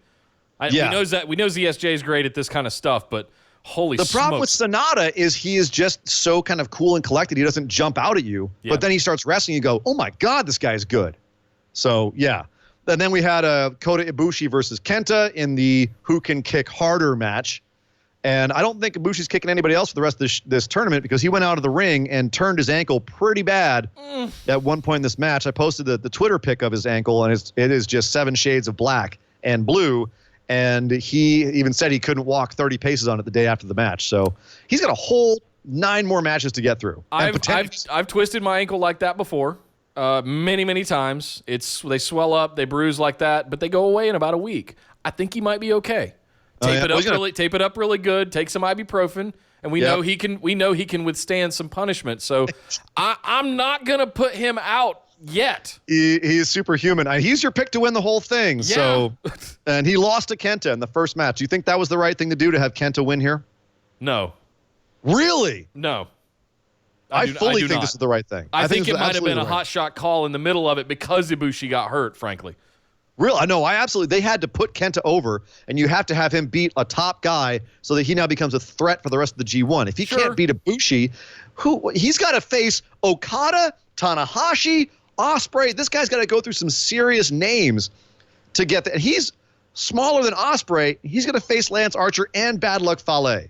We know ZSJ is great at this kind of stuff, but holy smokes. The problem with Sonata is he is just so kind of cool and collected. He doesn't jump out at you, but then he starts wrestling. You go, oh, my God, this guy's good. So, yeah. And then we had Kota Ibushi versus Kenta in the who can kick harder match. And I don't think Ibushi's kicking anybody else for the rest of this tournament because he went out of the ring and turned his ankle pretty bad at one point in this match. I posted the Twitter pic of his ankle, and it is just 7 shades of black and blue. And he even said he couldn't walk 30 paces on it the day after the match. So he's got a whole 9 more matches to get through. I've twisted my ankle like that before. Many, many times. They swell up, they bruise like that, but they go away in about a week. I think he might be okay. Tape it up really good. Take some ibuprofen, and we know he can withstand some punishment. So I'm not gonna put him out yet. He is superhuman. He's your pick to win the whole thing. Yeah. So, and he lost to Kenta in the first match. Do you think that was the right thing to do to have Kenta win here? No. Really? No. I fully think this is the right thing. I think it might have been a hot shot call in the middle of it because Ibushi got hurt, frankly. Real? I know. They had to put Kenta over, and you have to have him beat a top guy so that he now becomes a threat for the rest of the G1. If he can't beat Ibushi, he's got to face Okada, Tanahashi, Ospreay. This guy's got to go through some serious names to get that. He's smaller than Ospreay. He's going to face Lance Archer and Bad Luck Fale.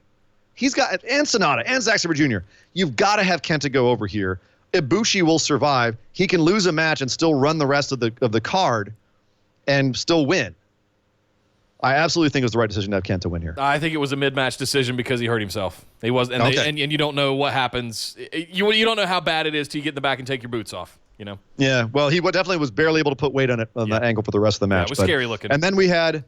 And Sonata and Zack Sabre Jr. You've got to have Kenta go over here. Ibushi will survive. He can lose a match and still run the rest of the card and still win. I absolutely think it was the right decision to have Kenta win here. I think it was a mid-match decision because he hurt himself. He was, and you don't know what happens. You don't know how bad it is till you get in the back and take your boots off. Yeah. Well, he definitely was barely able to put weight on that ankle for the rest of the match. Yeah, it was scary looking. And then we had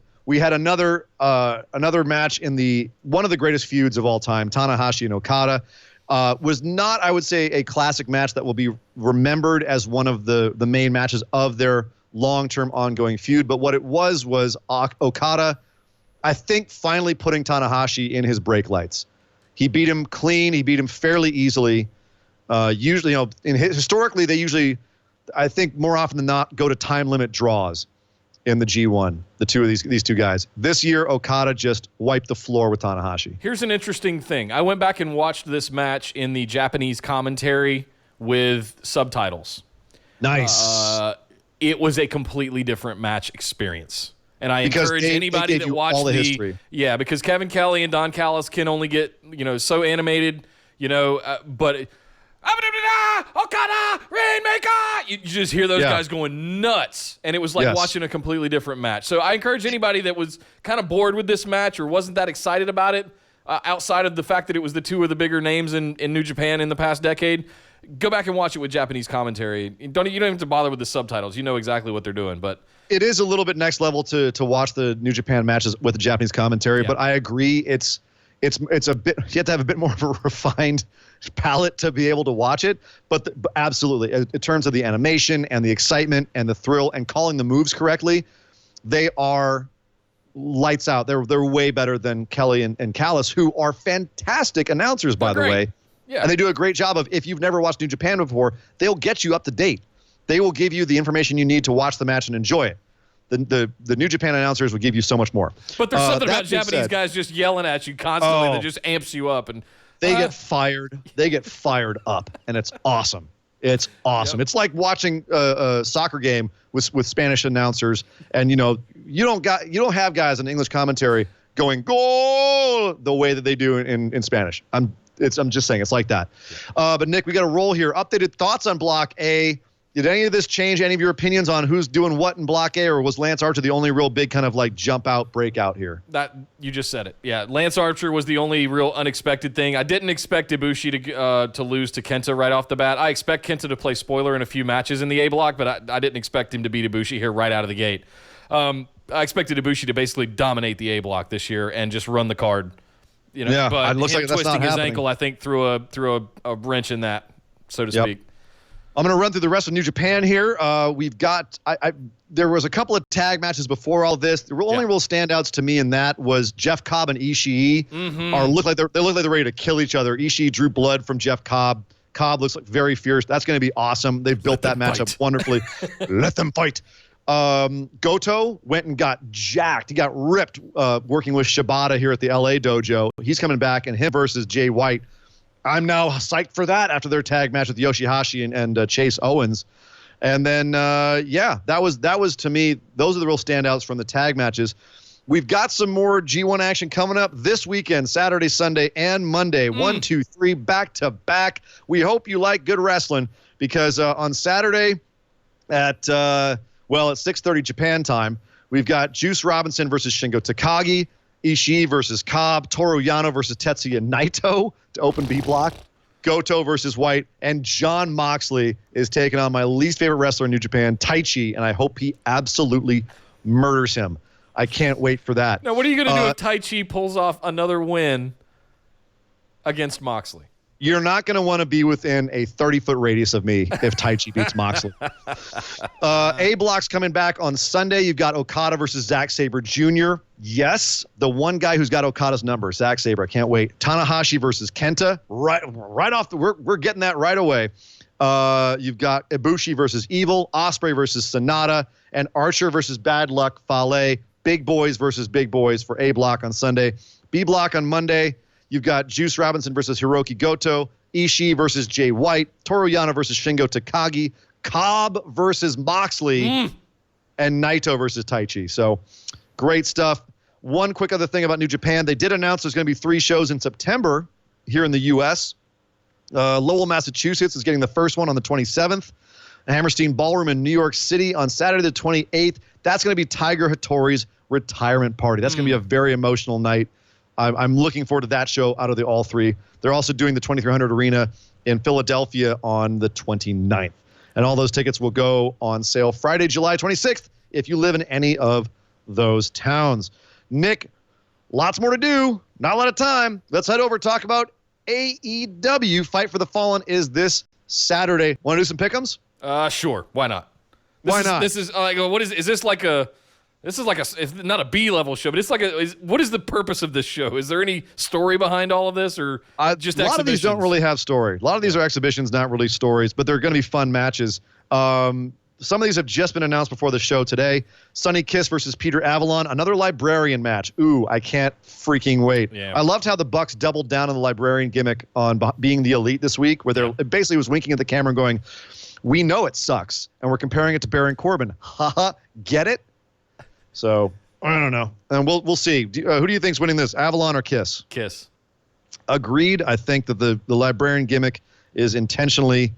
another match in one of the greatest feuds of all time, Tanahashi and Okada. Was not, I would say, a classic match that will be remembered as one of the main matches of their long-term ongoing feud. But what it was Okada, I think, finally putting Tanahashi in his brake lights. He beat him clean. He beat him fairly easily. Usually, historically, they usually, I think, more often than not, go to time limit draws in the G1, the two of these two guys. This year, Okada just wiped the floor with Tanahashi. Here's an interesting thing. I went back and watched this match in the Japanese commentary with subtitles. Nice. It was a completely different match experience. And I encourage anybody that watched all the history. Yeah, because Kevin Kelly and Don Callis can only get, so animated, but Okada, Rainmaker! You just hear those guys going nuts, and it was like watching a completely different match. So I encourage anybody that was kind of bored with this match or wasn't that excited about it, outside of the fact that it was the two of the bigger names in New Japan in the past decade, go back and watch it with Japanese commentary. You don't even have to bother with the subtitles. You know exactly what they're doing. But it is a little bit next level to watch the New Japan matches with the Japanese commentary. Yeah. But I agree, it's a bit. You have to have a bit more of a refined palette to be able to watch it. But absolutely, in terms of the animation and the excitement and the thrill and calling the moves correctly, they are lights out. They're way better than Kelly and Callis, who are fantastic announcers, by the way. Yeah. And they do a great job of, if you've never watched New Japan before, they'll get you up to date. They will give you the information you need to watch the match and enjoy it. The New Japan announcers will give you so much more. But there's something about Japanese guys just yelling at you constantly that just amps you up. And they get fired. They get fired up, and it's awesome. It's awesome. Yep. It's like watching a soccer game with Spanish announcers, and you don't have guys in English commentary going goal the way that they do in Spanish. I'm just saying it's like that. But Nick, we got a roll here. Updated thoughts on Block A. Did any of this change any of your opinions on who's doing what in Block A, or was Lance Archer the only real big kind of like jump out breakout here? That you just said it. Yeah, Lance Archer was the only real unexpected thing. I didn't expect Ibushi to lose to Kenta right off the bat. I expect Kenta to play spoiler in a few matches in the A block, but I didn't expect him to beat Ibushi here right out of the gate. I expected Ibushi to basically dominate the A block this year and just run the card. But it looks like that's twisting not his happening. Ankle, I think, threw a wrench in that, so to speak. I'm going to run through the rest of New Japan here. We've got there was a couple of tag matches before all this. The only real standouts to me in that was Jeff Cobb and Ishii. Look like they're ready to kill each other. Ishii drew blood from Jeff Cobb. Cobb looks like very fierce. That's going to be awesome. They've built that matchup wonderfully. Let them fight. Goto went and got jacked. He got ripped working with Shibata here at the LA dojo. He's coming back, and him versus Jay White. I'm now psyched for that after their tag match with Yoshihashi and Chase Owens. And then, that was to me, those are the real standouts from the tag matches. We've got some more G1 action coming up this weekend, Saturday, Sunday, and Monday. 1, 2, 3, back to back. We hope you like good wrestling because on Saturday at 6:30 Japan time, we've got Juice Robinson versus Shingo Takagi, Ishii versus Cobb, Toru Yano versus Tetsuya Naito to open B block, Goto versus White, and Jon Moxley is taking on my least favorite wrestler in New Japan, Taichi, and I hope he absolutely murders him. I can't wait for that. Now, what are you going to do if Taichi pulls off another win against Moxley? You're not going to want to be within a 30-foot radius of me if Taichi beats Moxley. A block's coming back on Sunday. You've got Okada versus Zack Sabre Jr. Yes, the one guy who's got Okada's number, Zack Sabre. I can't wait. Tanahashi versus Kenta. Right off we're getting that right away. You've got Ibushi versus Evil, Ospreay versus Sonata, and Archer versus Bad Luck Fale. Big boys versus big boys for A block on Sunday. B block on Monday. You've got Juice Robinson versus Hiroki Goto, Ishii versus Jay White, Toru Yano versus Shingo Takagi, Cobb versus Moxley, and Naito versus Taichi. So great stuff. One quick other thing about New Japan. They did announce there's going to be 3 shows in September here in the U.S. Lowell, Massachusetts is getting the first one on the 27th. Hammerstein Ballroom in New York City on Saturday the 28th. That's going to be Tiger Hattori's retirement party. That's going to be a very emotional night. I'm looking forward to that show out of the all 3. They're also doing the 2300 Arena in Philadelphia on the 29th. And all those tickets will go on sale Friday, July 26th if you live in any of those towns. Nick, lots more to do. Not a lot of time. Let's head over and talk about AEW. Fight for the Fallen is this Saturday. Want to do some pick'ems? Sure. Why not? Why not? This is like, what is this like a... This is like it's not a B-level show, but it's like what is the purpose of this show? Is there any story behind all of this, or just a lot of these don't really have story. A lot of these are exhibitions, not really stories, but they're going to be fun matches. Some of these have just been announced before the show today. Sonny Kiss versus Peter Avalon, another librarian match. Ooh, I can't freaking wait. Yeah. I loved how the Bucks doubled down on the librarian gimmick on being the elite this week, where it basically was winking at the camera and going, "We know it sucks, and we're comparing it to Baron Corbin. Haha, get it?" So, I don't know. And we'll see. Who do you think's winning this, Avalon or Kiss? Kiss. Agreed. I think that the librarian gimmick is intentionally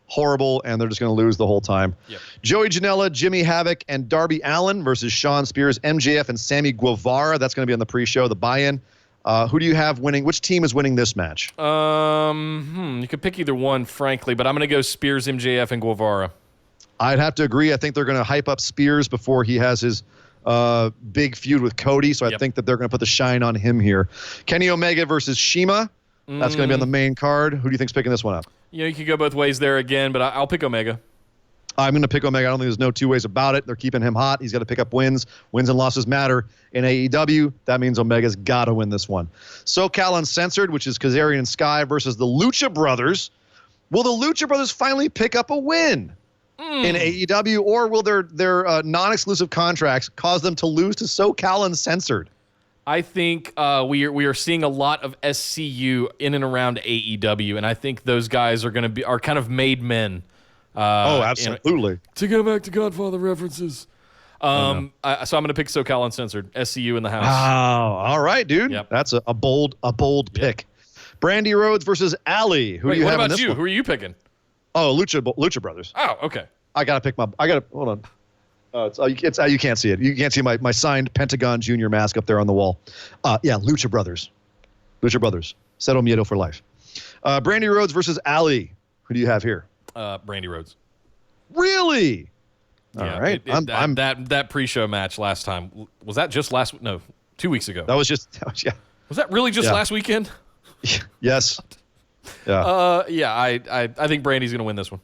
horrible, and they're just going to lose the whole time. Yep. Joey Janela, Jimmy Havoc, and Darby Allin versus Shawn Spears, MJF, and Sammy Guevara. That's going to be on the pre-show, the buy-in. Who do you have winning? Which team is winning this match? You could pick either one, frankly, but I'm going to go Spears, MJF, and Guevara. I'd have to agree. I think they're going to hype up Spears before he has his big feud with Cody, so I think that they're going to put the shine on him here. Kenny Omega versus Shima. That's going to be on the main card. Who do you think's picking this one up? You could go both ways there again, but I'll pick Omega. I'm going to pick Omega. I don't think there's no two ways about it. They're keeping him hot. He's got to pick up wins. Wins and losses matter in AEW. That means Omega's got to win this one. SoCal Uncensored, which is Kazarian and Sky versus the Lucha Brothers. Will the Lucha Brothers finally pick up a win in AEW, or will their non-exclusive contracts cause them to lose to SoCal Uncensored? I think we are seeing a lot of SCU in and around AEW, and I think those guys are kind of made men. Absolutely. To go back to Godfather references. So I'm going to pick SoCal Uncensored. SCU in the house. Oh, all right, dude. Yep. That's a bold pick. Brandy Rhodes versus Allie. Who do you have in this one? Who are you picking? Oh, Lucha Brothers. Oh, okay. Hold on. You can't see it. You can't see my signed Pentagon Junior mask up there on the wall. Lucha Brothers. Lucha Brothers. Cero Miedo for life. Brandy Rhodes versus Allie. Who do you have here? Brandy Rhodes. Really? Yeah, all right. That pre-show match last time, was that just 2 weeks ago? Was that really just last weekend? Yes. Yeah. I think Brandy's going to win this one.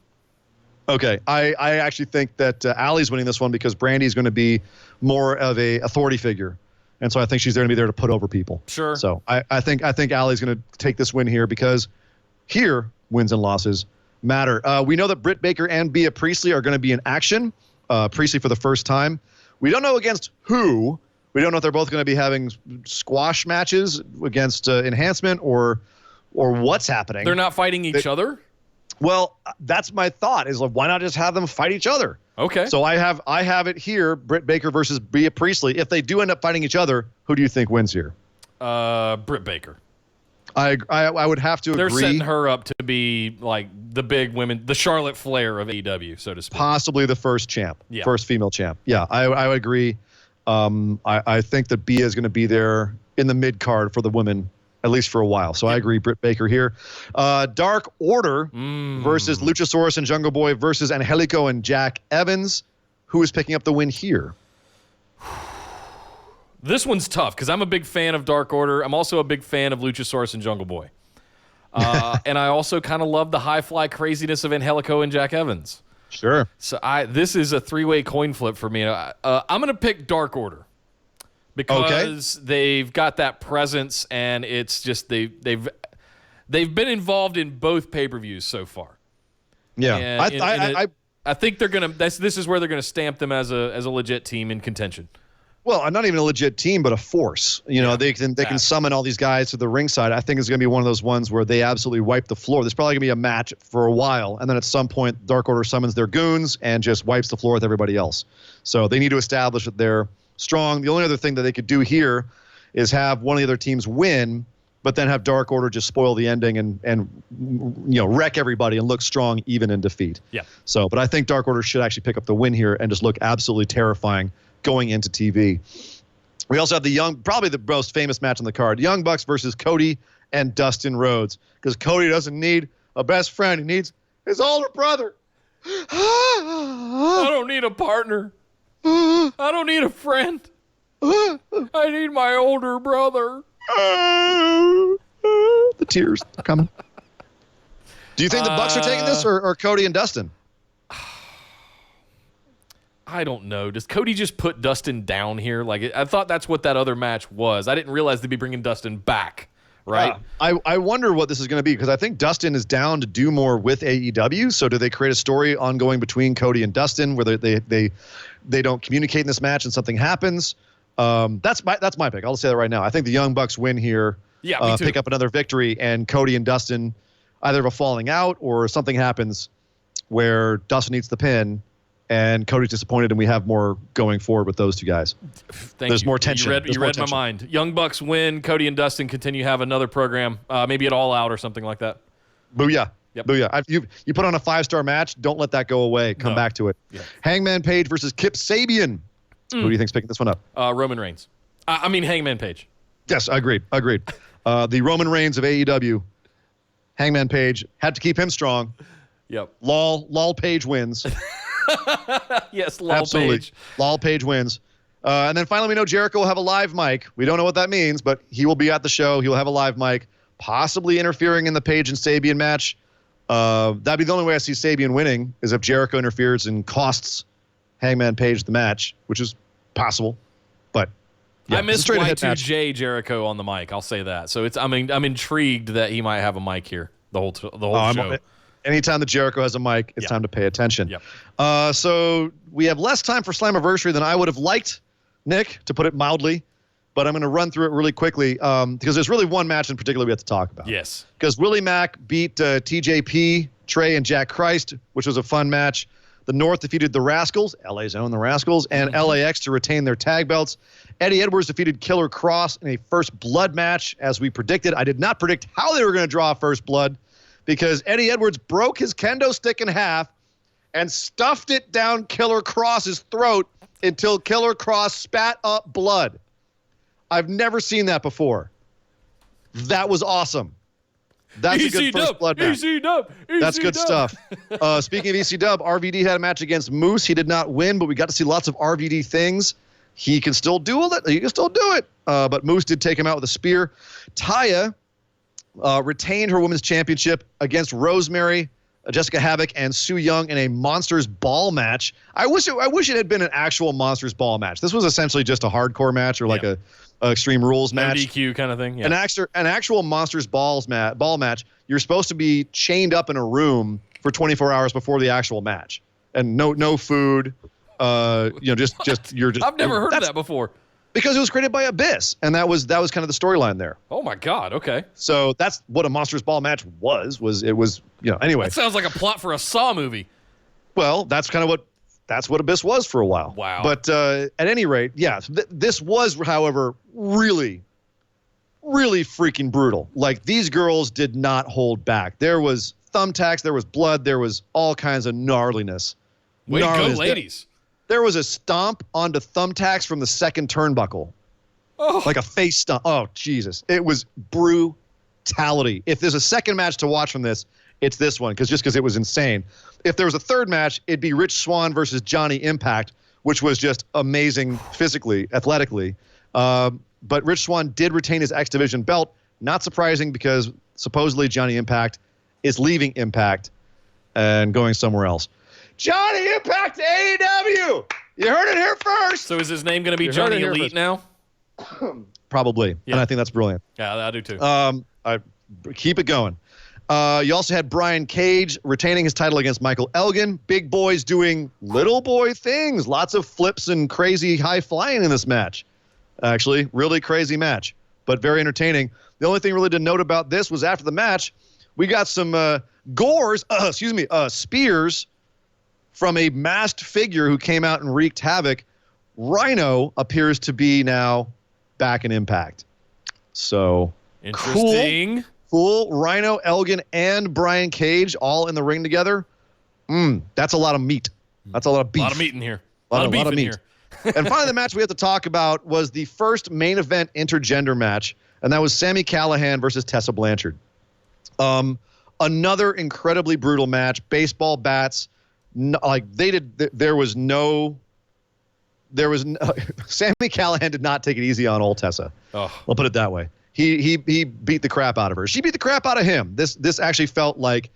Okay. I actually think that Allie's winning this one because Brandy's going to be more of a authority figure. And so I think she's going to be there to put over people. Sure. So I think Allie's going to take this win here because here wins and losses matter. We know that Britt Baker and Bea Priestley are going to be in action. Priestley for the first time. We don't know against who. We don't know if they're both going to be having squash matches against Enhancement or what's happening. They're not fighting each other? Well, that's my thought. Is why not just have them fight each other? Okay. So I have it here: Britt Baker versus Bea Priestley. If they do end up fighting each other, who do you think wins here? Britt Baker. I would have to agree. They're setting her up to be like the big women, the Charlotte Flair of AEW, so to speak. Possibly the first champ, first female champ. Yeah, I would agree. I think that Bea is going to be there in the mid card for the women, at least for a while. So I agree, Britt Baker here. Dark Order versus Luchasaurus and Jungle Boy versus Angelico and Jack Evans. Who is picking up the win here? This one's tough because I'm a big fan of Dark Order. I'm also a big fan of Luchasaurus and Jungle Boy. And I also kind of love the high-fly craziness of Angelico and Jack Evans. Sure. So this is a three-way coin flip for me. I'm going to pick Dark Order because they've got that presence, and it's just they've been involved in both pay-per-views so far. Yeah, I think they're gonna. This is where they're gonna stamp them as a legit team in contention. Well, not even a legit team, but a force. They can summon all these guys to the ringside. I think it's going to be one of those ones where they absolutely wipe the floor. There's probably going to be a match for a while, and then at some point, Dark Order summons their goons and just wipes the floor with everybody else. So they need to establish that they're strong. The only other thing that they could do here is have one of the other teams win, but then have Dark Order just spoil the ending and wreck everybody and look strong even in defeat. Yeah. So, but I think Dark Order should actually pick up the win here and just look absolutely terrifying going into TV. We also have probably the most famous match on the card, Young Bucks versus Cody and Dustin Rhodes, because Cody doesn't need a best friend. He needs his older brother. I don't need a partner. I don't need a friend. I need my older brother. The tears are coming. Do you think the Bucks are taking this or Cody and Dustin? I don't know. Does Cody just put Dustin down here? I thought that's what that other match was. I didn't realize they'd be bringing Dustin back, right? I wonder what this is going to be because I think Dustin is down to do more with AEW. So do they create a story ongoing between Cody and Dustin where they don't communicate in this match and something happens? That's my pick. I'll say that right now. I think the Young Bucks win here. Yeah, me too. Pick up another victory, and Cody and Dustin either have a falling out or something happens where Dustin eats the pin. And Cody's disappointed, and we have more going forward with those two guys. There's more tension. You read my mind. Young Bucks win. Cody and Dustin continue to have another program, maybe at All Out or something like that. Booyah. Yep. Booyah. You put on a 5-star match. Don't let that go away. Come back to it. Yeah. Hangman Page versus Kip Sabian. Who do you think's picking this one up? Roman Reigns. I mean Hangman Page. Yes, agreed. The Roman Reigns of AEW, Hangman Page, had to keep him strong. Yep. Lol Page wins. Yes, Lol Absolutely. Page. Lol Page wins. And then finally, we know Jericho will have a live mic. We don't know what that means, but he will be at the show. He'll have a live mic, possibly interfering in the Page and Sabian match. That'd be the only way I see Sabian winning, is if Jericho interferes and costs Hangman Page the match, which is possible. But yeah, I missed straight ahead Y2J Jericho on the mic. I'll say that. So I'm intrigued that he might have a mic here the whole show. Anytime that Jericho has a mic, it's time to pay attention. Yep. So we have less time for Slammiversary than I would have liked, Nick, to put it mildly. But I'm going to run through it really quickly because there's really one match in particular we have to talk about. Yes. Because Willie Mack beat TJP, Trey, and Jack Christ, which was a fun match. The North defeated the Rascals, LA's own the Rascals, and LAX to retain their tag belts. Eddie Edwards defeated Killer Cross in a first blood match, as we predicted. I did not predict how they were going to draw first blood because Eddie Edwards broke his kendo stick in half and stuffed it down Killer Cross's throat until Killer Cross spat up blood. I've never seen that before. That was awesome. That's a good first blood match. That's good stuff. Speaking of EC Dub, RVD had a match against Moose. He did not win, but we got to see lots of RVD things. He can still do it. He can still do it. But Moose did take him out with a spear. Taya retained her women's championship against Rosemary, Jessica Havoc, and Su Yung in a Monsters Ball match. I wish it had been an actual Monsters Ball match. This was essentially just a hardcore match or like a Extreme Rules match. DQ kind of thing. Yeah. An actual Monsters Ball match. You're supposed to be chained up in a room for 24 hours before the actual match, and no food. I've never heard of that before. Because it was created by Abyss, and that was kind of the storyline there. Oh my God! Okay. So that's what a Monsters Ball match was anyway. That sounds like a plot for a Saw movie. Well, that's what Abyss was for a while. Wow. But at any rate, yeah, this was, however, really, really freaking brutal. Like, these girls did not hold back. There was thumbtacks, there was blood, there was all kinds of gnarliness. Way to go, ladies. There was a stomp onto thumbtacks from the second turnbuckle. Oh. Like a face stomp. Oh, Jesus. It was brutality. If there's a second match to watch from this, it's this one, because it was insane. If there was a third match, it'd be Rich Swann versus Johnny Impact, which was just amazing physically, athletically. But Rich Swann did retain his X Division belt. Not surprising, because supposedly Johnny Impact is leaving Impact and going somewhere else. Johnny Impact to AEW! You heard it here first! So is his name going to be Johnny Elite now? Probably. Yeah. And I think that's brilliant. Yeah, I do too. I keep it going. You also had Brian Cage retaining his title against Michael Elgin. Big boys doing little boy things. Lots of flips and crazy high flying in this match. Actually, really crazy match, but very entertaining. The only thing really to note about this was after the match, we got some spears from a masked figure who came out and wreaked havoc. Rhino appears to be now back in Impact. So interesting. Cool. Rhino, Elgin, and Brian Cage all in the ring together. That's a lot of meat. That's a lot of beef. A lot of meat in here. A lot of meat in here. And finally, the match we have to talk about was the first main event intergender match, and that was Sami Callihan versus Tessa Blanchard. Another incredibly brutal match. Baseball bats. Sami Callihan did not take it easy on old Tessa. Oh. I'll put it that way. He beat the crap out of her. She beat the crap out of him. This actually felt like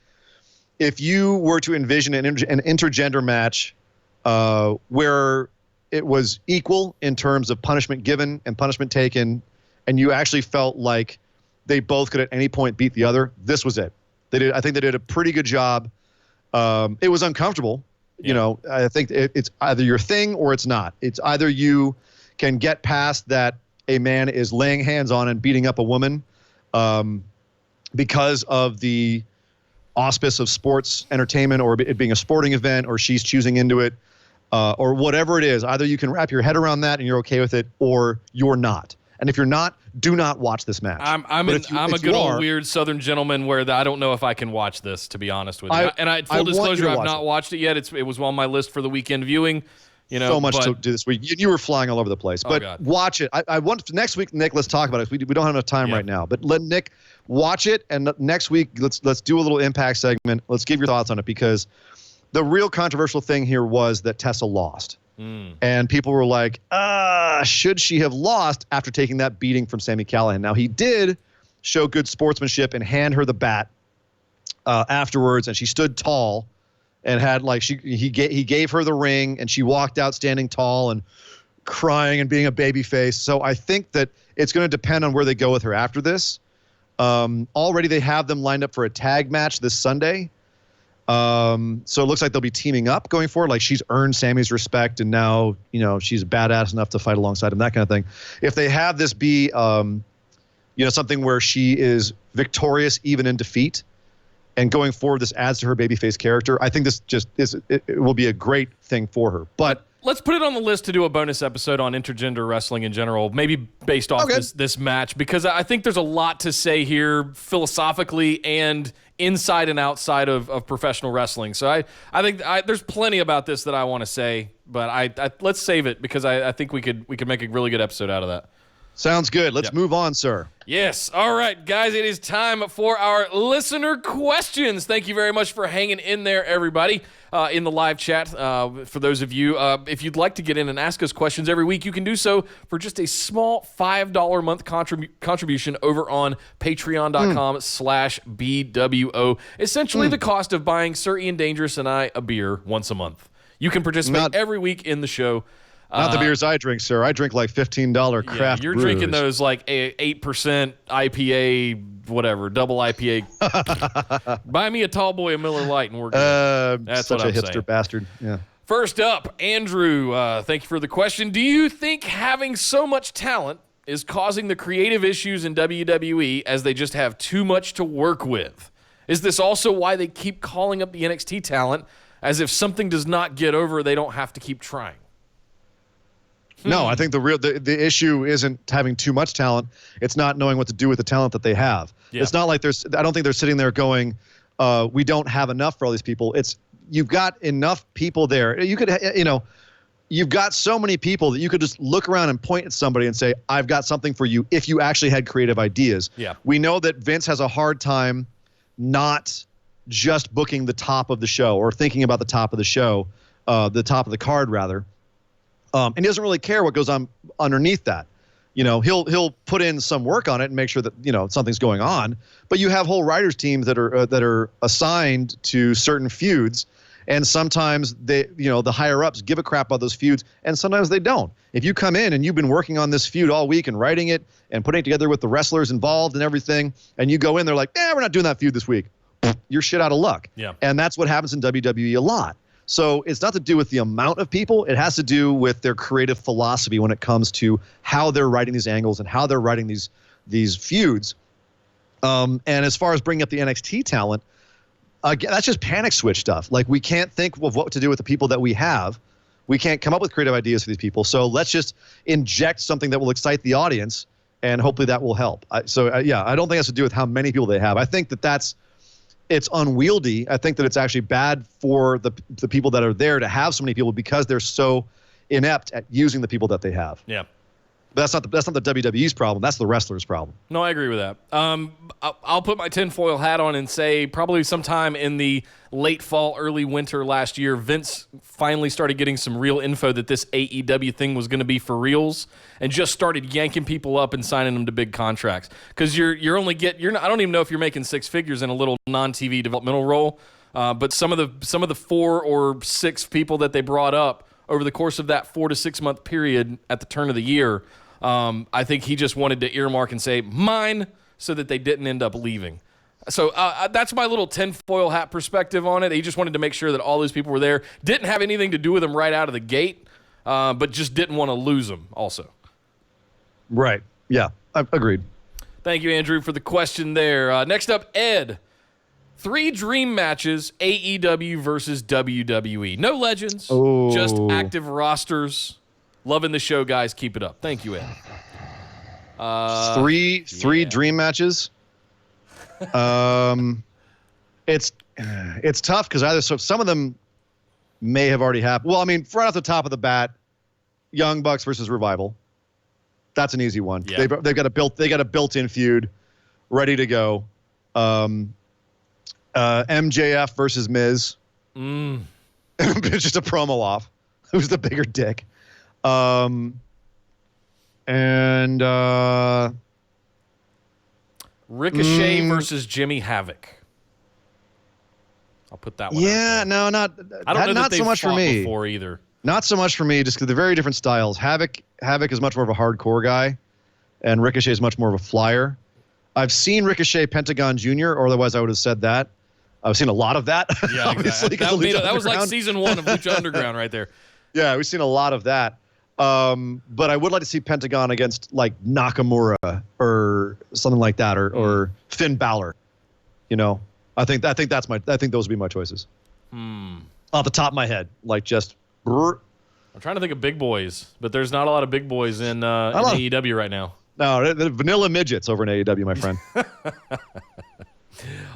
if you were to envision an intergender match where it was equal in terms of punishment given and punishment taken, and you actually felt like they both could at any point beat the other, this was it. I think they did a pretty good job. It was uncomfortable. Yeah. You know, I think it's either your thing or it's not. It's either you can get past that a man is laying hands on and beating up a woman because of the auspice of sports entertainment or it being a sporting event, or she's choosing into it, or whatever it is. Either you can wrap your head around that and you're okay with it, or you're not. And if you're not, do not watch this match. I'm a good old weird Southern gentleman where I don't know if I can watch this, to be honest with you. Full disclosure, I've not watched it yet. It was on my list for the weekend viewing. So much to do this week. You were flying all over the place, but watch it. I want next week, Nick. Let's talk about it. We don't have enough time right now, but let Nick watch it, and next week let's do a little Impact segment. Let's give your thoughts on it, because the real controversial thing here was that Tessa lost, and people were like, should she have lost after taking that beating from Sami Callihan? Now he did show good sportsmanship and hand her the bat afterwards, and she stood tall. And had he gave her the ring, and she walked out standing tall and crying and being a baby face. So I think that it's going to depend on where they go with her after this. Already they have them lined up for a tag match this Sunday. So it looks like they'll be teaming up going forward. Like, she's earned Sammy's respect, and now she's badass enough to fight alongside him. That kind of thing. If they have this be something where she is victorious even in defeat, and going forward, this adds to her babyface character. I think this it will be a great thing for her. But let's put it on the list to do a bonus episode on intergender wrestling in general, maybe based off this match, because I think there's a lot to say here philosophically and inside and outside of professional wrestling. So I think there's plenty about this that I want to say, but let's save it, because I think we could make a really good episode out of that. Sounds good. Let's move on, sir. Yes. All right, guys, it is time for our listener questions. Thank you very much for hanging in there, everybody, in the live chat. For those of you, if you'd like to get in and ask us questions every week, you can do so for just a small $5 a month contribution over on patreon.com/BWO. Essentially the cost of buying Sir Ian Dangerous and I a beer once a month. You can participate every week in the show. Not the beers I drink, sir. I drink like $15 craft you're brews. Drinking those like 8% IPA, whatever, double IPA. Buy me a tall boy, a Miller Lite, and we're good. That's such what a I'm hipster saying. bastard. Yeah. First up, Andrew, thank you for the question. Do you think having so much talent is causing the creative issues in WWE, as they just have too much to work with? Is this also why they keep calling up the NXT talent, as if something does not get over, they don't have to keep trying? No, I think the issue isn't having too much talent. It's not knowing what to do with the talent that they have. Yeah. It's not like I don't think they're sitting there going, we don't have enough for all these people. It's, you've got enough people there. You could, you've got so many people that you could just look around and point at somebody and say, I've got something for you, if you actually had creative ideas. Yeah. We know that Vince has a hard time not just booking the top of the show, or thinking about the top of the show, the top of the card rather. And he doesn't really care what goes on underneath that. He'll put in some work on it and make sure that something's going on. But you have whole writers' teams that are assigned to certain feuds, and sometimes the higher ups give a crap about those feuds, and sometimes they don't. If you come in and you've been working on this feud all week and writing it and putting it together with the wrestlers involved and everything, and you go in, they're like, we're not doing that feud this week. You're shit out of luck. Yeah. And that's what happens in WWE a lot. So it's not to do with the amount of people. It has to do with their creative philosophy when it comes to how they're writing these angles and how they're writing these feuds. And as far as bringing up the NXT talent, again, that's just panic switch stuff. Like, we can't think of what to do with the people that we have. We can't come up with creative ideas for these people. So let's just inject something that will excite the audience, and hopefully that will help. I don't think it has to do with how many people they have. I think it's unwieldy. I think that it's actually bad for the people that are there to have so many people, because they're so inept at using the people that they have. Yeah. But that's not the WWE's problem. That's the wrestler's problem. No, I agree with that. I'll put my tinfoil hat on and say probably sometime in the late fall, early winter last year, Vince finally started getting some real info that this AEW thing was going to be for reals, and just started yanking people up and signing them to big contracts. Because I don't even know if you're making six figures in a little non-TV developmental role, but some of the 4 or 6 people that they brought up over the course of that 4 to 6 month period at the turn of the year, I think he just wanted to earmark and say mine, so that they didn't end up leaving. So that's my little tinfoil hat perspective on it. He just wanted to make sure that all those people were there. Didn't have anything to do with them right out of the gate, but just didn't want to lose them also. Right. Yeah, agreed. Thank you, Andrew, for the question there. Next up, Ed. 3 dream matches, AEW versus WWE. No legends, just active rosters. Loving the show, guys. Keep it up. Thank you, Ed. Three dream matches. It's tough, because some of them may have already happened. Well, I mean, right off the top of the bat, Young Bucks versus Revival. That's an easy one. Yeah. They've got a built-in feud ready to go. MJF versus Miz. Just a promo off. Who's the bigger dick? Ricochet versus Jimmy Havoc. I'll put that one. Yeah, no, not. I don't know not that so much for fought me. Before either. Not so much for me, just because they're very different styles. Havoc is much more of a hardcore guy, and Ricochet is much more of a flyer. I've seen Ricochet Pentagon Jr., or otherwise I would have said that. I've seen a lot of that. Yeah, exactly. That was like season 1 of Lucha Underground right there. Yeah, we've seen a lot of that. But I would like to see Pentagon against like Nakamura or something like that, or Finn Balor. You know, I think those would be my choices. Off the top of my head, like just. I'm trying to think of big boys, but there's not a lot of big boys in AEW right now. No, the vanilla midgets over in AEW, my friend.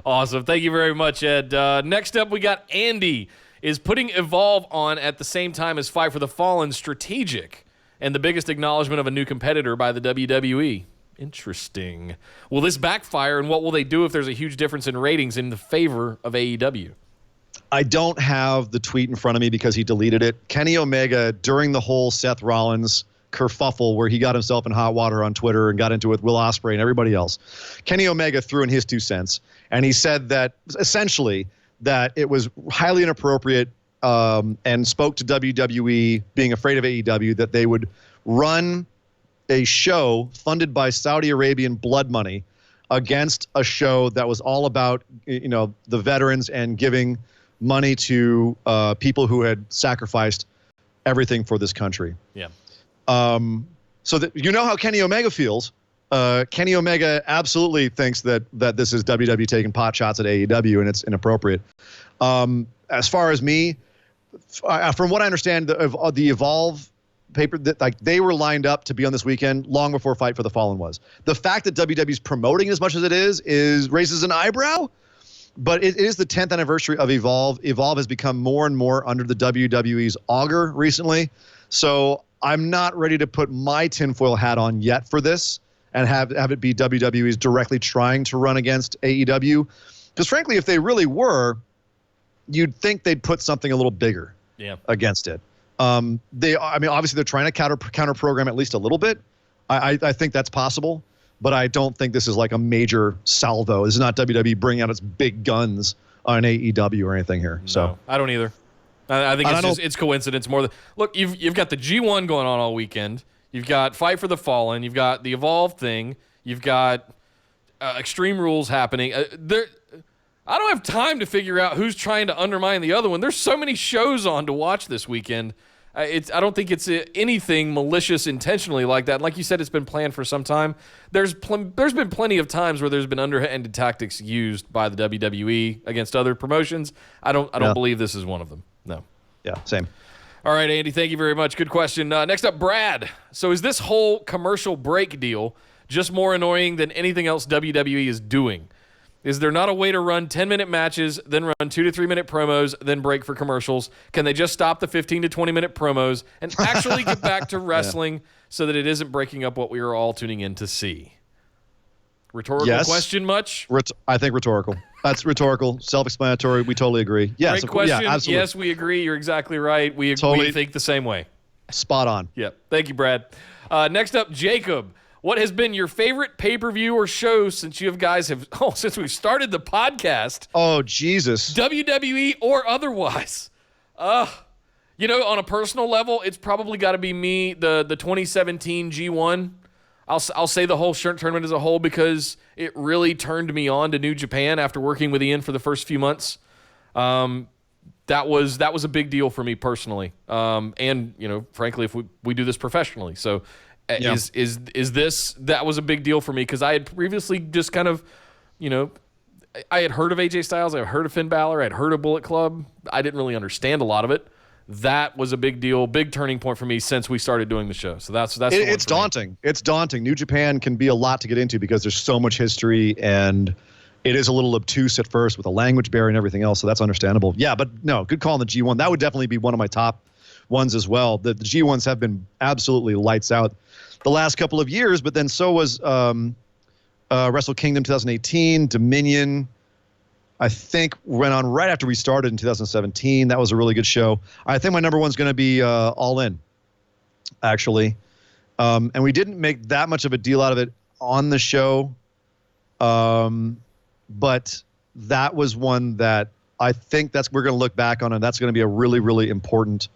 Awesome. Thank you very much, Ed. Next up, we got Andy is putting Evolve on at the same time as Fight for the Fallen strategic and the biggest acknowledgement of a new competitor by the WWE. Interesting. Will this backfire, and what will they do if there's a huge difference in ratings in the favor of AEW? I don't have the tweet in front of me because he deleted it. Kenny Omega, during the whole Seth Rollins kerfuffle where he got himself in hot water on Twitter and got into it with Will Ospreay and everybody else, Kenny Omega threw in his 2 cents, and he said that essentially that it was highly inappropriate and spoke to WWE being afraid of AEW, that they would run a show funded by Saudi Arabian blood money against a show that was all about, the veterans and giving money to people who had sacrificed everything for this country. Yeah. So that you know how Kenny Omega feels. Kenny Omega absolutely thinks that this is WWE taking pot shots at AEW and it's inappropriate. As far as me, from what I understand, the Evolve paper, that like they were lined up to be on this weekend long before Fight for the Fallen was. The fact that WWE's promoting as much as it is raises an eyebrow. But it is the 10th anniversary of Evolve. Evolve has become more and more under the WWE's auger recently. So I'm not ready to put my tinfoil hat on yet for this and have it be WWE's directly trying to run against AEW. Because frankly, if they really were, you'd think they'd put something a little bigger against it. Obviously they're trying to counter program at least a little bit. I think that's possible. But I don't think this is like a major salvo. This is not WWE bringing out its big guns on AEW or anything here. So no, I don't either. I think it's coincidence more than look. You've got the G1 going on all weekend. You've got Fight for the Fallen. You've got the Evolve thing. You've got Extreme Rules happening. I don't have time to figure out who's trying to undermine the other one. There's so many shows on to watch this weekend. I don't think it's anything malicious intentionally like that. Like you said, it's been planned for some time. There's been plenty of times where there's been underhanded tactics used by the WWE against other promotions. I don't believe this is one of them. No. Yeah, same. All right, Andy, thank you very much. Good question. Next up, Brad. So is this whole commercial break deal just more annoying than anything else WWE is doing? Is there not a way to run 10-minute matches, then run 2 to 3 minute promos, then break for commercials? Can they just stop the 15 to 20 minute promos and actually get back to wrestling so that it isn't breaking up what we are all tuning in to see? Rhetorical question much? I think rhetorical. That's rhetorical, self-explanatory. We totally agree. Yes, great question. Yeah, absolutely. Yes, we agree. You're exactly right. We think the same way. Spot on. Yep. Thank you, Brad. Next up, Jacob. What has been your favorite pay-per-view or show since you guys have since we started the podcast? Oh, Jesus. WWE or otherwise. On a personal level, it's probably got to be me, the 2017 G1. I'll say the whole tournament as a whole because it really turned me on to New Japan after working with Ian for the first few months. That was a big deal for me personally. And frankly, if we do this professionally. So is this, that was a big deal for me because I had previously just kind of, I had heard of AJ Styles, I had heard of Finn Balor, I had heard of Bullet Club. I didn't really understand a lot of it. That was a big deal, big turning point for me since we started doing the show. So that's it's daunting. It's daunting. New Japan can be a lot to get into because there's so much history and it is a little obtuse at first with a language barrier and everything else, so that's understandable. Yeah, but no, good call on the G1. That would definitely be one of my top ones as well. The G1s have been absolutely lights out the last couple of years, but then so was Wrestle Kingdom 2018, Dominion, I think went on right after we started in 2017. That was a really good show. I think my number one's going to be All In, actually. And we didn't make that much of a deal out of it on the show. But that was one that I think we're going to look back on, and that's going to be a really, really important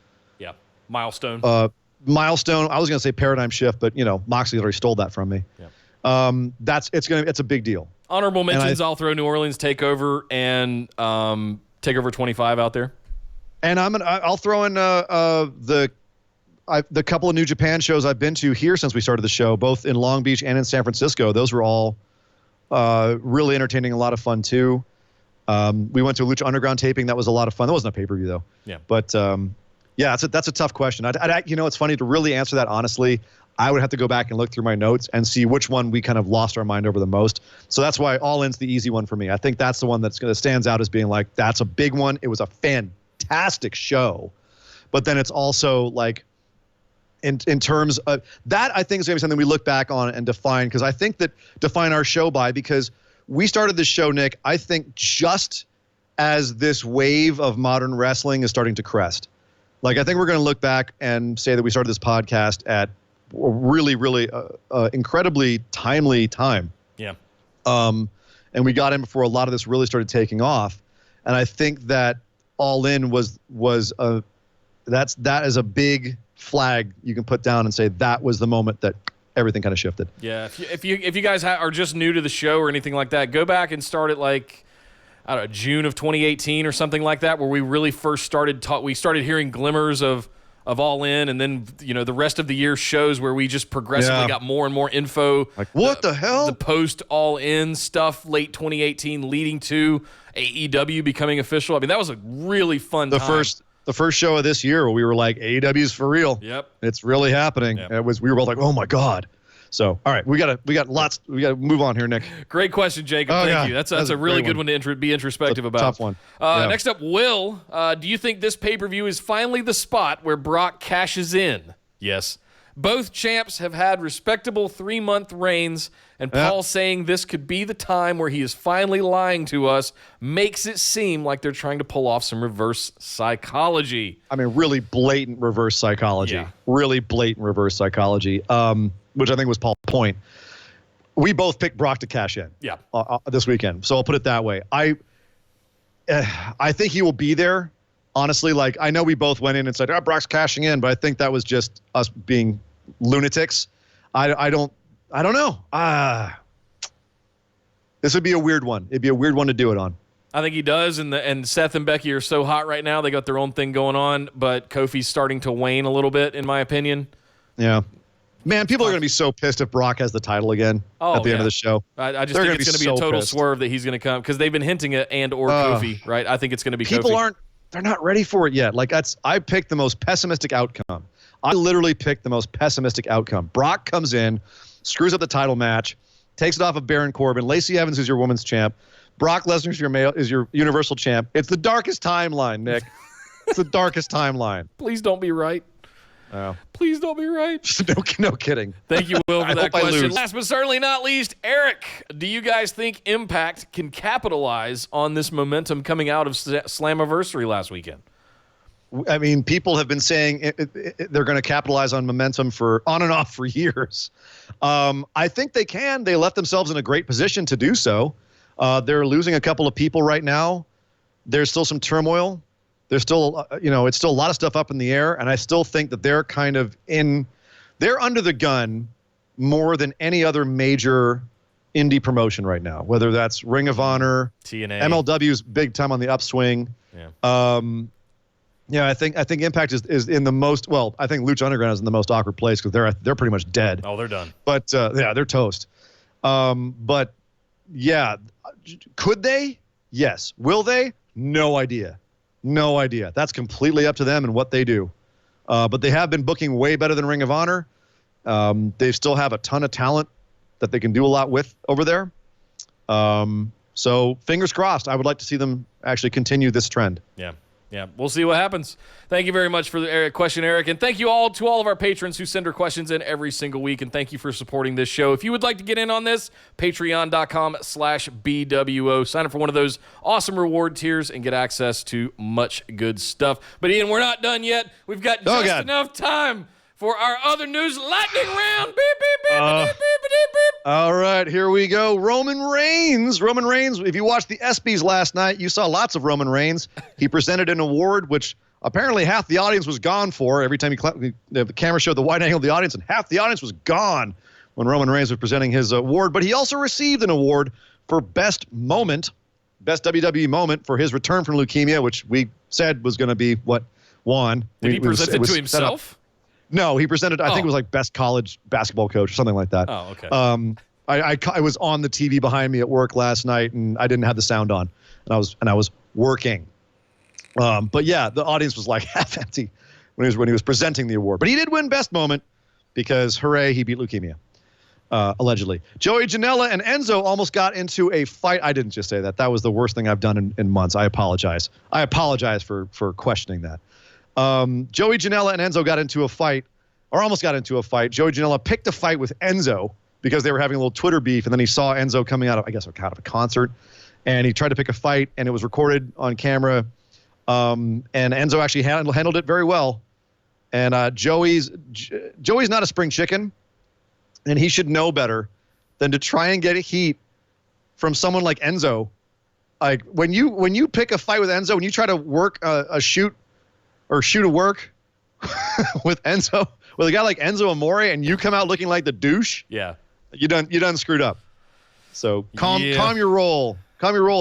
milestone. Milestone. I was going to say paradigm shift, but Moxley already stole that from me. Yeah. It's a big deal. Honorable mentions. I'll throw New Orleans Takeover and Takeover 25 out there. And I'll throw in the couple of New Japan shows I've been to here since we started the show, both in Long Beach and in San Francisco. Those were all really entertaining, a lot of fun too. We went to a Lucha Underground taping. That was a lot of fun. That wasn't a pay-per-view though. Yeah. But that's a tough question. It's funny to really answer that honestly. I would have to go back and look through my notes and see which one we kind of lost our mind over the most. So that's why All In's the easy one for me. I think that's the one that stands out as being like, that's a big one. It was a fantastic show. But then it's also like, in terms of that, I think is going to be something we look back on and define, because I think that define our show by, because we started this show, Nick, I think just as this wave of modern wrestling is starting to crest. Like, I think we're going to look back and say that we started this podcast at a really, really incredibly timely time. Yeah. And we got in before a lot of this really started taking off. And I think that All In was that is a big flag you can put down and say that was the moment that everything kind of shifted. Yeah. If you guys are just new to the show or anything like that, go back and start at like, I don't know, June of 2018 or something like that, where we really first started we started hearing glimmers of All In, and then the rest of the year shows where we just progressively got more and more info. Like, what the hell? The post All In stuff, late 2018, leading to AEW becoming official. I mean, that was a really fun time. The first show of this year where we were like, AEW's for real. Yep. It's really happening. Yep. We were both like, oh my God. So, all right, we got to move on here, Nick. Great question, Jacob. Thank you. That's a really good one to be introspective about. Tough one. Next up, Will, do you think this pay-per-view is finally the spot where Brock cashes in? Yes. Both champs have had respectable 3-month reigns, and Paul saying this could be the time where he is finally lying to us makes it seem like they're trying to pull off some reverse psychology. I mean, really blatant reverse psychology. Yeah. Really blatant reverse psychology, which I think was Paul's point. We both picked Brock to cash in this weekend, so I'll put it that way. I think he will be there. Honestly, like, I know we both went in and said, Brock's cashing in, but I think that was just us being lunatics. I don't know. This would be a weird one. It'd be a weird one to do it on. I think he does, and Seth and Becky are so hot right now. They got their own thing going on, but Kofi's starting to wane a little bit, in my opinion. Yeah. Man, people are going to be so pissed if Brock has the title again at the end of the show. I just think it's going to be a total swerve that he's going to come, because they've been hinting at or Kofi, right? I think it's going to be Kofi. They're not ready for it yet. Like, I picked the most pessimistic outcome. I literally picked the most pessimistic outcome. Brock comes in, screws up the title match, takes it off of Baron Corbin. Lacey Evans is your women's champ. Brock Lesnar is your universal champ. It's the darkest timeline, Nick. It's the darkest timeline. Please don't be right. Please don't be right. No kidding. Thank you, Will, for that question. Last but certainly not least, Eric, do you guys think Impact can capitalize on this momentum coming out of Slammiversary last weekend? I mean, people have been saying they're going to capitalize on momentum on and off for years. I think they can. They left themselves in a great position to do so. They're losing a couple of people right now. There's still some turmoil. There's still, it's still a lot of stuff up in the air, and I still think that they're they're under the gun more than any other major indie promotion right now, whether that's Ring of Honor, TNA, MLW's big time on the upswing. Yeah. I think Impact is in the most, well, I think Lucha Underground is in the most awkward place because they're pretty much dead. Oh, they're done. But they're toast. But yeah, could they? Yes. Will they? No idea. No idea. That's completely up to them and what they do. But they have been booking way better than Ring of Honor. They still have a ton of talent that they can do a lot with over there. So fingers crossed. I would like to see them actually continue this trend. Yeah, we'll see what happens. Thank you very much for the question, Eric. And thank you all to all of our patrons who send their questions in every single week. And thank you for supporting this show. If you would like to get in on this, patreon.com/BWO. Sign up for one of those awesome reward tiers and get access to much good stuff. But Ian, we're not done yet. We've got just enough time for our other news lightning round. Beep, beep, beep, beep, beep, beep, beep. All right, here we go. Roman Reigns, if you watched the ESPYs last night, you saw lots of Roman Reigns. He presented an award, which apparently half the audience was gone for. Every time the camera showed the wide angle of the audience, and half the audience was gone when Roman Reigns was presenting his award. But he also received an award for best WWE moment for his return from leukemia, which we said was going to be what won. Did he present it to himself? No, he presented, I think it was like best college basketball coach or something like that. Oh, okay. I was on the TV behind me at work last night, and I didn't have the sound on, and I was working. But yeah, the audience was like half empty when he was presenting the award. But he did win best moment because hooray, he beat leukemia. Allegedly. Joey Janela and Enzo almost got into a fight. I didn't just say that. That was the worst thing I've done in months. I apologize. I apologize for questioning that. Joey Janela and Enzo got into a fight, or almost got into a fight. Joey Janela picked a fight with Enzo because they were having a little Twitter beef, and then he saw Enzo coming out of, I guess, out of a concert, and he tried to pick a fight, and it was recorded on camera, and Enzo actually handled it very well. And Joey's not a spring chicken, and he should know better than to try and get heat from someone like Enzo. Like when you pick a fight with Enzo, when you try to work a shoot a work with Enzo, with a guy like Enzo Amore, and you come out looking like the douche. Yeah, you done screwed up. So calm your roll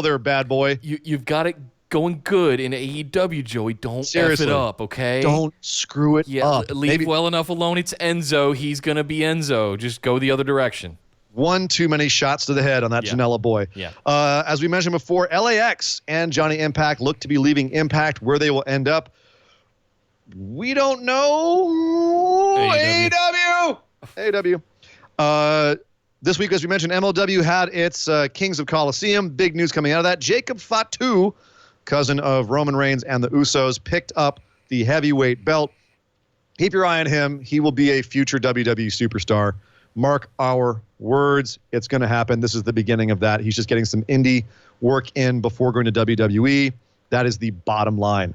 there, bad boy. You've got it going good in AEW, Joey. Don't Seriously. F it up, okay? Don't screw it up. Leave well enough alone. It's Enzo. He's gonna be Enzo. Just go the other direction. One too many shots to the head on that Janela boy. Yeah. As we mentioned before, LAX and Johnny Impact look to be leaving Impact. Where they will end up, we don't know. AEW. This week, as we mentioned, MLW had its Kings of Colosseum. Big news coming out of that. Jacob Fatu, cousin of Roman Reigns and the Usos, picked up the heavyweight belt. Keep your eye on him. He will be a future WWE superstar. Mark our words. It's going to happen. This is the beginning of that. He's just getting some indie work in before going to WWE. That is the bottom line.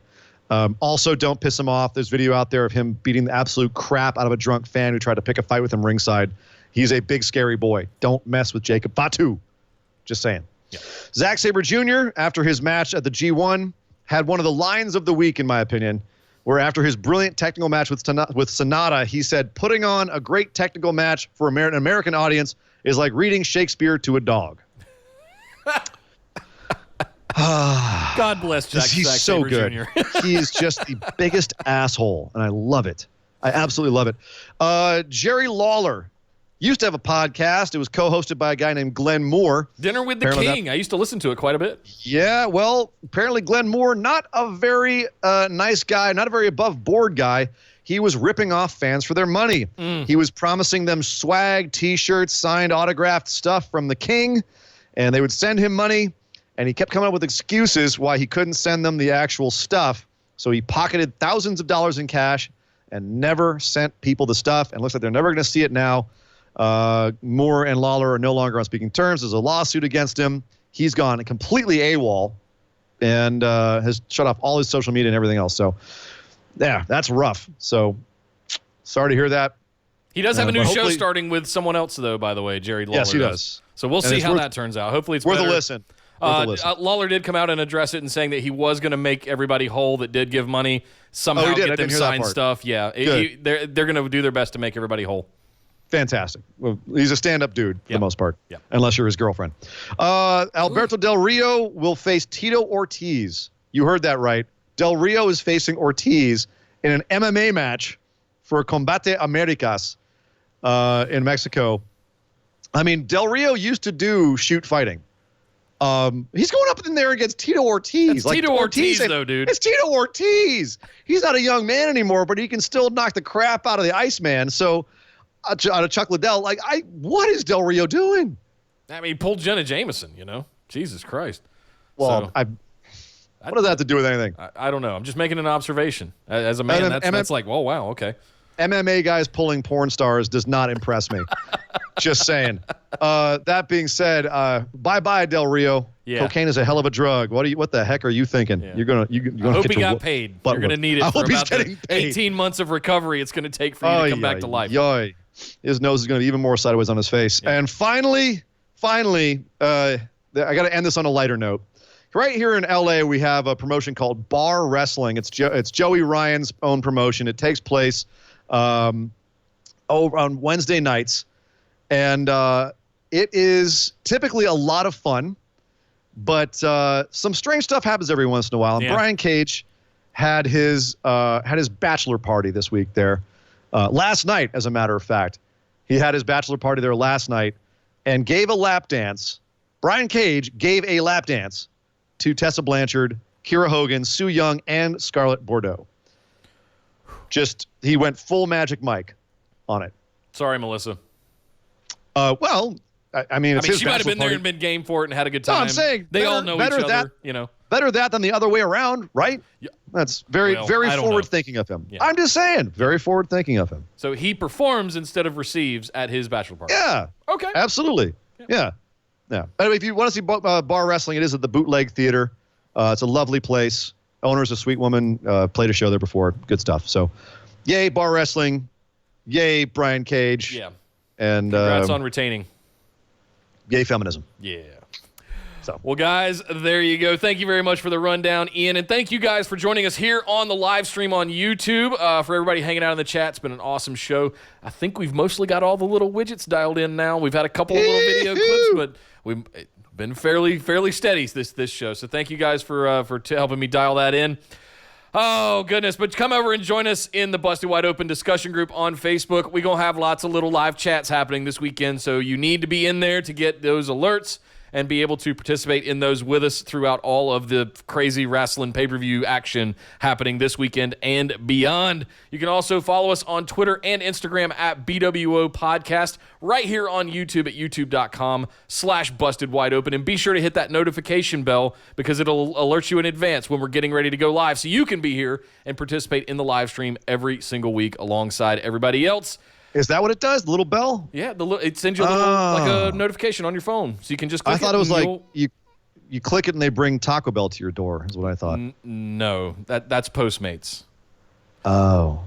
Also, don't piss him off. There's video out there of him beating the absolute crap out of a drunk fan who tried to pick a fight with him ringside. He's a big, scary boy. Don't mess with Jacob Fatu. Just saying. Yeah. Zack Sabre Jr., after his match at the G1, had one of the lines of the week, in my opinion, where after his brilliant technical match with Sonata, he said, putting on a great technical match for an American audience is like reading Shakespeare to a dog. God bless Zack Sabre good. Jr. He is just the biggest asshole, and I love it. I absolutely love it. Jerry Lawler used to have a podcast. It was co-hosted by a guy named Glenn Moore. Dinner with the King. I used to listen to it quite a bit. Yeah, well, apparently Glenn Moore, not a very nice guy, not a very above-board guy. He was ripping off fans for their money. He was promising them swag, T-shirts, signed, autographed stuff from the King, and they would send him money. And he kept coming up with excuses why he couldn't send them the actual stuff. So he pocketed thousands of dollars in cash and never sent people the stuff. And looks like they're never going to see it now. Moore and Lawler are no longer on speaking terms. There's a lawsuit against him. He's gone completely AWOL and has shut off all his social media and everything else. So, yeah, that's rough. So, sorry to hear that. He does have a new show starting with someone else, though, by the way, Jerry Lawler. Yes, he does. So we'll see how that turns out. Hopefully it's worth better. a listen. Lawler did come out and address it and saying that he was going to make everybody whole that did give money, somehow get them signed stuff. Yeah, they're going to do their bst to make everybody whole. Fantastic. Well, he's a stand-up dude for the most part, unless you're his girlfriend. Alberto Del Rio will face Tito Ortiz. You heard that right. Del Rio is facing Ortiz in an MMA match for Combate Americas in Mexico. I mean, Del Rio used to do shoot fighting. He's going up in there against Tito Ortiz. That's Tito Ortiz, though, dude. It's Tito Ortiz. He's not a young man anymore, but he can still knock the crap out of the Iceman. So, out of Chuck Liddell, what is Del Rio doing? I mean, he pulled Jenna Jameson, you know? Jesus Christ. Well, So, what does that have to do with anything? I don't know. I'm just making an observation. As a man, that's like, oh, wow, okay. MMA guys pulling porn stars does not impress me. Just saying. That being said, bye-bye, Del Rio. Yeah. Cocaine is a hell of a drug. What the heck are you thinking? Yeah. You're gonna I hope he got paid. You're going to need it for about the 18 months of recovery it's going to take for you to come back to life. His nose is going to be even more sideways on his face. Yeah. And finally, I got to end this on a lighter note. Right here in LA, we have a promotion called Bar Wrestling. It's Joey Ryan's own promotion. It takes place on Wednesday nights, and it is typically a lot of fun, but some strange stuff happens every once in a while. And Brian Cage had his bachelor party this week there, last night, as a matter of fact. He had his bachelor party there last night and gave a lap dance. Brian Cage gave a lap dance to Tessa Blanchard, Kiera Hogan, Sue Young, and Scarlett Bordeaux. He went full Magic Mike on it. Sorry, Melissa. Well, I mean, she might have been there and been game for it and had a good time. No, I'm saying they all know each other, you know. Better that than the other way around, right? Yeah. That's very forward-thinking of him. Yeah. I'm just saying, very forward-thinking of him. So he performs instead of receives at his bachelor party. Yeah. Okay. Absolutely. Yeah. Anyway, if you want to see bar wrestling, it is at the Bootleg Theater. It's a lovely place. Owner's a sweet woman. Played a show there before. Good stuff. So, yay, bar wrestling. Yay, Brian Cage. Yeah. And congrats on retaining. Yay, feminism. Yeah. So. Well, guys, there you go. Thank you very much for the rundown, Ian. And thank you guys for joining us here on the live stream on YouTube. For everybody hanging out in the chat, it's been an awesome show. I think we've mostly got all the little widgets dialed in now. We've had a couple of little video clips, but we've been fairly steady this show. So thank you guys for helping me dial that in. Oh, goodness. But come over and join us in the Busted Wide Open discussion group on Facebook. We're going to have lots of little live chats happening this weekend, so you need to be in there to get those alerts and be able to participate in those with us throughout all of the crazy wrestling pay-per-view action happening this weekend and beyond. You can also follow us on Twitter and Instagram at BWO Podcast, right here on YouTube at youtube.com/bustedwideopen. And be sure to hit that notification bell because it'll alert you in advance when we're getting ready to go live so you can be here and participate in the live stream every single week alongside everybody else. Is that what it does? The little bell? Yeah, it sends you a little like a notification on your phone, so you can just click I thought it was like you click it and they bring Taco Bell to your door. Is what I thought. No, that's Postmates. Oh,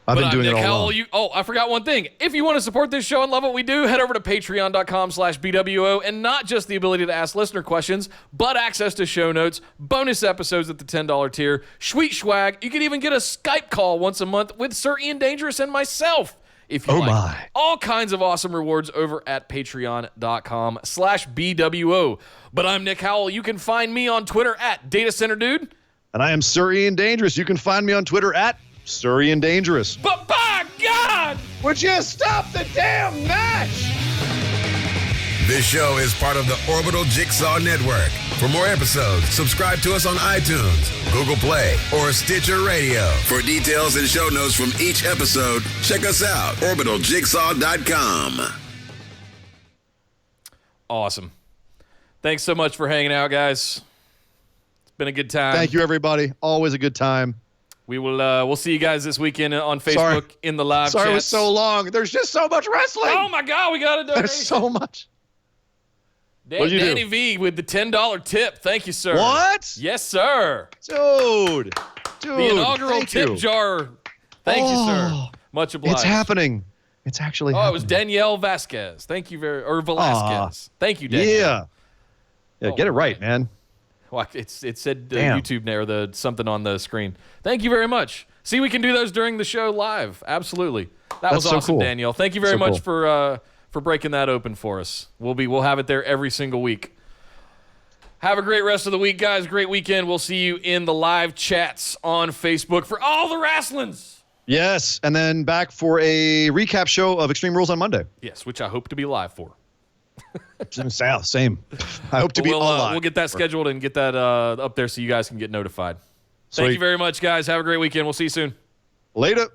I've been doing it all along. I forgot one thing. If you want to support this show and love what we do, head over to patreon.com/BWO, and not just the ability to ask listener questions, but access to show notes, bonus episodes at the $10 tier, sweet swag. You can even get a Skype call once a month with Sir Ian Dangerous and myself. If you like. All kinds of awesome rewards over at patreon.com/BWO. But I'm Nick Howell. You can find me on Twitter at Data Center Dude. And I am Sir Ian Dangerous. You can find me on Twitter at Sir Ian Dangerous. But by God, would you stop the damn match? This show is part of the Orbital Jigsaw Network. For more episodes, subscribe to us on iTunes, Google Play, or Stitcher Radio. For details and show notes from each episode, check us out, orbitaljigsaw.com. Awesome. Thanks so much for hanging out, guys. It's been a good time. Thank you, everybody. Always a good time. We'll see you guys this weekend on Facebook in the live chat. Sorry it was so long. There's just so much wrestling. Oh, my God. We got to donation. There's so much. Danny V with the $10 tip. Thank you, sir. What? Yes, sir. Dude. The inaugural tip jar. Thank you, sir. Much obliged. It's happening. It's actually happening. It was Danielle Vasquez. Thank you Velasquez. Thank you, Danielle. Yeah, get it right, man. Well, it said YouTube there, something on the screen. Thank you very much. See, we can do those during the show live. Absolutely. That was awesome, cool. Danielle. Thank you very much for breaking that open for us. We'll have it there every single week. Have a great rest of the week, guys. Great weekend. We'll see you in the live chats on Facebook for all the wrestlings. Yes, and then back for a recap show of Extreme Rules on Monday. Yes, which I hope to be live for. Same. I hope to be live. We'll get that scheduled and get that up there so you guys can get notified. Thank you very much, guys. Have a great weekend. We'll see you soon. Later.